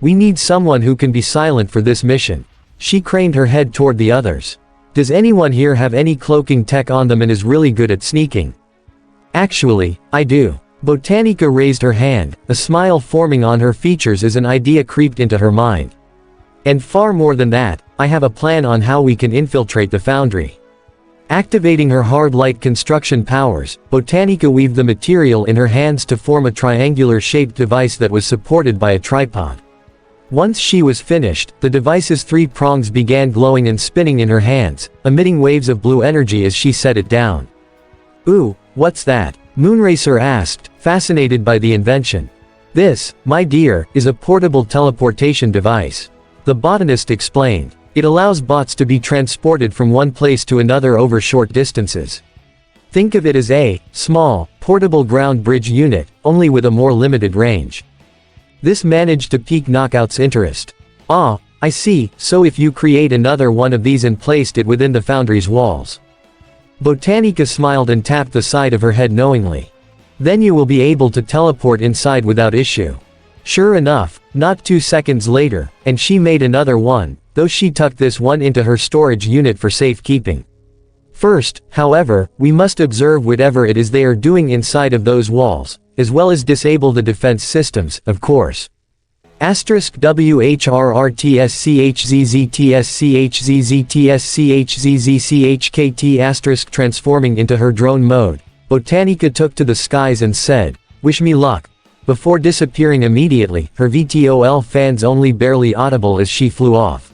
We need someone who can be silent for this mission." She craned her head toward the others. "Does anyone here have any cloaking tech on them and is really good at sneaking?" "Actually, I do." Botanica raised her hand, a smile forming on her features as an idea creeped into her mind. "And far more than that, I have a plan on how we can infiltrate the foundry." Activating her hard light construction powers, Botanica weaved the material in her hands to form a triangular-shaped device that was supported by a tripod. Once she was finished, the device's 3 prongs began glowing and spinning in her hands, emitting waves of blue energy as she set it down. "Ooh, what's that?" Moonracer asked, fascinated by the invention. This, my dear, is a portable teleportation device. The botanist explained. It allows bots to be transported from one place to another over short distances. Think of it as a small, portable ground bridge unit, only with a more limited range. This managed to pique Knockout's interest. Ah, I see, so if you create another one of these and placed it within the foundry's walls. Botanica smiled and tapped the side of her head knowingly. Then you will be able to teleport inside without issue. Sure enough, not 2 seconds later, and she made another one, though she tucked this one into her storage unit for safekeeping. First, however, we must observe whatever it is they are doing inside of those walls, as well as disable the defense systems, of course. *WHRRTSCHZZTSCHZZTSCHZZCHKT*. Transforming into her drone mode, Botanica took to the skies and said, "Wish me luck," before disappearing immediately, her VTOL fans only barely audible as she flew off.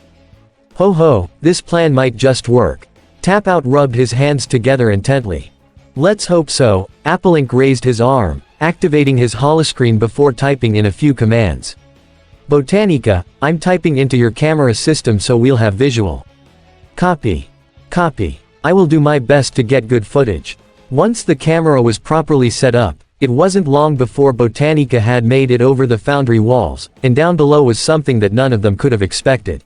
Ho ho, this plan might just work. Tapout rubbed his hands together intently. Let's hope so. Applink raised his arm, activating his holoscreen before typing in a few commands. Botanica, I'm typing into your camera system so we'll have visual. Copy. Copy. I will do my best to get good footage. Once the camera was properly set up, it wasn't long before Botanica had made it over the foundry walls, and down below was something that none of them could have expected.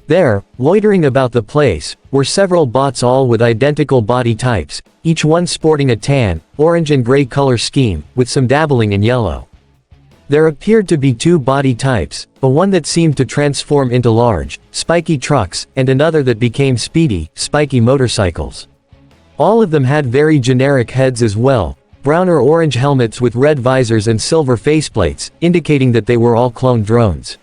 There, loitering about the place, were several bots all with identical body types, each one sporting a tan, orange and gray color scheme, with some dabbling in yellow. There appeared to be 2 body types, a one that seemed to transform into large, spiky trucks, and another that became speedy, spiky motorcycles. All of them had very generic heads as well, brown or orange helmets with red visors and silver faceplates, indicating that they were all cloned drones.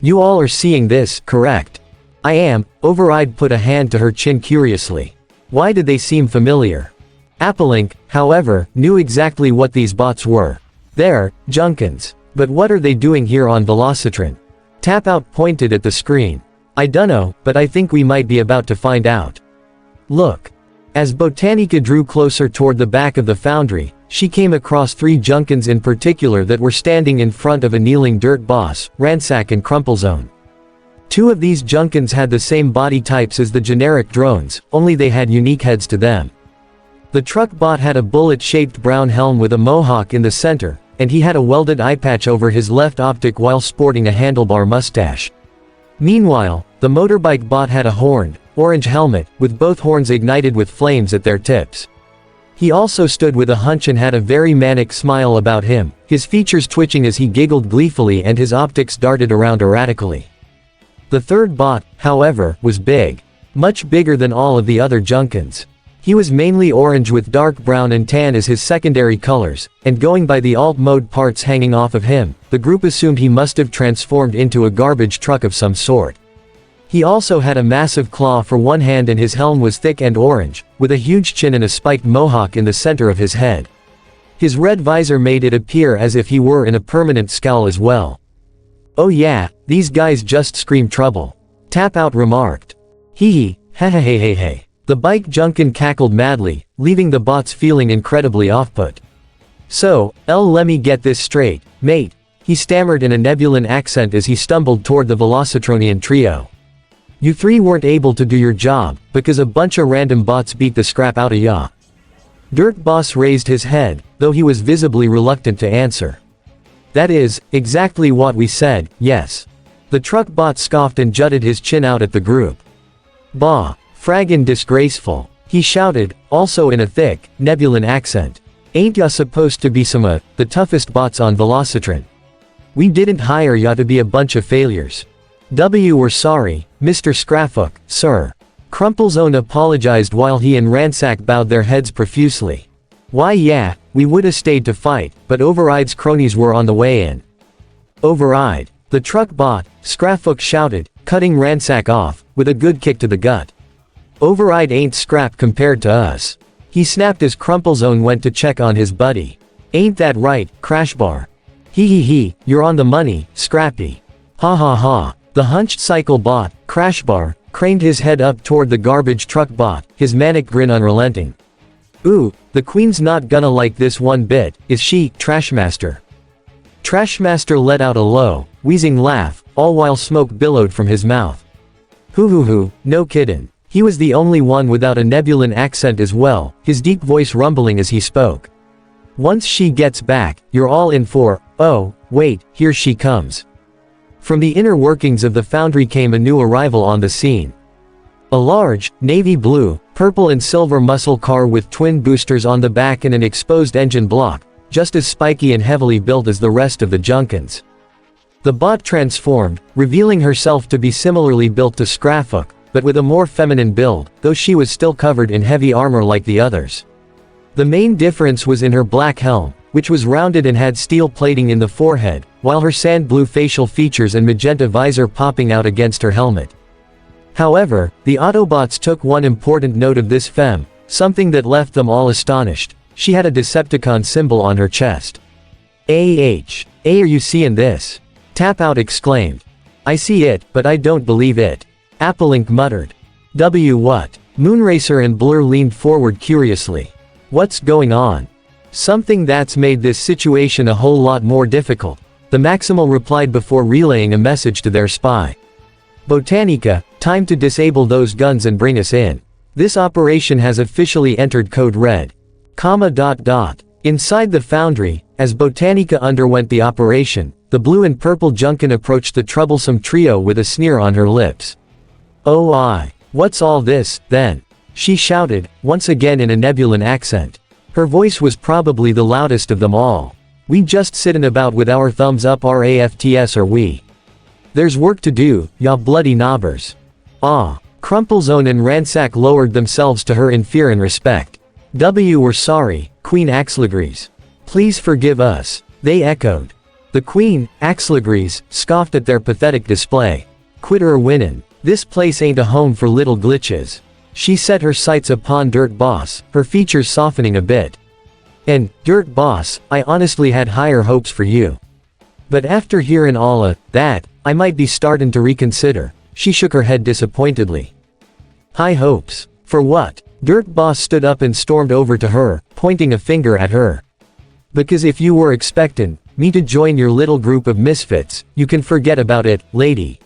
You all are seeing this, correct? I am. Override put a hand to her chin curiously. Why did they seem familiar? Applink, however, knew exactly what these bots were. They're Junkins. But what are they doing here on Velocitron? Tapout pointed at the screen. I dunno, but I think we might be about to find out. Look. As Botanica drew closer toward the back of the foundry, she came across 3 Junkins in particular that were standing in front of a kneeling dirt boss, Ransack and Crumplezone. 2 of these Junkins had the same body types as the generic drones, only they had unique heads to them. The truck bot had a bullet-shaped brown helm with a mohawk in the center, and he had a welded eye patch over his left optic while sporting a handlebar mustache. Meanwhile, the motorbike bot had a horned, orange helmet, with both horns ignited with flames at their tips. He also stood with a hunch and had a very manic smile about him, his features twitching as he giggled gleefully and his optics darted around erratically. The third bot, however, was big. Much bigger than all of the other Junkins. He was mainly orange with dark brown and tan as his secondary colors, and going by the alt mode parts hanging off of him, the group assumed he must have transformed into a garbage truck of some sort. He also had a massive claw for one hand and his helm was thick and orange, with a huge chin and a spiked mohawk in the center of his head. His red visor made it appear as if he were in a permanent scowl as well. Oh yeah, these guys just scream trouble. Tapout remarked. Hee hee, ha ha hey hey hey. The bike Junkin cackled madly, leaving the bots feeling incredibly off-put. So, let me get this straight, mate, he stammered in a Nebulan accent as he stumbled toward the Velocitronian trio. You 3 weren't able to do your job, because a bunch of random bots beat the scrap out of ya. Dirt Boss raised his head, though he was visibly reluctant to answer. That is, exactly what we said, yes. The truck bot scoffed and jutted his chin out at the group. Bah, fraggin' disgraceful, he shouted, also in a thick, Nebulan accent. Ain't ya supposed to be the toughest bots on Velocitron? We didn't hire ya to be a bunch of failures. We're sorry, Mr. Scraffook, sir. Crumplezone apologized while he and Ransack bowed their heads profusely. Why yeah, we would've stayed to fight, but Override's cronies were on the way in. Override. The truck bot, Scraffook shouted, cutting Ransack off, with a good kick to the gut. Override ain't scrap compared to us. He snapped as Crumplezone went to check on his buddy. Ain't that right, Crashbar? Hee hee hee, you're on the money, Scrappy. Ha ha ha. The hunched cycle bot, Crashbar, craned his head up toward the garbage truck bot, his manic grin unrelenting. Ooh, the queen's not gonna like this one bit, is she, Trashmaster? Trashmaster let out a low, wheezing laugh, all while smoke billowed from his mouth. Hoo, no kiddin'. He was the only one without a Nebulan accent as well, his deep voice rumbling as he spoke. Once she gets back, you're all in for, oh, wait, here she comes. From the inner workings of the foundry came a new arrival on the scene. A large, navy blue, purple and silver muscle car with twin boosters on the back and an exposed engine block, just as spiky and heavily built as the rest of the Junkins. The bot transformed, revealing herself to be similarly built to Scraffook, but with a more feminine build, though she was still covered in heavy armor like the others. The main difference was in her black helm, which was rounded and had steel plating in the forehead, while her sand blue facial features and magenta visor popping out against her helmet. However, the Autobots took one important note of this femme, something that left them all astonished. She had a Decepticon symbol on her chest. Are you seeing this? Tap Out exclaimed. I see it, but I don't believe it. Applink muttered. What? Moonracer and Blur leaned forward curiously. What's going on? Something that's made this situation a whole lot more difficult, the Maximal replied before relaying a message to their spy. Botanica, time to disable those guns and bring us in. This operation has officially entered Code Red. Inside the foundry, as Botanica underwent the operation, the blue and purple Junkin approached the troublesome trio with a sneer on her lips. Oh, what's all this, then? She shouted, once again in a Nebulan accent. Her voice was probably the loudest of them all. We just sittin' about with our thumbs up RAFTS, are we? There's work to do, ya bloody knobbers. Crumplezone and Ransack lowered themselves to her in fear and respect. We're sorry, Queen Axlegrees. Please forgive us, they echoed. The Queen, Axlegrees, scoffed at their pathetic display. Quit or winnin'. This place ain't a home for little glitches. She set her sights upon Dirt Boss, her features softening a bit. And, Dirt Boss, I honestly had higher hopes for you. But after hearin' all of that, I might be startin' to reconsider. She shook her head disappointedly. High hopes? For what? Dirt Boss stood up and stormed over to her, pointing a finger at her. Because if you were expectin' me to join your little group of misfits, you can forget about it, lady.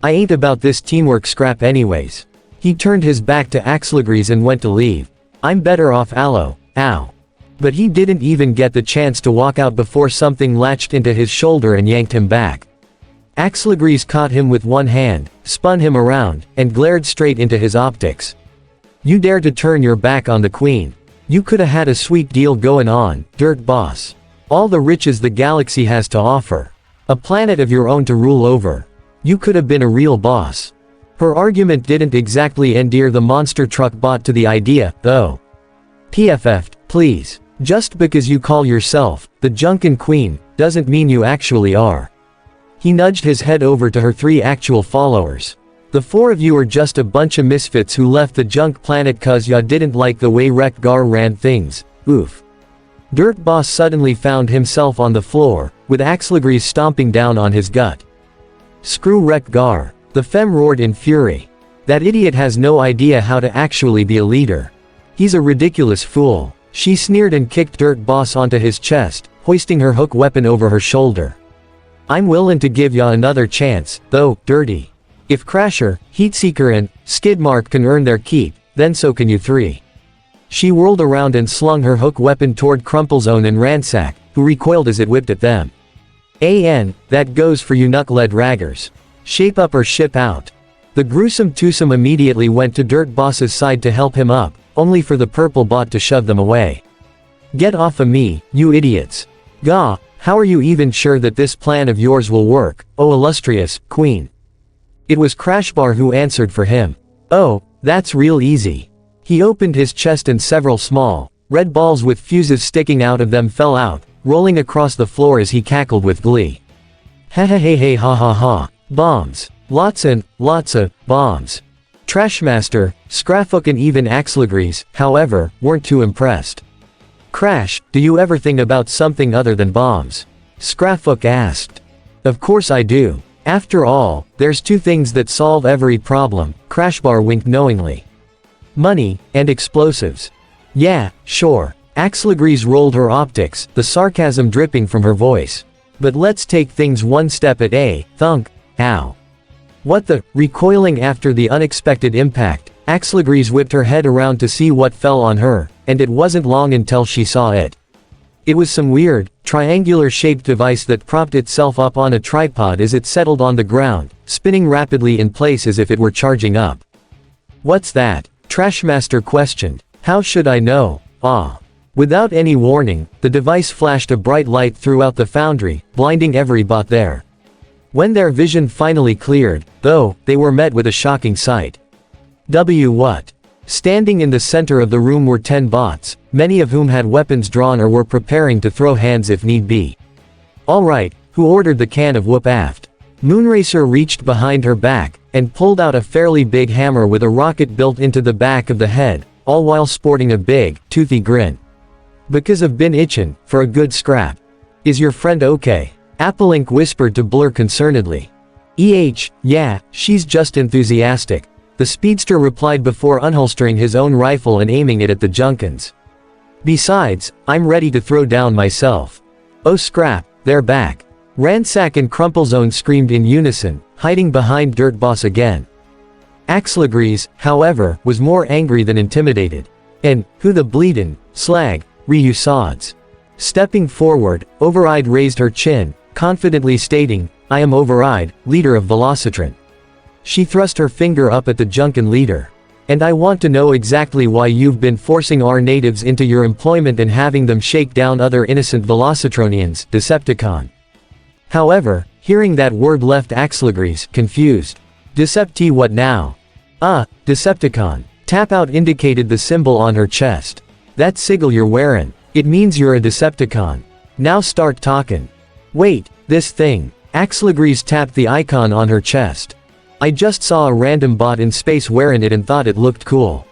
I ain't about this teamwork scrap anyways. He turned his back to Axlegrees and went to leave. I'm better off Allo, ow. But he didn't even get the chance to walk out before something latched into his shoulder and yanked him back. Axlegrees caught him with one hand, spun him around, and glared straight into his optics. You dare to turn your back on the Queen. You coulda had a sweet deal going on, Dirt Boss. All the riches the galaxy has to offer. A planet of your own to rule over. You coulda been a real boss. Her argument didn't exactly endear the monster truck bot to the idea, though. PFF'd, please. Just because you call yourself the Junkin Queen, doesn't mean you actually are. He nudged his head over to her three actual followers. The four of you are just a bunch of misfits who left the junk planet cause ya didn't like the way Wreck-Gar ran things, oof. Dirt Boss suddenly found himself on the floor, with Axlegrees stomping down on his gut. Screw Wreck-Gar. The femme roared in fury. That idiot has no idea how to actually be a leader. He's a ridiculous fool. She sneered and kicked Dirt Boss onto his chest, hoisting her hook weapon over her shoulder. I'm willin' to give ya another chance, though, Dirty. If Crasher, Heatseeker and Skidmark can earn their keep, then so can you three. She whirled around and slung her hook weapon toward Crumplezone and Ransack, who recoiled as it whipped at them. That goes for you knucklehead raggers. Shape up or ship out. The gruesome twosome immediately went to Dirt Boss's side to help him up, only for the purple bot to shove them away. Get off of me, you idiots. Gah, how are you even sure that this plan of yours will work, oh illustrious Queen? It was Crashbar who answered for him. Oh, that's real easy. He opened his chest and several small, red balls with fuses sticking out of them fell out, rolling across the floor as he cackled with glee. Ha ha. Bombs. Lots of bombs. Trashmaster, Scraffook and even Axlegrees, however, weren't too impressed. Crash, do you ever think about something other than bombs? Scraffook asked. Of course I do. After all, there's two things that solve every problem, Crashbar winked knowingly. Money, and explosives. Yeah, sure. Axel agrees, rolled her optics, the sarcasm dripping from her voice. But let's take things one step at a, thunk, ow. What the, recoiling after the unexpected impact, Axel agrees whipped her head around to see what fell on her, and it wasn't long until she saw it. It was some weird, triangular-shaped device that propped itself up on a tripod as it settled on the ground, spinning rapidly in place as if it were charging up. What's that? Trashmaster questioned. How should I know? Ah. Without any warning, the device flashed a bright light throughout the foundry, blinding every bot there. When their vision finally cleared, though, they were met with a shocking sight. What? Standing in the center of the room were 10 bots, many of whom had weapons drawn or were preparing to throw hands if need be. Alright, who ordered the can of whoop aft? Moonracer reached behind her back, and pulled out a fairly big hammer with a rocket built into the back of the head, all while sporting a big, toothy grin. Because I've been itchin' for a good scrap. Is your friend okay? Applelink whispered to Blur concernedly. Yeah, she's just enthusiastic. The speedster replied before unholstering his own rifle and aiming it at the Junkins. Besides, I'm ready to throw down myself. Oh scrap, they're back. Ransack and Crumplezone screamed in unison, hiding behind Dirt Boss again. Axel agrees, however, was more angry than intimidated. And, who the bleedin', slag, Ryu sods. Stepping forward, Override raised her chin, confidently stating, I am Override, leader of Velocitron. She thrust her finger up at the Junkin leader. And I want to know exactly why you've been forcing our natives into your employment and having them shake down other innocent Velocitronians, Decepticon. However, hearing that word left Axel agrees, confused. Decepti what now? Decepticon. Tap out indicated the symbol on her chest. That sigil you're wearin'. It means you're a Decepticon. Now start talkin'. Wait, this thing. Axel agrees tapped the icon on her chest. I just saw a random bot in space wearing it and thought it looked cool.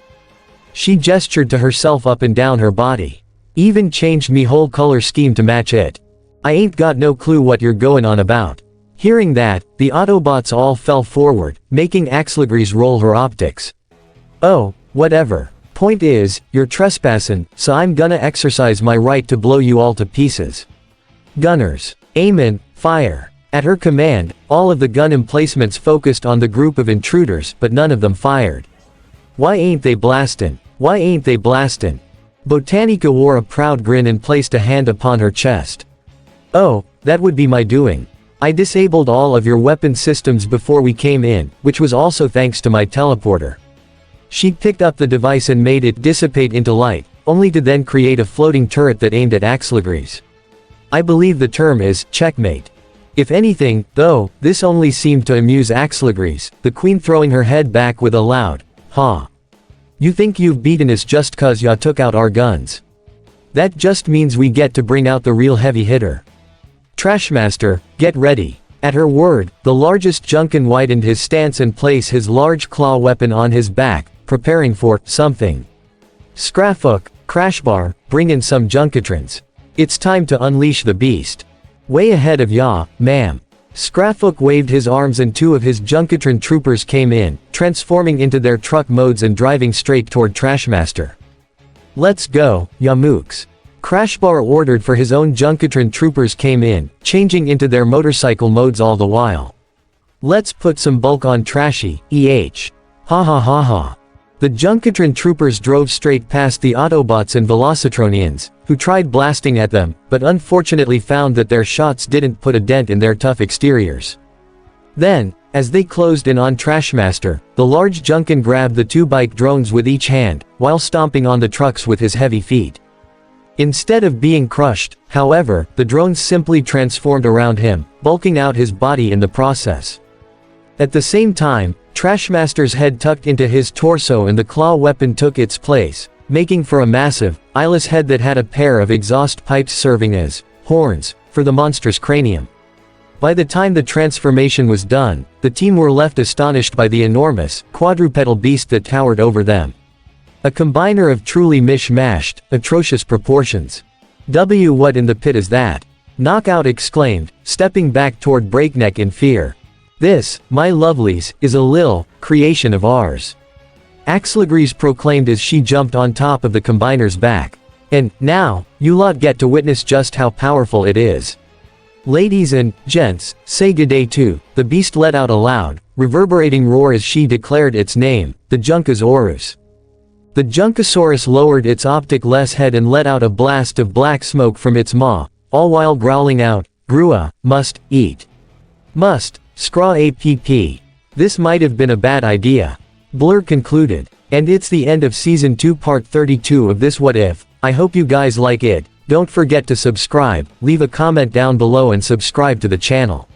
She gestured to herself up and down her body. Even changed me whole color scheme to match it. I ain't got no clue what you're goin' on about. Hearing that, the Autobots all fell forward, making Axel agrees roll her optics. Oh, whatever. Point is, you're trespassing, so I'm gonna exercise my right to blow you all to pieces. Gunners. Aim, fire. At her command, all of the gun emplacements focused on the group of intruders, but none of them fired. Why ain't they blastin'? Why ain't they blastin'? Botanica wore a proud grin and placed a hand upon her chest. Oh, that would be my doing. I disabled all of your weapon systems before we came in, which was also thanks to my teleporter. She picked up the device and made it dissipate into light, only to then create a floating turret that aimed at Axel agrees. I believe the term is checkmate. If anything, though, this only seemed to amuse Axel agrees, the queen throwing her head back with a loud, ha. You think you've beaten us just cause ya took out our guns? That just means we get to bring out the real heavy hitter. Trashmaster, get ready. At her word, the largest Junkin widened his stance and placed his large claw weapon on his back, preparing for something. Scraffook, Crashbar, bring in some Junkitrons. It's time to unleash the beast. Way ahead of ya, ma'am. Scraffook waved his arms and 2 of his Junkitron troopers came in, transforming into their truck modes and driving straight toward Trashmaster. Let's go, ya mooks. Crashbar ordered for his own Junkitron troopers came in, changing into their motorcycle modes all the while. Let's put some bulk on Trashy, Ha ha ha ha. The Junkitron troopers drove straight past the Autobots and Velocitronians, who tried blasting at them, but unfortunately found that their shots didn't put a dent in their tough exteriors. Then, as they closed in on Trashmaster, the large Junkin grabbed the 2 bike drones with each hand, while stomping on the trucks with his heavy feet. Instead of being crushed, however, the drones simply transformed around him, bulking out his body in the process. At the same time, Trashmaster's head tucked into his torso and the claw weapon took its place, making for a massive, eyeless head that had a pair of exhaust pipes serving as horns for the monstrous cranium. By the time the transformation was done, the team were left astonished by the enormous, quadrupedal beast that towered over them. A combiner of truly mishmashed, atrocious proportions. What in the pit is that? Knockout exclaimed, stepping back toward Breakneck in fear. This, my lovelies, is a creation of ours. Axelagrees proclaimed as she jumped on top of the combiner's back. And, now, you lot get to witness just how powerful it is. Ladies and gents, say good day to, the beast let out a loud, reverberating roar as she declared its name, the Junkosaurus. The Junkosaurus lowered its optic-less head and let out a blast of black smoke from its maw, all while growling out, Grua, must, eat. Must, scraw app. This might have been a bad idea. Blur concluded. And it's the end of Season 2 Part 32 of this What If. I hope you guys like it. Don't forget to subscribe, leave a comment down below and subscribe to the channel.